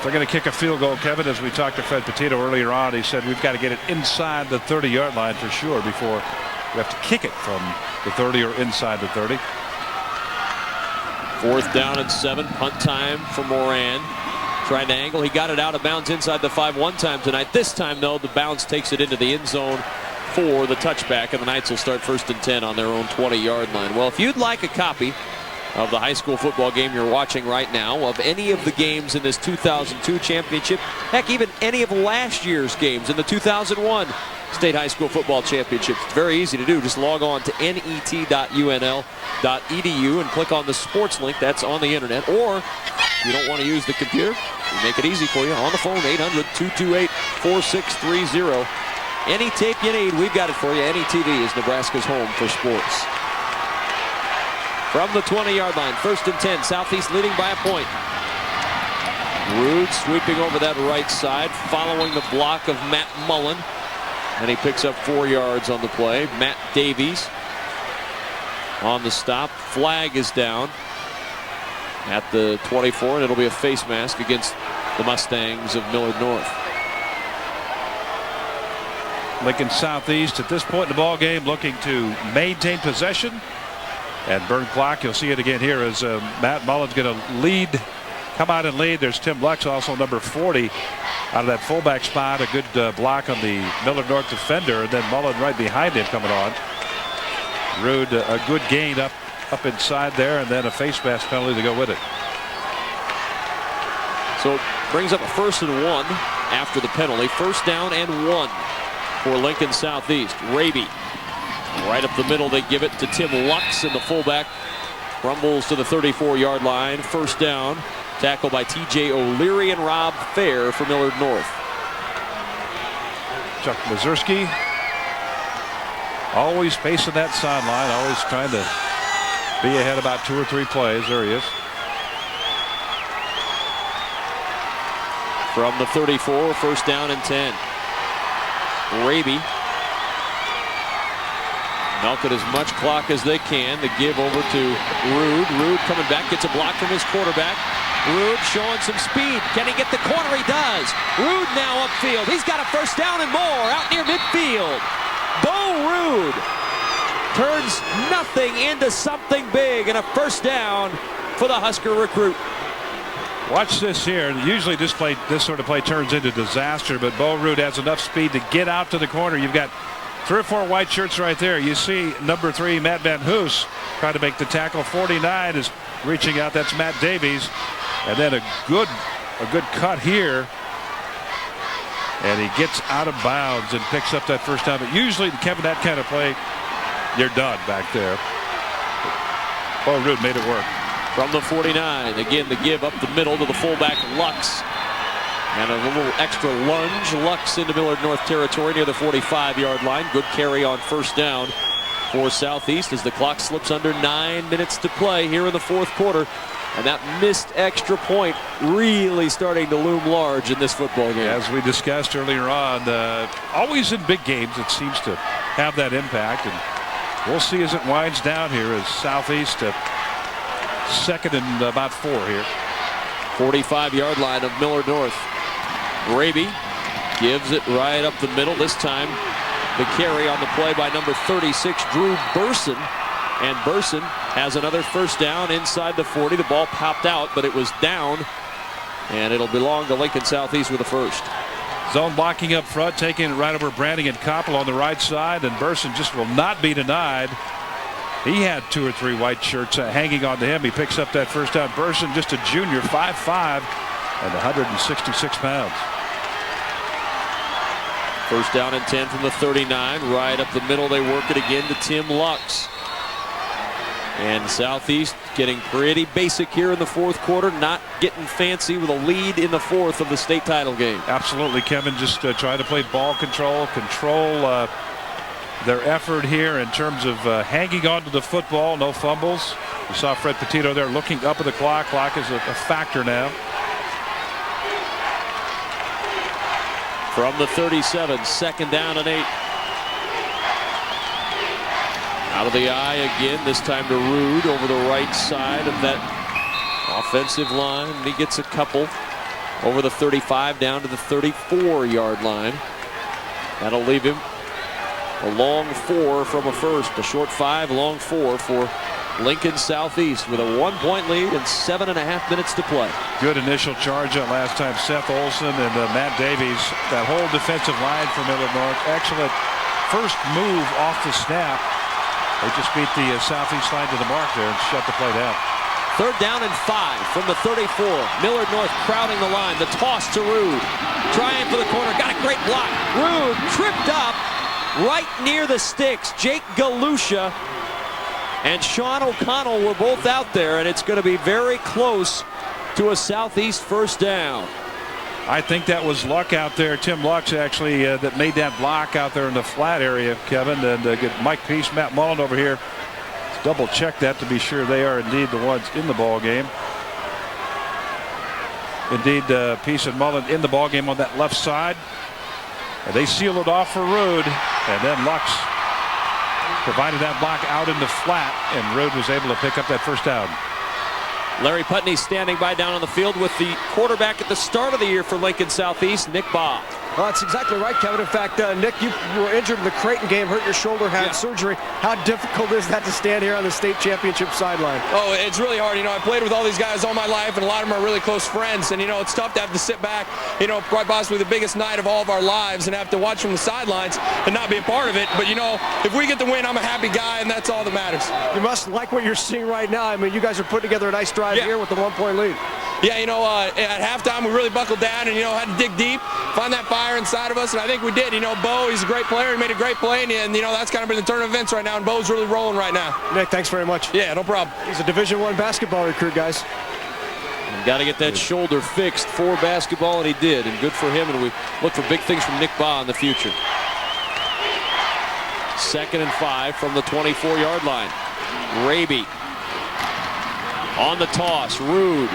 They're going to kick a field goal, Kevin, as we talked to Fred Petito earlier on. He said we've got to get it inside the 30-yard line for sure before we have to kick it from the 30 or inside the 30. 4th down and 7. Punt time for Moran. Trying to angle. He got it out of bounds inside the 5 one time tonight. This time, though, the bounce takes it into the end zone for the touchback, and the Knights will start 1st and 10 on their own 20-yard line. Well, if you'd like a copy of the high school football game you're watching right now, of any of the games in this 2002 championship, heck, even any of last year's games in the 2001 State High School Football Championships. It's very easy to do. Just log on to net.unl.edu and click on the sports link that's on the internet. Or if you don't want to use the computer, we make it easy for you on the phone, 800-228-4630. Any tape you need, we've got it for you. Any TV is Nebraska's home for sports. From the 20-yard line, 1st and 10, Southeast leading by a point. Rude sweeping over that right side, following the block of Matt Mullen. And he picks up 4 yards on the play. Matt Davies on the stop. Flag is down at the 24, and it'll be a face mask against the Mustangs of Millard North. Lincoln Southeast at this point in the ball game looking to maintain possession and burn clock. You'll see it again here as Matt Mullen's going to lead, come out and lead. There's Tim Lux, also number 40, out of that fullback spot. A good block on the Millard North defender, and then Mullen right behind him coming on. Rude, a good gain up inside there, and then a face mask penalty to go with it. So it brings up a 1st and 1 after the penalty. 1st down and 1 for Lincoln Southeast. Raby right up the middle. They give it to Tim Lux, and the fullback rumbles to the 34-yard line. 1st down. Tackle by T.J. O'Leary and Rob Fair for Millard North. Chuck Mazurski always pacing that sideline, always trying to be ahead about 2 or 3 plays. There he is. From the 34, 1st down and 10. Raby milking as much clock as they can. The give over to Rude. Rude coming back, gets a block from his quarterback. Rude showing some speed. Can he get the corner? He does. Rude now upfield. He's got a 1st down and more out near midfield. Bo Rude turns nothing into something big, and a 1st down for the Husker recruit. Watch this here. Usually this sort of play turns into disaster, but Bo Rude has enough speed to get out to the corner. You've got 3 or 4 white shirts right there. You see number 3, Matt Van Hoos, trying to make the tackle. 49 is reaching out. That's Matt Davies. And then a good cut here. And he gets out of bounds and picks up that 1st down. But usually, Kevin, that kind of play, you're done back there. Bo Rude made it work. From the 49, again, the give up the middle to the fullback, Lux. And a little extra lunge. Lux into Millard North territory near the 45-yard line. Good carry on 1st down for Southeast as the clock slips under 9 minutes to play here in the 4th quarter. And that missed extra point really starting to loom large in this football game. As we discussed earlier on, always in big games it seems to have that impact. And we'll see as it winds down here as Southeast 2nd and about 4 here. 45-yard line of Millard North. Raby gives it right up the middle. This time the carry on the play by number 36, Drew Burson. And Burson has another 1st down inside the 40. The ball popped out, but it was down. And it'll belong to Lincoln Southeast with a 1st. Zone blocking up front, taking it right over Branning and Koppel on the right side. And Burson just will not be denied. He had 2 or 3 white shirts hanging on to him. He picks up that 1st down. Burson, just a junior, 5'5", and 166 pounds. 1st down and 10 from the 39. Right up the middle, they work it again to Tim Lux. And Southeast getting pretty basic here in the 4th quarter, not getting fancy with a lead in the 4th of the state title game. Absolutely, Kevin. Just trying to play ball control their effort here in terms of hanging on to the football, no fumbles. You saw Fred Petito there looking up at the clock. Clock is a factor now. From the 37, 2nd down and 8. Out of the eye again, this time to Rude over the right side of that offensive line. And he gets a couple over the 35 down to the 34-yard line. That'll leave him a long 4 from a 1st. A short 5, long 4 for Lincoln Southeast with a 1-point lead and 7.5 minutes to play. Good initial charge on last time. Seth Olson and Matt Davies. That whole defensive line for Millard North. Excellent first move off the snap. They just beat the Southeast line to the mark there and shut the play down. 3rd down and 5 from the 34. Millard North crowding the line. The toss to Rude. Trying for the corner. Got a great block. Rude tripped up right near the sticks. Jake Galusha and Sean O'Connell were both out there, and it's going to be very close to a Southeast first down. I think that was Luck out there. Tim Lux actually that made that block out there in the flat area, Kevin. And get Mike Peace, Matt Mullen over here. Let's double check that to be sure they are indeed the ones in the ball game. Indeed, Peace and Mullen in the ball game on that left side. And they sealed it off for Rude, and then Lux provided that block out in the flat, and Rude was able to pick up that first down. Larry Putney standing by down on the field with the quarterback at the start of the year for Lincoln Southeast, Nick Baugh. Well, that's exactly right, Kevin. In fact, Nick, you were injured in the Creighton game, hurt your shoulder, had surgery. How difficult is that to stand here on the state championship sideline? Oh, it's really hard. You know, I played with all these guys all my life, and a lot of them are really close friends. And, you know, it's tough to have to sit back, you know, quite possibly the biggest night of all of our lives, and have to watch from the sidelines and not be a part of it. But, you know, if we get the win, I'm a happy guy, and that's all that matters. You must like what you're seeing right now. I mean, you guys are putting together a nice drive here with the 1-point lead. Yeah, you know, at halftime we really buckled down and, you know, had to dig deep, find that fire inside of us, and I think we did. You know, Bo, he's a great player. He made a great play, and you know, that's kind of been the turn of events right now, and Bo's really rolling right now. Nick, thanks very much. Yeah, no problem. He's a Division I basketball recruit, guys. Got to get that shoulder fixed for basketball, and he did, and good for him, and we look for big things from Nick Baugh in the future. 2nd and 5 from the 24-yard line. Raby on the toss. Rude.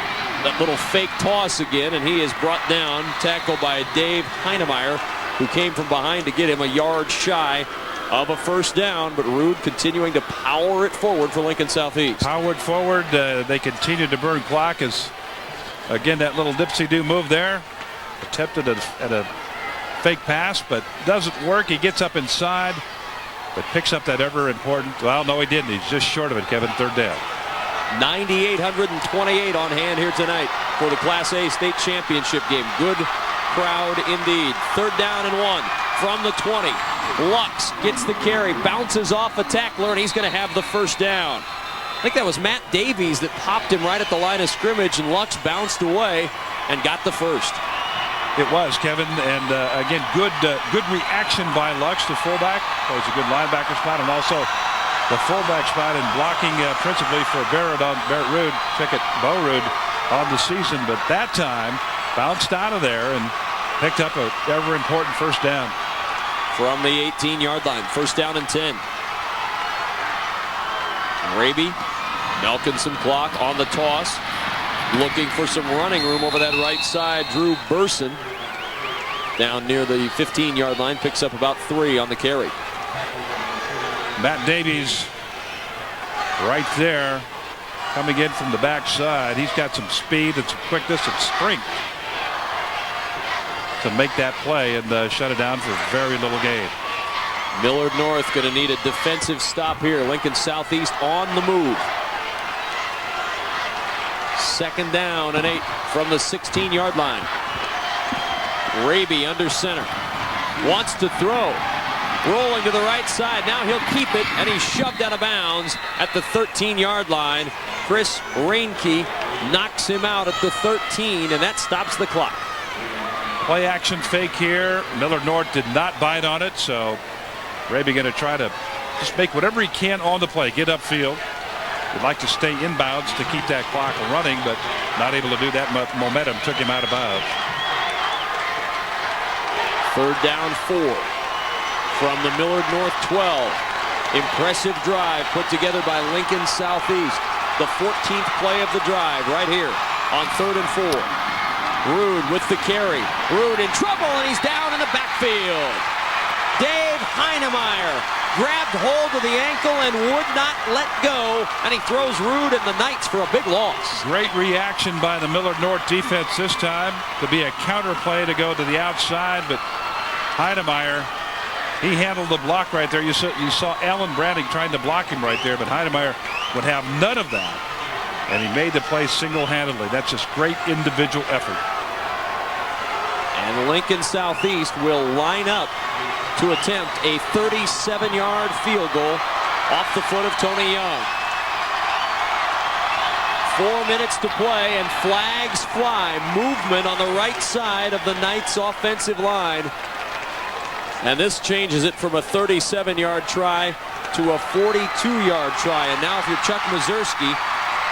That little fake toss again, and he is brought down, tackled by Dave Heinemeyer, who came from behind to get him a yard shy of a first down, but Rude continuing to power it forward for Lincoln Southeast. Powered forward. They continue to burn clock as, again, that little dipsy-do move there. Attempted at a fake pass, but doesn't work. He gets up inside, but picks up that ever important. Well, no, he didn't. He's just short of it, Kevin. 3rd down. 9,828 on hand here tonight for the Class A state championship game. Good crowd indeed. 3rd down and 1 from the 20. Lux gets the carry, bounces off a tackler, and he's going to have the first down. I think that was Matt Davies that popped him right at the line of scrimmage, and Lux bounced away and got the first. It was, Kevin, and again, good reaction by Lux, the fullback. Plays a good linebacker spot, and also the fullback spot, and blocking principally for Barrett Rude, Bo Rude on the season, but that time bounced out of there and picked up a ever important first down. From the 18-yard line, 1st down and 10. Raby milking some clock on the toss, looking for some running room over that right side. Drew Burson down near the 15-yard line, picks up about 3 on the carry. Matt Davies right there coming in from the backside. He's got some speed and some quickness and strength to make that play and shut it down for very little gain. Millard North going to need a defensive stop here. Lincoln Southeast on the move. 2nd down and 8 from the 16-yard line. Raby under center. Wants to throw. Rolling to the right side. Now he'll keep it, and he's shoved out of bounds at the 13-yard line. Chris Reinke knocks him out at the 13, and that stops the clock. Play action fake here. Millard North did not bite on it, so Raby going to try to just make whatever he can on the play. Get upfield. Would like to stay inbounds to keep that clock running, but not able to do that. Momentum took him out of bounds. 3rd down 4 from the Millard North 12. Impressive drive put together by Lincoln Southeast. The 14th play of the drive right here on 3rd and 4. Rude with the carry. Rude in trouble, and he's down in the backfield. Dave Heinemeyer grabbed hold of the ankle and would not let go, and he throws Rude and the Knights for a big loss. Great reaction by the Millard North defense this time to be a counter play to go to the outside, but Heinemeyer, he handled the block right there. You saw Alan Branding trying to block him right there, but Heinemeyer would have none of that, and he made the play single-handedly. That's just great individual effort. And Lincoln Southeast will line up to attempt a 37-yard field goal off the foot of Tony Young. 4 minutes to play, and flags fly. Movement on the right side of the Knights offensive line. And this changes it from a 37-yard try to a 42-yard try. And now if you're Chuck Mazurski,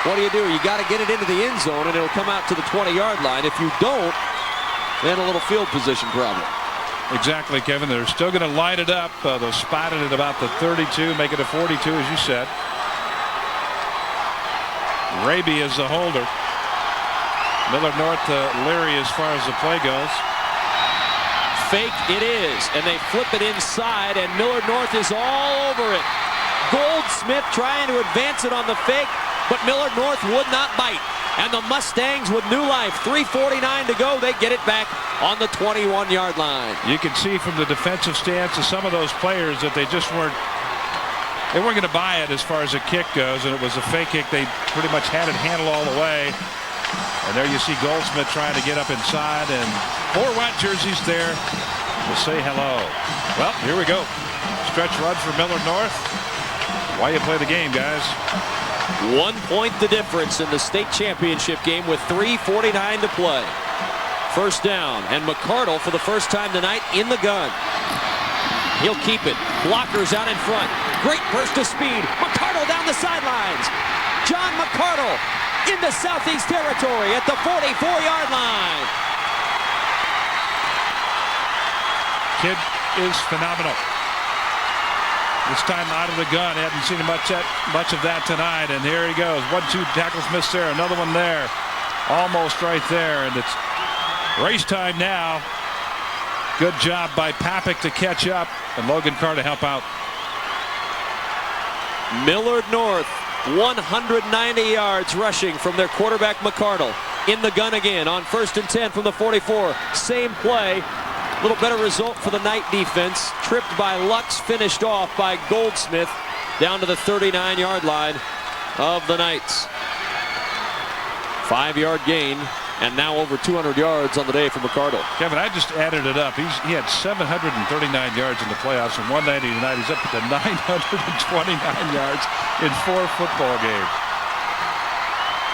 what do? You got to get it into the end zone, and it'll come out to the 20-yard line. If you don't, then a little field position problem. Exactly, Kevin. They're still going to line it up. They'll spot it at about the 32, make it a 42, as you said. Raby is the holder. Millard North leery as far as the play goes. Fake it is, and they flip it inside, and Millard North is all over it. Goldsmith trying to advance it on the fake, but Millard North would not bite. And the Mustangs with new life. 3:49 to go. They get it back on the 21-yard line. You can see from the defensive stance of some of those players that they just weren't going to buy it as far as a kick goes, and it was a fake kick. They pretty much had it handled all the way. And there you see Goldsmith trying to get up inside, and 4 white jerseys there to say hello. Well, here we go. Stretch run for Millard North. Why you play the game, guys? 1 point the difference in the state championship game with 3:49 to play. First down, and McCardle for the first time tonight in the gun. He'll keep it. Blockers out in front. Great burst of speed. McCardle down the sidelines. John McCardle into Southeast territory at the 44-yard line. Kid is phenomenal. This time out of the gun. Haven't seen much of that tonight. And here he goes. 1-2 tackles missed there. Another one there. Almost right there. And it's race time now. Good job by Papik to catch up. And Logan Carr to help out. Millard North, 190 yards rushing from their quarterback McCardle. In the gun again on 1st and 10 from the 44. Same play. A little better result for the Knight defense. Tripped by Lux, finished off by Goldsmith down to the 39-yard line of the Knights. 5-yard gain, and now over 200 yards on the day for McCardle. Kevin, I just added it up. He had 739 yards in the playoffs from 190 tonight. He's up to 929 yards in 4 football games.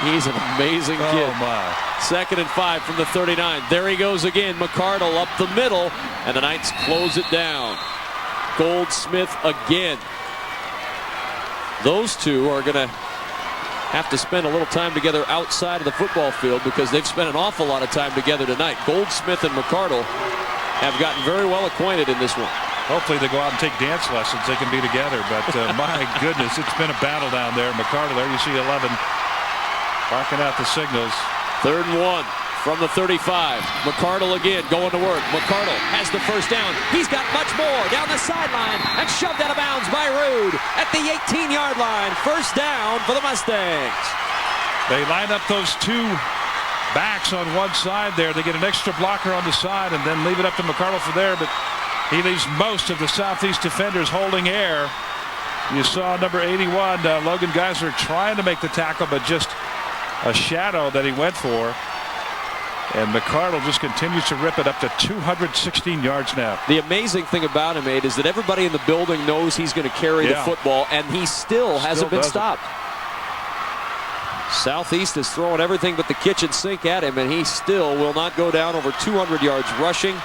He's an amazing kid. Oh, my. 2nd and 5 from the 39. There he goes again. McCardle up the middle, and the Knights close it down. Goldsmith again. Those two are going to have to spend a little time together outside of the football field because they've spent an awful lot of time together tonight. Goldsmith and McCardle have gotten very well acquainted in this one. Hopefully they go out and take dance lessons. They can be together, but my goodness, it's been a battle down there. McCardle, there you see 11. Barking out the signals. 3rd and 1 from the 35. McCardle again going to work. McCardle has the first down. He's got much more down the sideline and shoved out of bounds by Rude at the 18-yard line. First down for the Mustangs. They line up those 2 backs on one side there. They get an extra blocker on the side and then leave it up to McCardle for there, but he leaves most of the Southeast defenders holding air. You saw number 81, Logan Geisler, trying to make the tackle, but just a shadow that he went for. And McCardle just continues to rip it up to 216 yards now. The amazing thing about him, Abe, is that everybody in the building knows he's going to carry the football, and he still hasn't been stopped. Southeast is throwing everything but the kitchen sink at him, and he still will not go down. Over 200 yards rushing.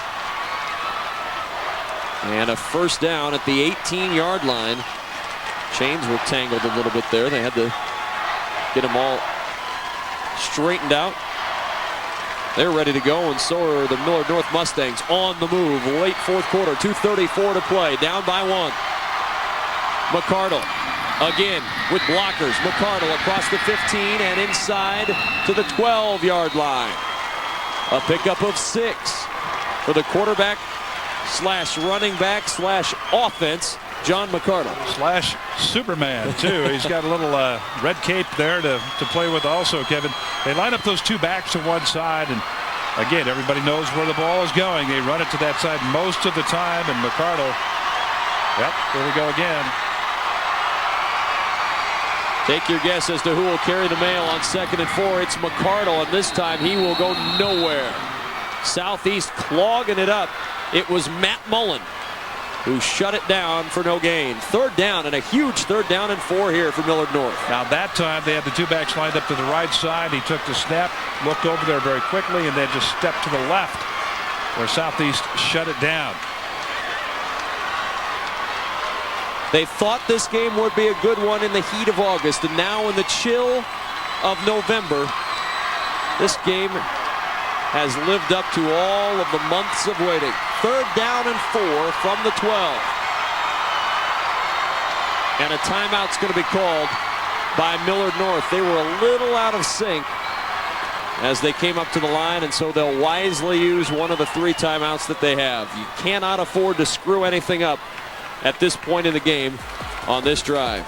And a first down at the 18-yard line. Chains were tangled a little bit there. They had to get them all straightened out. They're ready to go, and so are the Millard North Mustangs on the move. Late 4th quarter, 2:34 to play, down by 1. McCardle again with blockers. McCardle across the 15 and inside to the 12-yard line. A pickup of 6 for the quarterback slash running back slash offense, John McCardle. Slash Superman, too. He's got a little red cape there to play with also, Kevin. They line up those 2 backs to one side, and again, everybody knows where the ball is going. They run it to that side most of the time, and McCardle, yep, here we go again. Take your guess as to who will carry the mail on 2nd and 4. It's McCardle, and this time he will go nowhere. Southeast clogging it up. It was Matt Mullen who shut it down for no gain. Third down, and a huge 3rd down and 4 here for Millard North. Now that time they had the 2 backs lined up to the right side. He took the snap, looked over there very quickly, and then just stepped to the left where Southeast shut it down. They thought this game would be a good one in the heat of August, and now in the chill of November, this game has lived up to all of the months of waiting. 3rd down and 4 from the 12. And a timeout's going to be called by Millard North. They were a little out of sync as they came up to the line, and so they'll wisely use one of the 3 timeouts that they have. You cannot afford to screw anything up at this point in the game on this drive.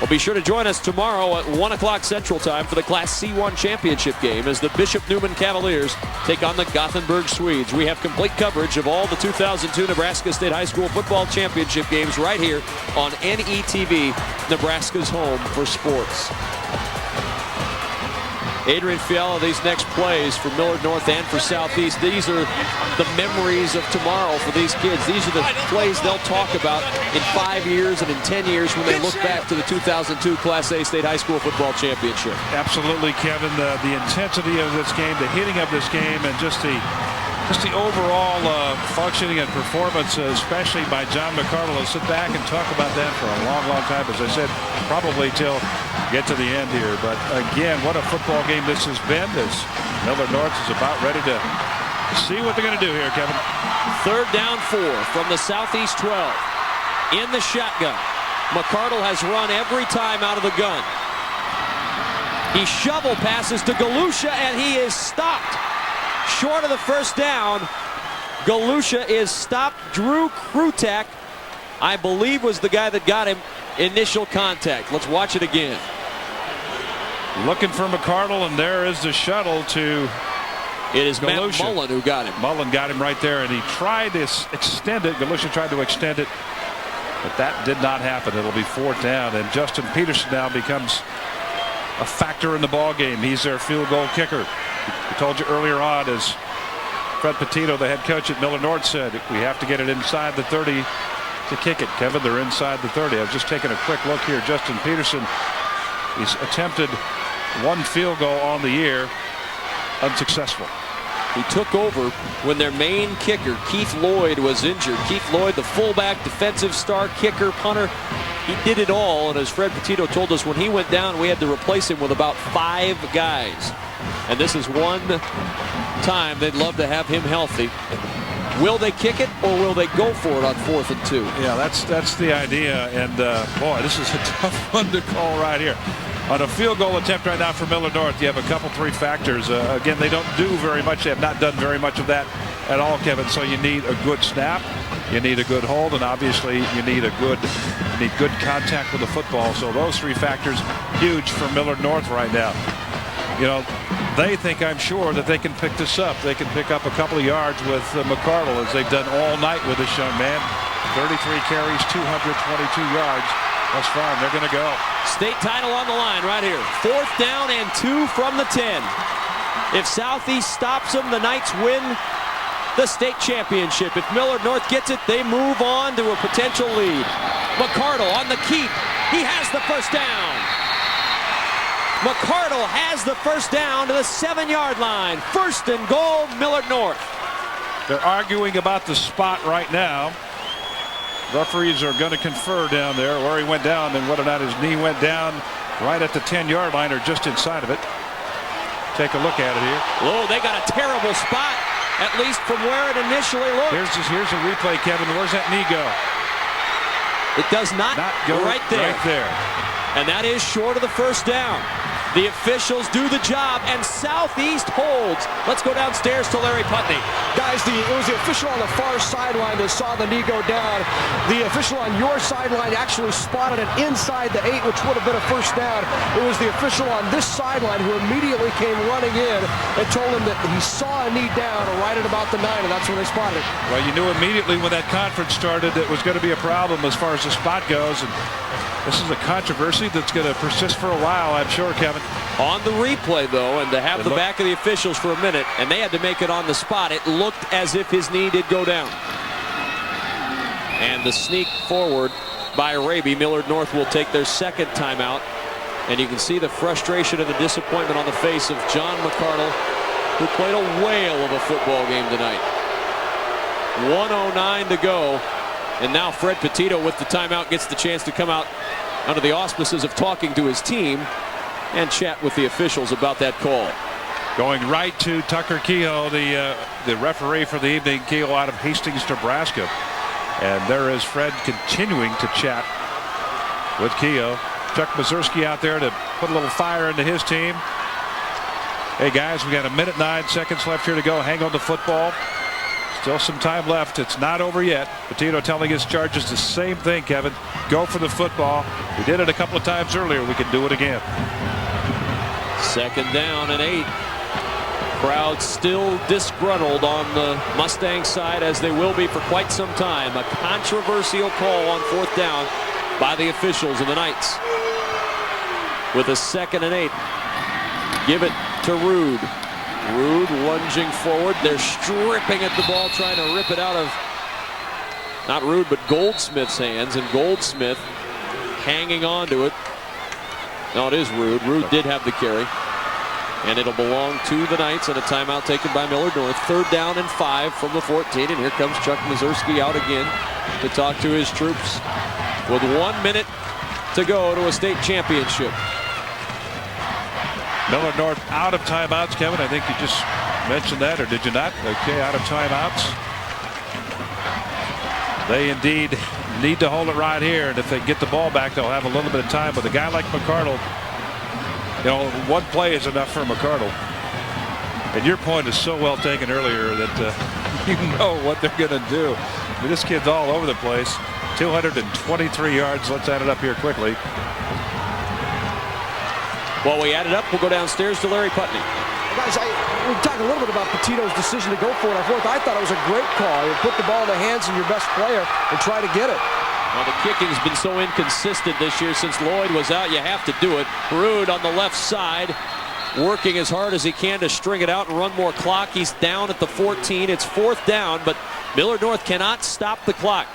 Well, be sure to join us tomorrow at 1 o'clock Central Time for the Class C1 championship game as the Bishop Neumann Cavaliers take on the Gothenburg Swedes. We have complete coverage of all the 2002 Nebraska State High School football championship games right here on NETV, Nebraska's home for sports. Adrian Fiala, these next plays for Millard North and for Southeast, these are the memories of tomorrow for these kids. These are the plays they'll talk about in 5 years and in 10 years when they look back to the 2002 Class A State High School football championship. Absolutely, Kevin. The intensity of this game, the hitting of this game, and just the overall functioning and performance, especially by John McCardle. I'll sit back and talk about that for a long, long time. As I said, probably till get to the end here. But again, what a football game this has been. As Millard North is about ready to see what they're going to do here, Kevin. 3rd down 4 from the Southeast 12. In the shotgun. McCardle has run every time out of the gun. He shovel passes to Galusha, and he is stopped. Short of the 1st down. Galusha is stopped. Drew Krutak, I believe, was the guy that got him initial contact. Let's watch it again. Looking for McCardle, and there is the shuttle to It is Galusha. Matt Mullen who got him. Mullen got him right there, and he tried to extend it. Galusha tried to extend it, but that did not happen. It'll be 4th down, and Justin Peterson now becomes a factor in the ball game. He's their field goal kicker. I told you earlier on, as Fred Petito, the head coach at Millard North, said, we have to get it inside the 30 to kick it. Kevin, they're inside the 30. I was just taking a quick look here. Justin Peterson, he's attempted 1 field goal on the year, unsuccessful. He took over when their main kicker, Keith Lloyd, was injured. Keith Lloyd, the fullback, defensive star, kicker, punter, he did it all. And as Fred Petito told us, when he went down, we had to replace him with about 5 guys. And this is one time they'd love to have him healthy. Will they kick it, or will they go for it on 4th and 2? Yeah, that's the idea. And boy, this is a tough one to call right here. On a field goal attempt right now for Millard North, you have a couple, 3 factors. Again, they don't do very much. They have not done very much of that at all, Kevin. So you need a good snap, you need a good hold, and obviously you need good contact with the football. So those 3 factors, huge for Millard North right now. You know, they think, I'm sure, that they can pick this up. They can pick up a couple of yards with McCardle, as they've done all night with this young man. 33 carries, 222 yards. That's fine. They're going to go. State title on the line right here. 4th down and 2 from the 10. If Southeast stops them, the Knights win the state championship. If Millard North gets it, they move on to a potential lead. McCardle on the keep. He has the 1st down. McCardle has the 1st down to the 7-yard line. 1st and goal, Millard North. They're arguing about the spot right now. Referees are going to confer down there where he went down and whether or not his knee went down right at the 10-yard line or just inside of it. Take a look at it here. Oh, they got a terrible spot, at least from where it initially looked. Here's a replay, Kevin. Where's that knee go? It does not go right there. Right there. And that is short of the 1st down. The officials do the job, and Southeast holds. Let's go downstairs to Larry Putney. Guys, it was the official on the far sideline that saw the knee go down. The official on your sideline actually spotted it inside the 8, which would have been a 1st down. It was the official on this sideline who immediately came running in and told him that he saw a knee down right at about the 9, and that's when they spotted it. Well, you knew immediately when that conference started it was going to be a problem as far as the spot goes. And this is a controversy that's going to persist for a while, I'm sure, Kevin. On the replay, though, and to have the back of the officials for a minute, and they had to make it on the spot, it looked as if his knee did go down. And the sneak forward by Raby. Millard North will take their second timeout. And you can see the frustration and the disappointment on the face of John McCardle, who played a whale of a football game tonight. 1:09 to go. And now Fred Petito with the timeout gets the chance to come out under the auspices of talking to his team and chat with the officials about that call. Going right to Tucker Kehoe, the referee for the evening. Kehoe out of Hastings, Nebraska. And there is Fred continuing to chat with Kehoe. Chuck Mazurski out there to put a little fire into his team. Hey guys, we got 1:09 left here to go. Hang on the football. Still some time left. It's not over yet. Petito telling his charges the same thing, Kevin. Go for the football. We did it a couple of times earlier. We can do it again. 2nd down and 8. Crowd still disgruntled on the Mustang side, as they will be for quite some time. A controversial call on 4th down by the officials of the Knights. With a 2nd and 8. Give it to Rude. Rude lunging forward. They're stripping at the ball, trying to rip it out of, not Rude, but Goldsmith's hands. And Goldsmith hanging on to it. No, it is Rude. Rude did have the carry. And it'll belong to the Knights, and a timeout taken by Millard North. 3rd down and 5 from the 14. And here comes Chuck Mazurski out again to talk to his troops with 1 minute to go to a state championship. Millard North out of timeouts, Kevin. I think you just mentioned that, or did you not? Okay, out of timeouts. They indeed need to hold it right here, and if they get the ball back, they'll have a little bit of time. With a guy like McCardle, you know, one play is enough for McCardle. And your point is so well taken earlier that you know what they're going to do. I mean, this kid's all over the place. 223 yards. Let's add it up here quickly. While we add it up, we'll go downstairs to Larry Putney. Guys, we talked a little bit about Petito's decision to go for it on 4th. I thought it was a great call. You put the ball in the hands of your best player and try to get it. Well, the kicking's been so inconsistent this year. Since Lloyd was out, you have to do it. Rude on the left side, working as hard as he can to string it out and run more clock. He's down at the 14. It's 4th down, but Millard North cannot stop the clock.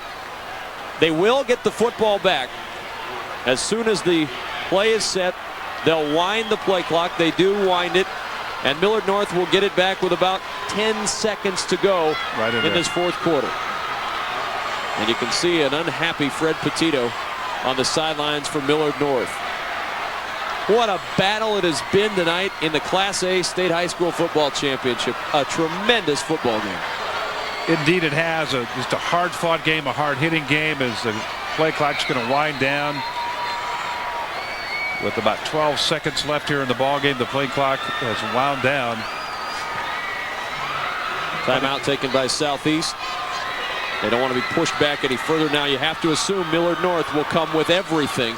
They will get the football back. As soon as the play is set, they'll wind the play clock. They do wind it, and Millard North will get it back with about 10 seconds to go in this 4th quarter. And you can see an unhappy Fred Petito on the sidelines for Millard North. What a battle it has been tonight in the Class A State High School Football Championship. A tremendous football game. Indeed it has. Just a hard-fought game, a hard-hitting game, as the play clock's going to wind down. With about 12 seconds left here in the ball game, the play clock has wound down. Timeout taken by Southeast. They don't want to be pushed back any further now. You have to assume Millard North will come with everything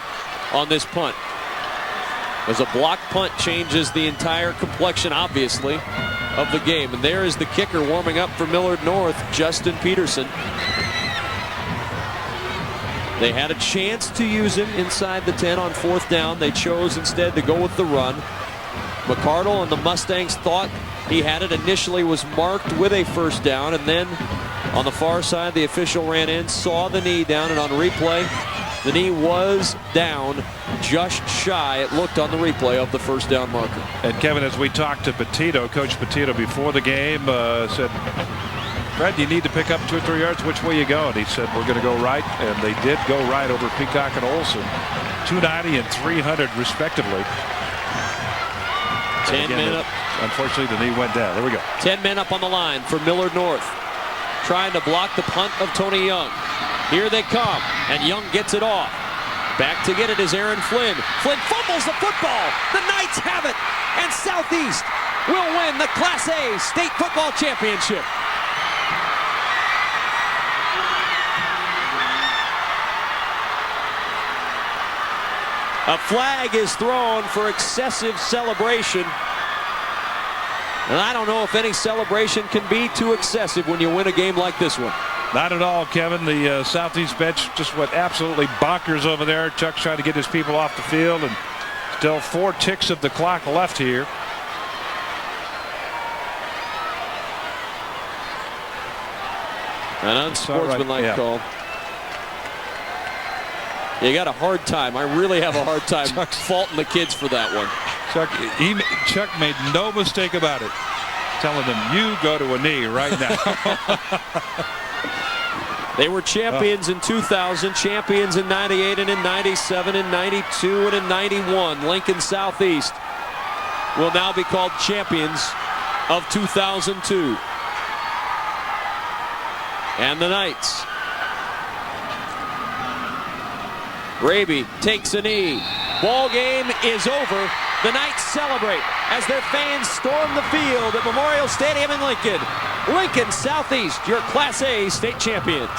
on this punt, as a block punt changes the entire complexion, obviously, of the game. And there is the kicker warming up for Millard North, Justin Peterson. They had a chance to use him inside the 10 on 4th down. They chose instead to go with the run. McCardle and the Mustangs thought he had it. Initially was marked with a 1st down, and then on the far side the official ran in, saw the knee down, and on replay the knee was down just shy, it looked on the replay, of the 1st down marker. And Kevin, as we talked to Petito, Coach Petito, before the game, said, Fred, you need to pick up 2 or 3 yards. Which way you go? And he said, we're going to go right. And they did go right over Peacock and Olson. 290 and 300 respectively. 10 men up. Unfortunately, the knee went down. There we go. 10 men up on the line for Millard North, trying to block the punt of Tony Young. Here they come, and Young gets it off. Back to get it is Aaron Flynn. Flynn fumbles the football. The Knights have it, and Southeast will win the Class A State Football Championship. A flag is thrown for excessive celebration. And I don't know if any celebration can be too excessive when you win a game like this one. Not at all, Kevin. The Southeast bench just went absolutely bonkers over there. Chuck's trying to get his people off the field, and still 4 ticks of the clock left here. An unsportsmanlike call. You got a hard time. I really have a hard time faulting the kids for that one. Chuck made no mistake about it, telling them, you go to a knee right now. They were champions in 2000, champions in 98 and in 97 and 92 and in 91. Lincoln Southeast will now be called champions of 2002. And the Knights. Raby takes a knee. Ball game is over. The Knights celebrate as their fans storm the field at Memorial Stadium in Lincoln. Lincoln Southeast, your Class A state champions.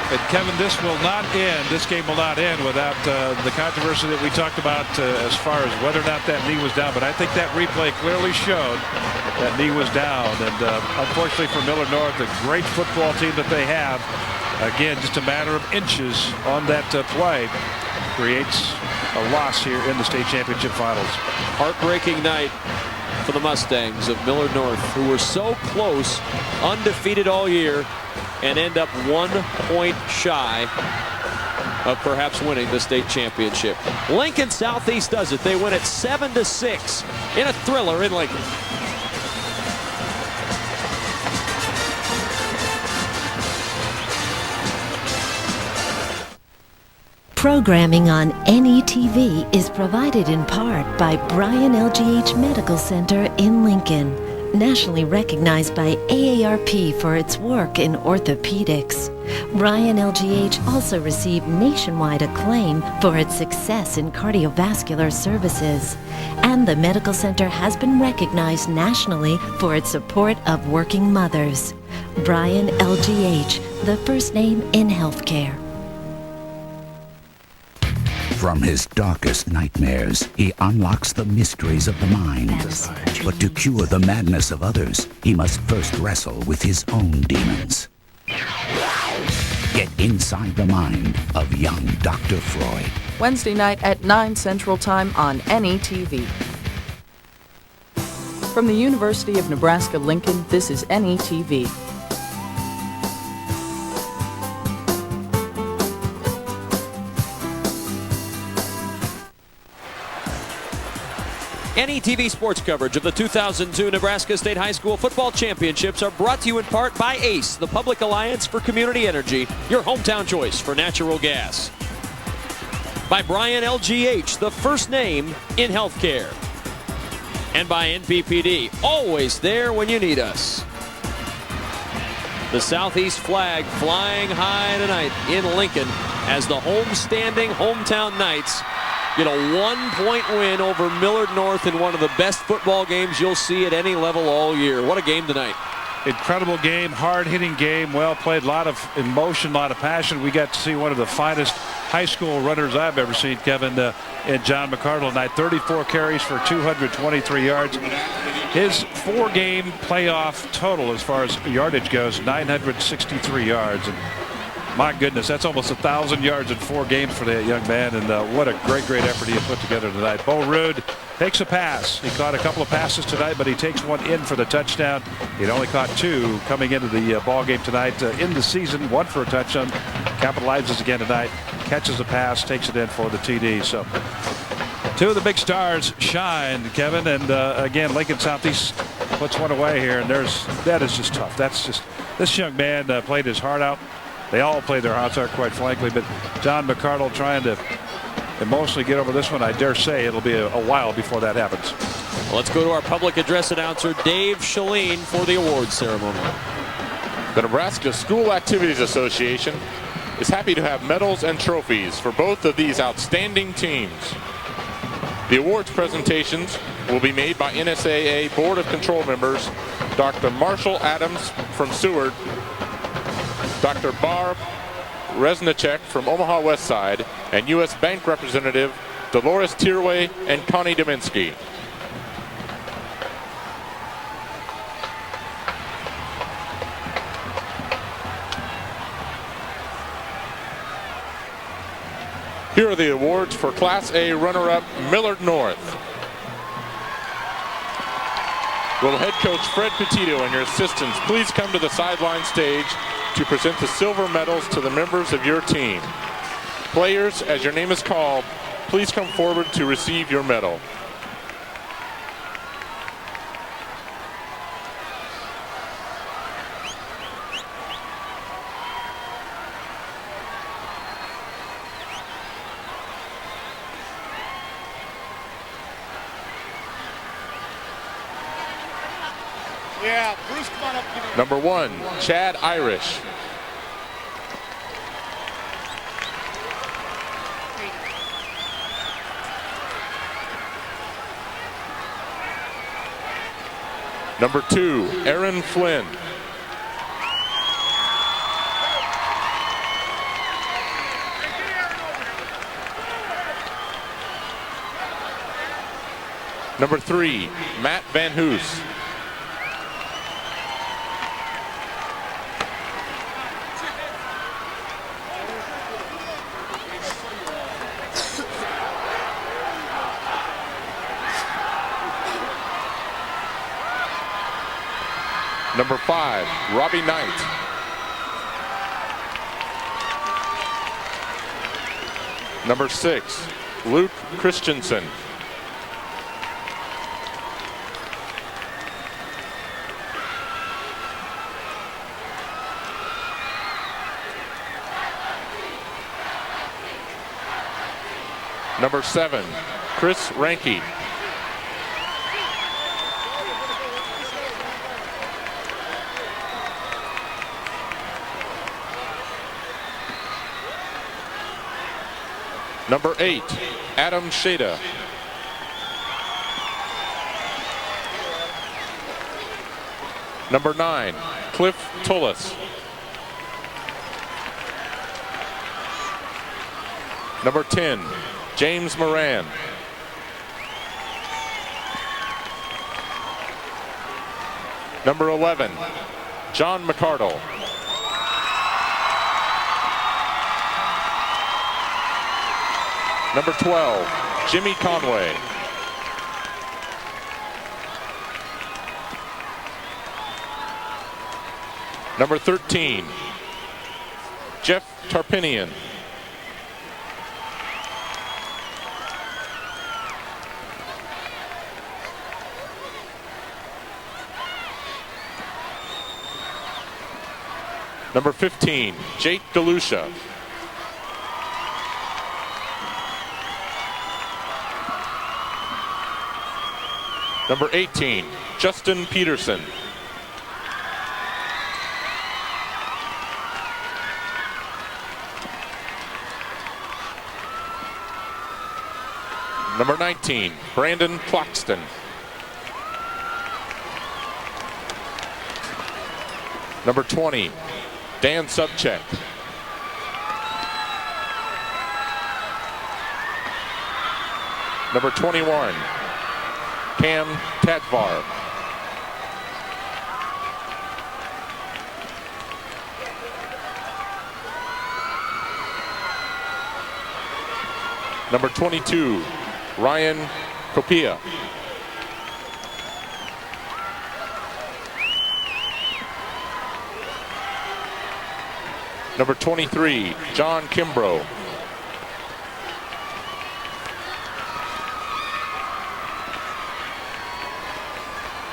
And Kevin, this will not end. This game will not end without the controversy that we talked about as far as whether or not that knee was down. But I think that replay clearly showed that knee was down. And unfortunately for Millard North, a great football team that they have, again, just a matter of inches on that play creates a loss here in the state championship finals. Heartbreaking night for the Mustangs of Millard North, who were so close, undefeated all year, and end up 1 point shy of perhaps winning the state championship. Lincoln Southeast does it. They win it 7-6 in a thriller in Lincoln. Programming on NETV is provided in part by Bryan LGH Medical Center in Lincoln, nationally recognized by AARP for its work in orthopedics. Bryan LGH also received nationwide acclaim for its success in cardiovascular services. And the medical center has been recognized nationally for its support of working mothers. Bryan LGH, the first name in healthcare. From his darkest nightmares, he unlocks the mysteries of the mind. But to cure the madness of others, he must first wrestle with his own demons. Get inside the mind of young Dr. Freud. Wednesday night at 9 Central Time on NETV. From the University of Nebraska-Lincoln, this is NETV. NETV sports coverage of the 2002 Nebraska State High School Football Championships are brought to you in part by ACE, the Public Alliance for Community Energy, your hometown choice for natural gas. By Bryan LGH, the first name in healthcare. And by NPPD, always there when you need us. The Southeast flag flying high tonight in Lincoln as the homestanding hometown Knights get a 1-point win over Millard North in one of the best football games you'll see at any level all year. What a game tonight. Incredible game, hard-hitting game, well played, a lot of emotion, a lot of passion. We got to see one of the finest high school runners I've ever seen, Kevin, in John McCardle tonight. 34 carries for 223 yards. His 4-game playoff total as far as yardage goes, 963 yards. And my goodness, that's almost 1,000 yards in 4 games for that young man, and what a great effort he put together tonight. Bo Rude takes a pass. He caught a couple of passes tonight, but he takes one in for the touchdown. He'd only caught 2 coming into the ball game tonight in the season. 1 for a touchdown. Capitalizes again tonight. Catches a pass, takes it in for the TD. So 2 of the big stars shine, Kevin, and again, Lincoln Southeast puts one away here, and that is just tough. That's just, this young man played his heart out. They all played their hearts out, quite frankly, but John McCardle trying to emotionally get over this one. I dare say it'll be a while before that happens. Well, let's go to our public address announcer, Dave Shalene, for the awards ceremony. The Nebraska School Activities Association is happy to have medals and trophies for both of these outstanding teams. The awards presentations will be made by NSAA Board of Control members Dr. Marshall Adams from Seward, Dr. Barb Resnicek from Omaha West Side, and U.S. Bank Representative Dolores Tierway and Connie Dominski. Here are the awards for Class A runner-up Millard North. Will head coach Fred Petito and your assistants please come to the sideline stage to present the silver medals to the members of your team. Players, as your name is called, please come forward to receive your medal. Yeah, Bruce, come on up. Number 1, Chad Irish. Number 2, Aaron Flynn. Number 3, Matt Van Hoos. Number 5, Robbie Knight. Number 6, Luke Christensen. Number 7, Chris Ranke. Number 8, Adam Shada. Number 9, Cliff Tullis. Number 10, James Moran. Number 11, John McCardle. Number 12, Jimmy Conway. Number 13, Jeff Tarpinian. Number 15, Jake DeLucia. Number 18, Justin Peterson. Number 19, Brandon Cloxton. Number 20, Dan Subcheck. Number 21, Cam Tatvar. Number 22, Ryan Copia. Number 23, John Kimbrough.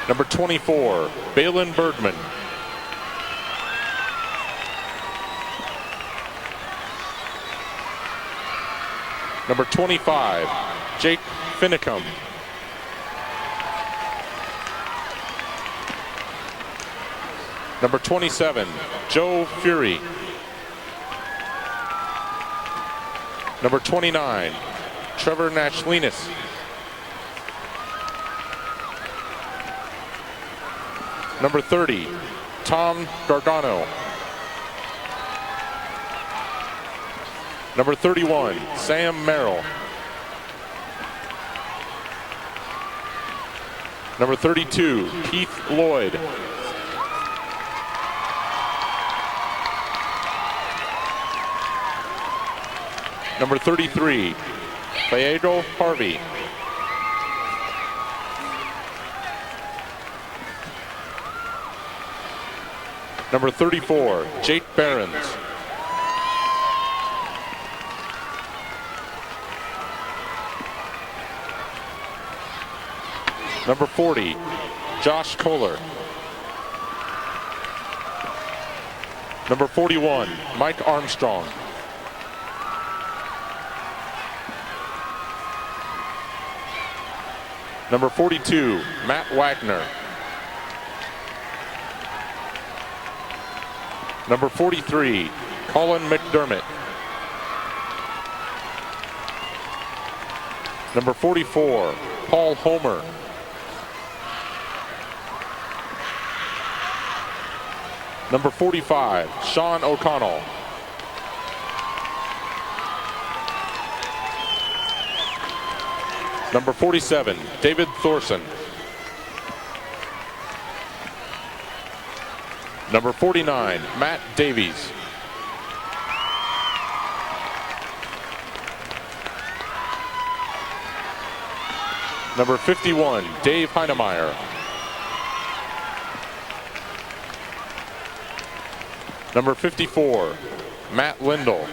Number 24, Balin Birdman. Number 25, Jake Finicum. Number 27, Joe Fury. Number 29, Trevor Nashlinis. Number 30, Tom Gargano. Number 31, Sam Merrill. Number 32, Keith Lloyd. Number 33, Diego Harvey. Number 34, Jake Behrens. Number 40, Josh Kohler. Number 41, Mike Armstrong. Number 42, Matt Wagner. Number 43, Colin McDermott. Number 44, Paul Homer. Number 45, Sean O'Connell. Number 47, David Thorson. Number 49, Matt Davies. Number 51, Dave Heinemeyer. Number 54, Matt Lindell.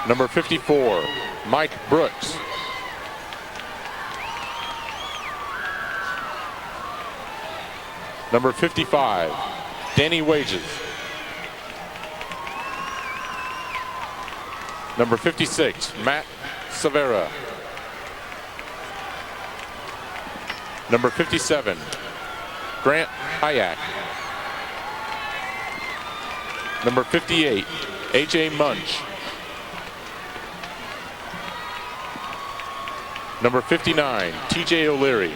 Number 54, Mike Brooks. Number 55, Danny Wages. Number 56, Matt Severa. Number 57, Grant Hayek. Number 58, AJ Munch. Number 59, TJ O'Leary.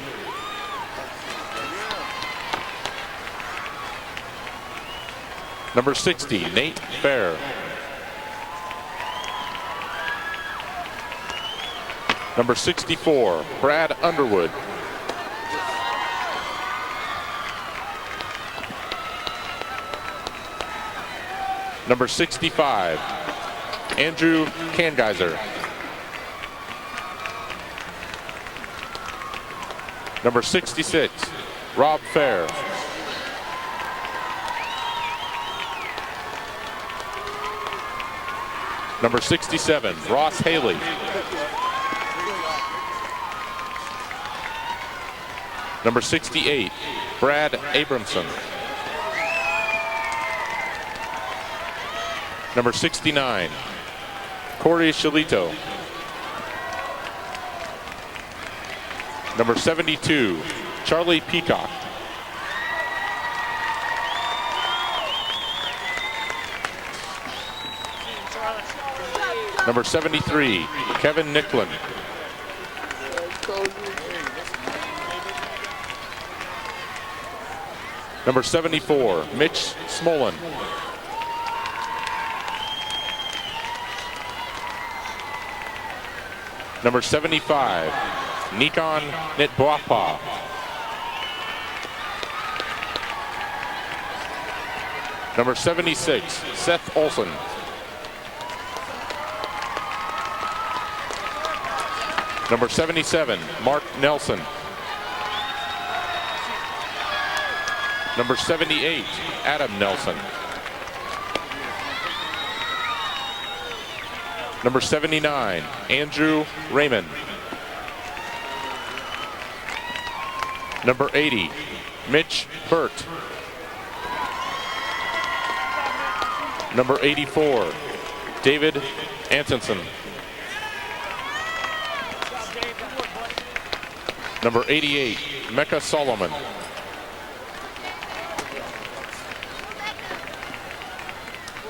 Number 60, Nate Fair. Number 64, Brad Underwood. Number 65, Andrew Kangeiser. Number 66, Rob Fair. Number 67, Ross Haley. Number 68, Brad Abramson. Number 69, Corey Shalito. Number 72, Charlie Peacock. Number 73, Kevin Nicklin. Number 74, Mitch Smolin. Number 75, Nikon Nitbuapa. Number 76, Seth Olson. Number 77, Mark Nelson. Number 78, Adam Nelson. Number 79, Andrew Raymond. Number 80, Mitch Burt. Number 84, David Antonson. Number 88, Mecca Solomon.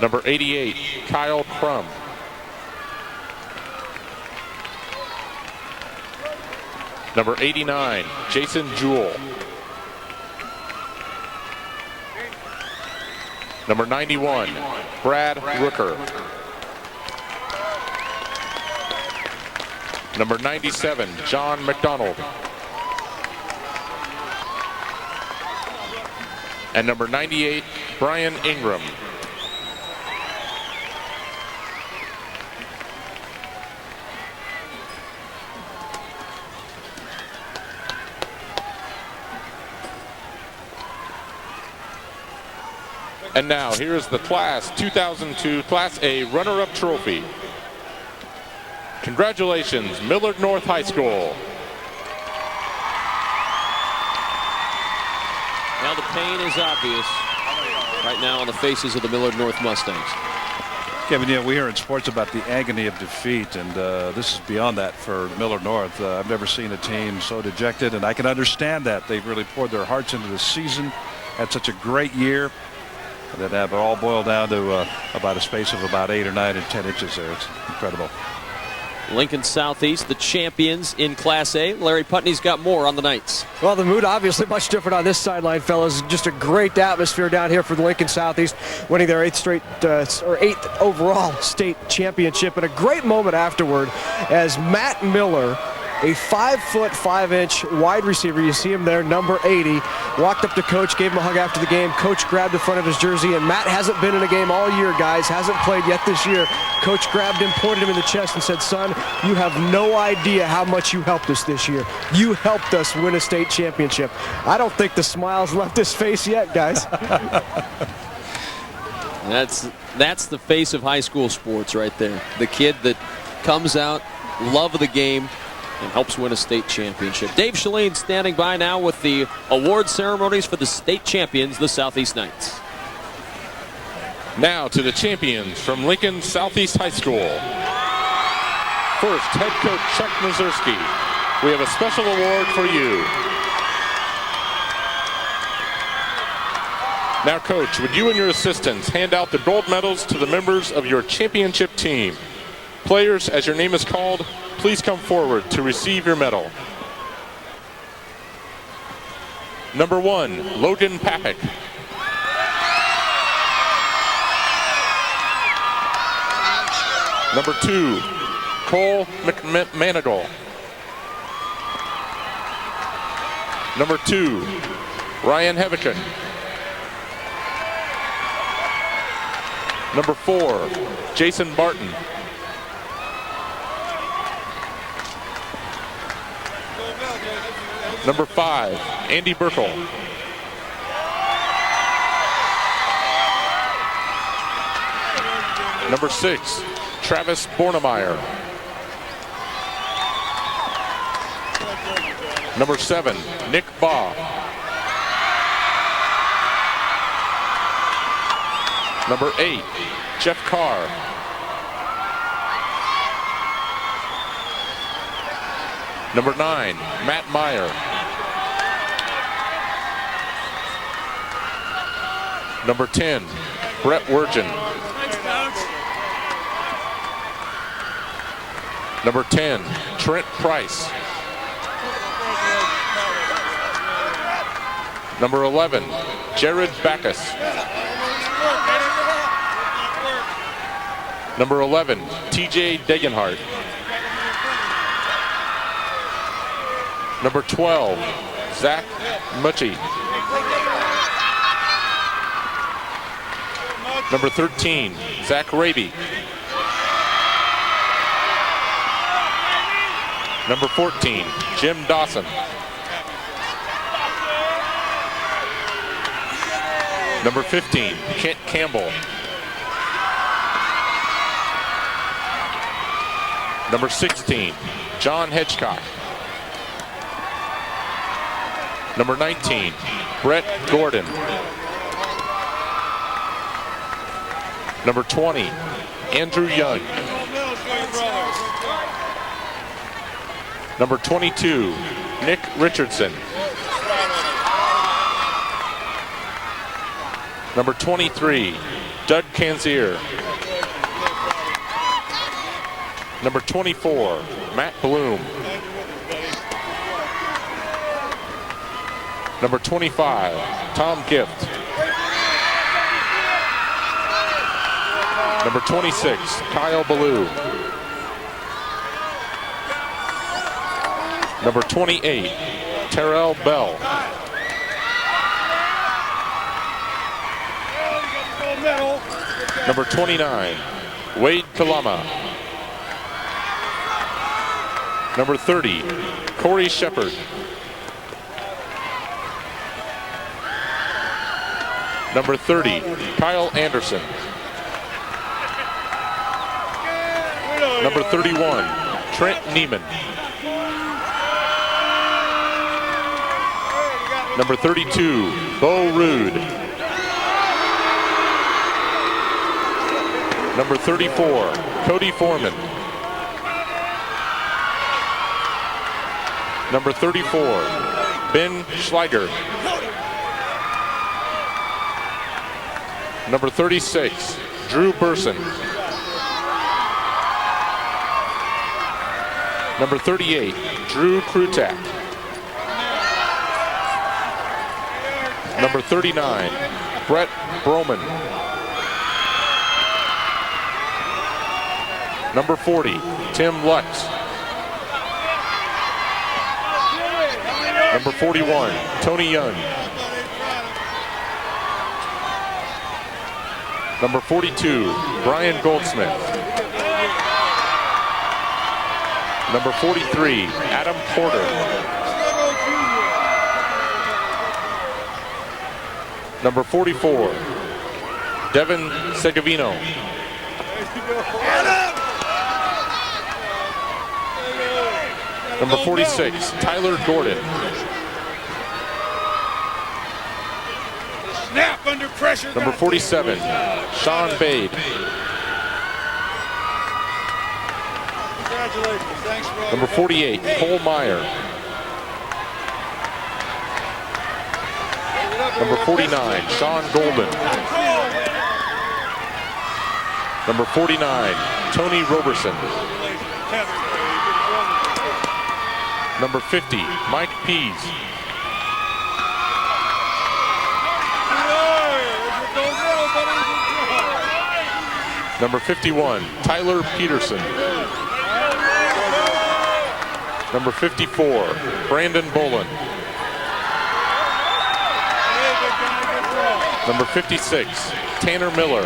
Number 88, Kyle Crum. Number 89, Jason Jewell. Number 91, Brad Rooker. Number 97, John McDonald. And number 98, Brian Ingram. And now here is the Class 2002 Class A runner-up trophy. Congratulations, Millard North High School. Now the pain is obvious right now on the faces of the Millard North Mustangs. Kevin, we hear in sports about the agony of defeat, and this is beyond that for Millard North. I've never seen a team so dejected, and I can understand that. They've really poured their hearts into the season, had such a great year, and then have it all boiled down to about a space of about 8 or 9 and 10 inches there. It's incredible. Lincoln Southeast, the champions in Class A. Larry Putney's got more on the Knights. Well, the mood obviously much different on this sideline, fellas. Just a great atmosphere down here for the Lincoln Southeast, winning their 8th overall state championship. And a great moment afterward as Matt Miller, a 5'5" wide receiver, you see him there, number 80, walked up to Coach, gave him a hug after the game. Coach grabbed the front of his jersey, and Matt hasn't been in a game all year, guys, hasn't played yet this year. Coach grabbed him, pointed him in the chest, and said, son, you have no idea how much you helped us this year. You helped us win a state championship. I don't think the smile's left his face yet, guys. That's the face of high school sports right there. The kid that comes out, love of the game, and helps win a state championship. Dave Shalane standing by now with the award ceremonies for the state champions, the Southeast Knights. Now to the champions from Lincoln Southeast High School. First, head coach Chuck Mazurski. We have a special award for you. Now, Coach, would you and your assistants hand out the gold medals to the members of your championship team? Players, as your name is called, please come forward to receive your medal. Number 1, Logan Papik. Number 2, Cole McManigal. Number 2, Ryan Hevican. Number 4, Jason Barton. Number 5, Andy Burkle. Number 6, Travis Bornemeyer. Number 7, Nick Baugh. Number 8, Jeff Carr. Number 9, Matt Meyer. Number 10, Brett Wirgen. Number 10, Trent Price. Number 11, Jared Backus. Number 11, TJ Degenhart. Number 12, Zach Mutchie. Number 13, Zach Raby. Number 14, Jim Dawson. Number 15, Kent Campbell. Number 16, John Hedgecock. Number 19, Brett Gordon. Number 20, Andrew Young. Number 22, Nick Richardson. Number 23, Doug Canzier. Number 24, Matt Bloom. Number 25, Tom Gift. Number 26, Kyle Ballou. Number 28, Terrell Bell. Number 29, Wade Kalama. Number 30, Corey Shepard. Number 30, Kyle Anderson. Number 31, Trent Neiman. Number 32, Bo Rude. Number 34, Cody Foreman. Number 34, Ben Schleiger. Number 36, Drew Burson. Number 38, Drew Krutak. Number 39, Brett Broman. Number 40, Tim Lutz. Number 41, Tony Young. Number 42, Brian Goldsmith. Number 43, Adam Porter. Number 44, Devin Segavino. Number 46, Tyler Gordon. Snap under pressure. Number 47, Sean Bade. Congratulations. Thanks for all Number 48, Cole Meyer. Number 49, Sean Golden. Number 49, Tony Roberson. Number 50, Mike Pease. Number 51, Tyler Peterson. Number 54, Brandon Bolin. Number 56, Tanner Miller.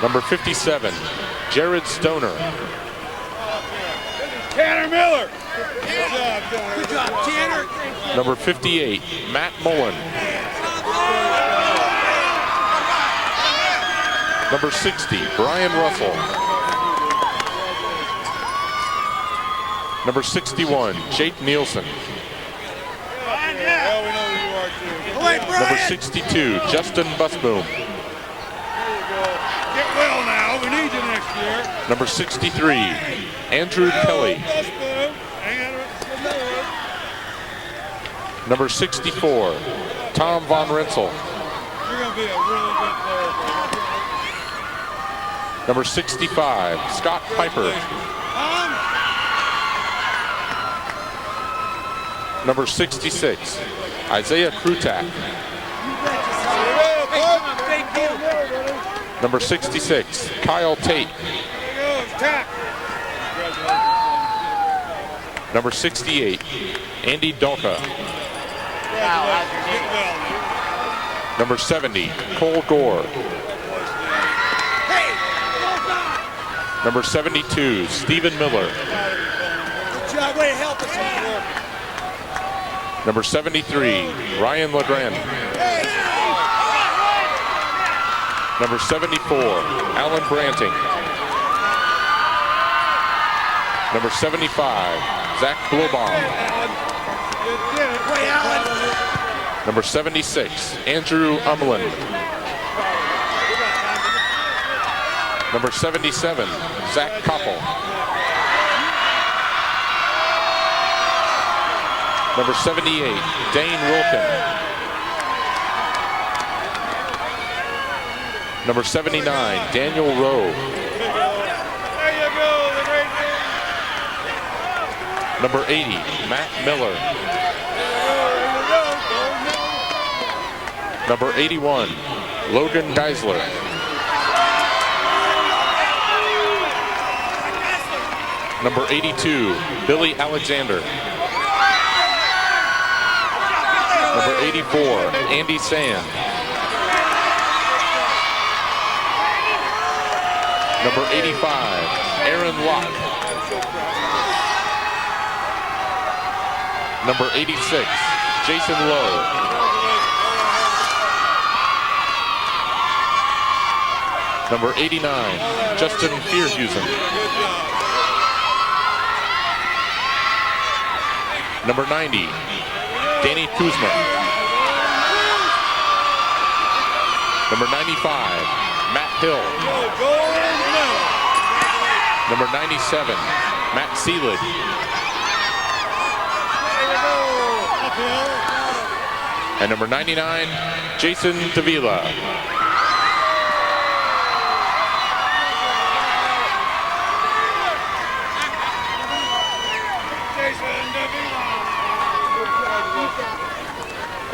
Number 57, Jared Stoner. Tanner Miller. Good job, Tanner. Good job, Tanner. Number 58, Matt Mullen. Number 60, Brian Russell. Number 61, Jake Nielsen. Number 62, Justin Busboom. Get well now. We need you next year. Number 63, Andrew Kelly. Number 64, Tom Von Renssel. You're going to be a really good player. Number 65, Scott Piper. Number 66, Isaiah Krutak. Number 66, Kyle Tate. Number 68, Andy Dolka. Number 70, Cole Gore. Number 72, Stephen Miller. Way to help us. Number 73, Ryan Legrand. Number 74, Alan Branting. Number 75, Zach Blobaum. Number 76, Andrew Umland. Number 77, Zach Koppel. Number 78, Dane Wilkin. Number 79, Daniel Rowe. Number 80, Matt Miller. Number 81, Logan Geisler. Number 82, Billy Alexander. Number 84, Andy Sand. Number 85, Aaron Locke. Number 86, Jason Lowe. Number 89, Justin Fearhusen. Number 90, Danny Kuzma. Number 95, Matt Hill. Number 97, Matt Seelig. And number 99, Jason Davila.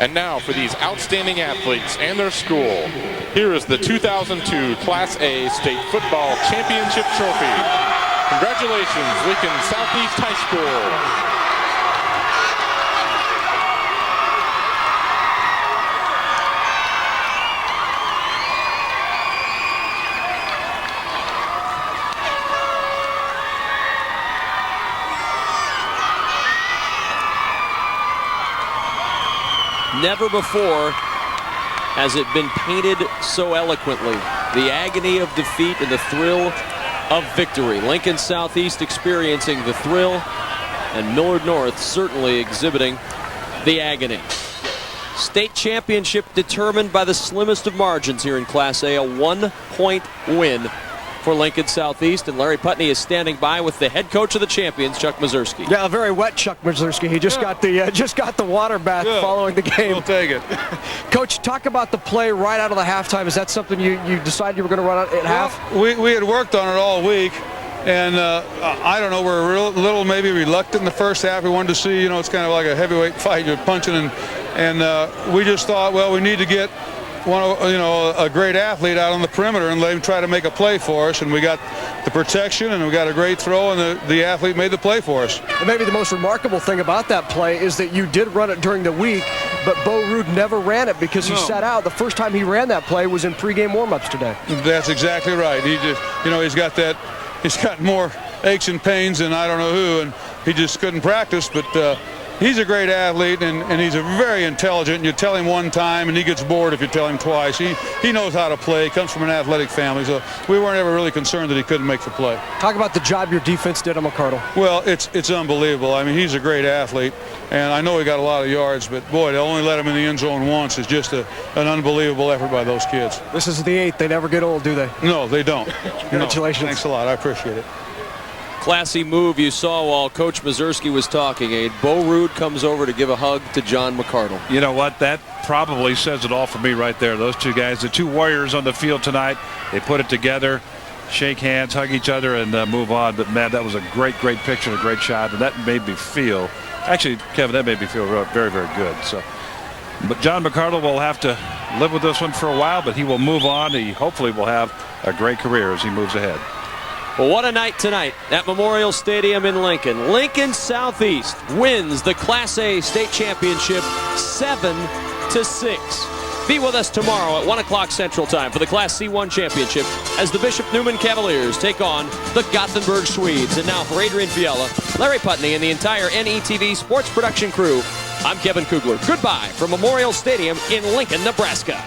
And now for these outstanding athletes and their school, here is the 2002 Class A State Football Championship Trophy. Congratulations, Lincoln Southeast High School. Never before has it been painted so eloquently. The agony of defeat and the thrill of victory. Lincoln Southeast experiencing the thrill, and Millard North certainly exhibiting the agony. State championship determined by the slimmest of margins here in Class A, a 1-point win for Lincoln Southeast, and Larry Putney is standing by with the head coach of the champions, Chuck Mazurski. Yeah, a very wet Chuck Mazurski. He just got the water bath following the game. We'll take it. Coach, talk about the play right out of the halftime. Is that something you decided you were going to run out at half? We had worked on it all week, and I don't know, we're a little maybe reluctant in the first half. We wanted to see, it's kind of like a heavyweight fight. You're punching, and we just thought, well, we need to get a great athlete out on the perimeter and let him try to make a play for us, and we got the protection and we got a great throw, and the athlete made the play for us. And maybe the most remarkable thing about that play is that you did run it during the week, but Bo Rude never ran it because he sat out. The first time he ran that play was in pregame warm-ups today. That's exactly right. He just, he's got more aches and pains than I don't know who, and he just couldn't practice, but he's a great athlete, and he's a very intelligent. You tell him one time, and he gets bored if you tell him twice. He knows how to play. He comes from an athletic family, so we weren't ever really concerned that he couldn't make the play. Talk about the job your defense did on McCardle. Well, it's unbelievable. I mean, he's a great athlete, and I know he got a lot of yards, but boy, to only let him in the end zone once is just an unbelievable effort by those kids. This is the 8th. They never get old, do they? No, they don't. Congratulations. No, thanks a lot. I appreciate it. Classy move you saw while Coach Mazurski was talking. Bo Rude comes over to give a hug to John McCardle. You know what? That probably says it all for me right there. Those two guys, the two warriors on the field tonight, they put it together, shake hands, hug each other, and move on. But, man, that was a great, great picture, a great shot. And that made me feel, actually, Kevin, that made me feel very, very good. So, but John McCardle will have to live with this one for a while, but he will move on. He hopefully will have a great career as he moves ahead. Well, what a night tonight at Memorial Stadium in Lincoln. Lincoln Southeast wins the Class A state championship 7-6. Be with us tomorrow at 1 o'clock Central Time for the Class C1 championship as the Bishop Neumann Cavaliers take on the Gothenburg Swedes. And now for Adrian Fiala, Larry Putney, and the entire NETV sports production crew, I'm Kevin Kugler. Goodbye from Memorial Stadium in Lincoln, Nebraska.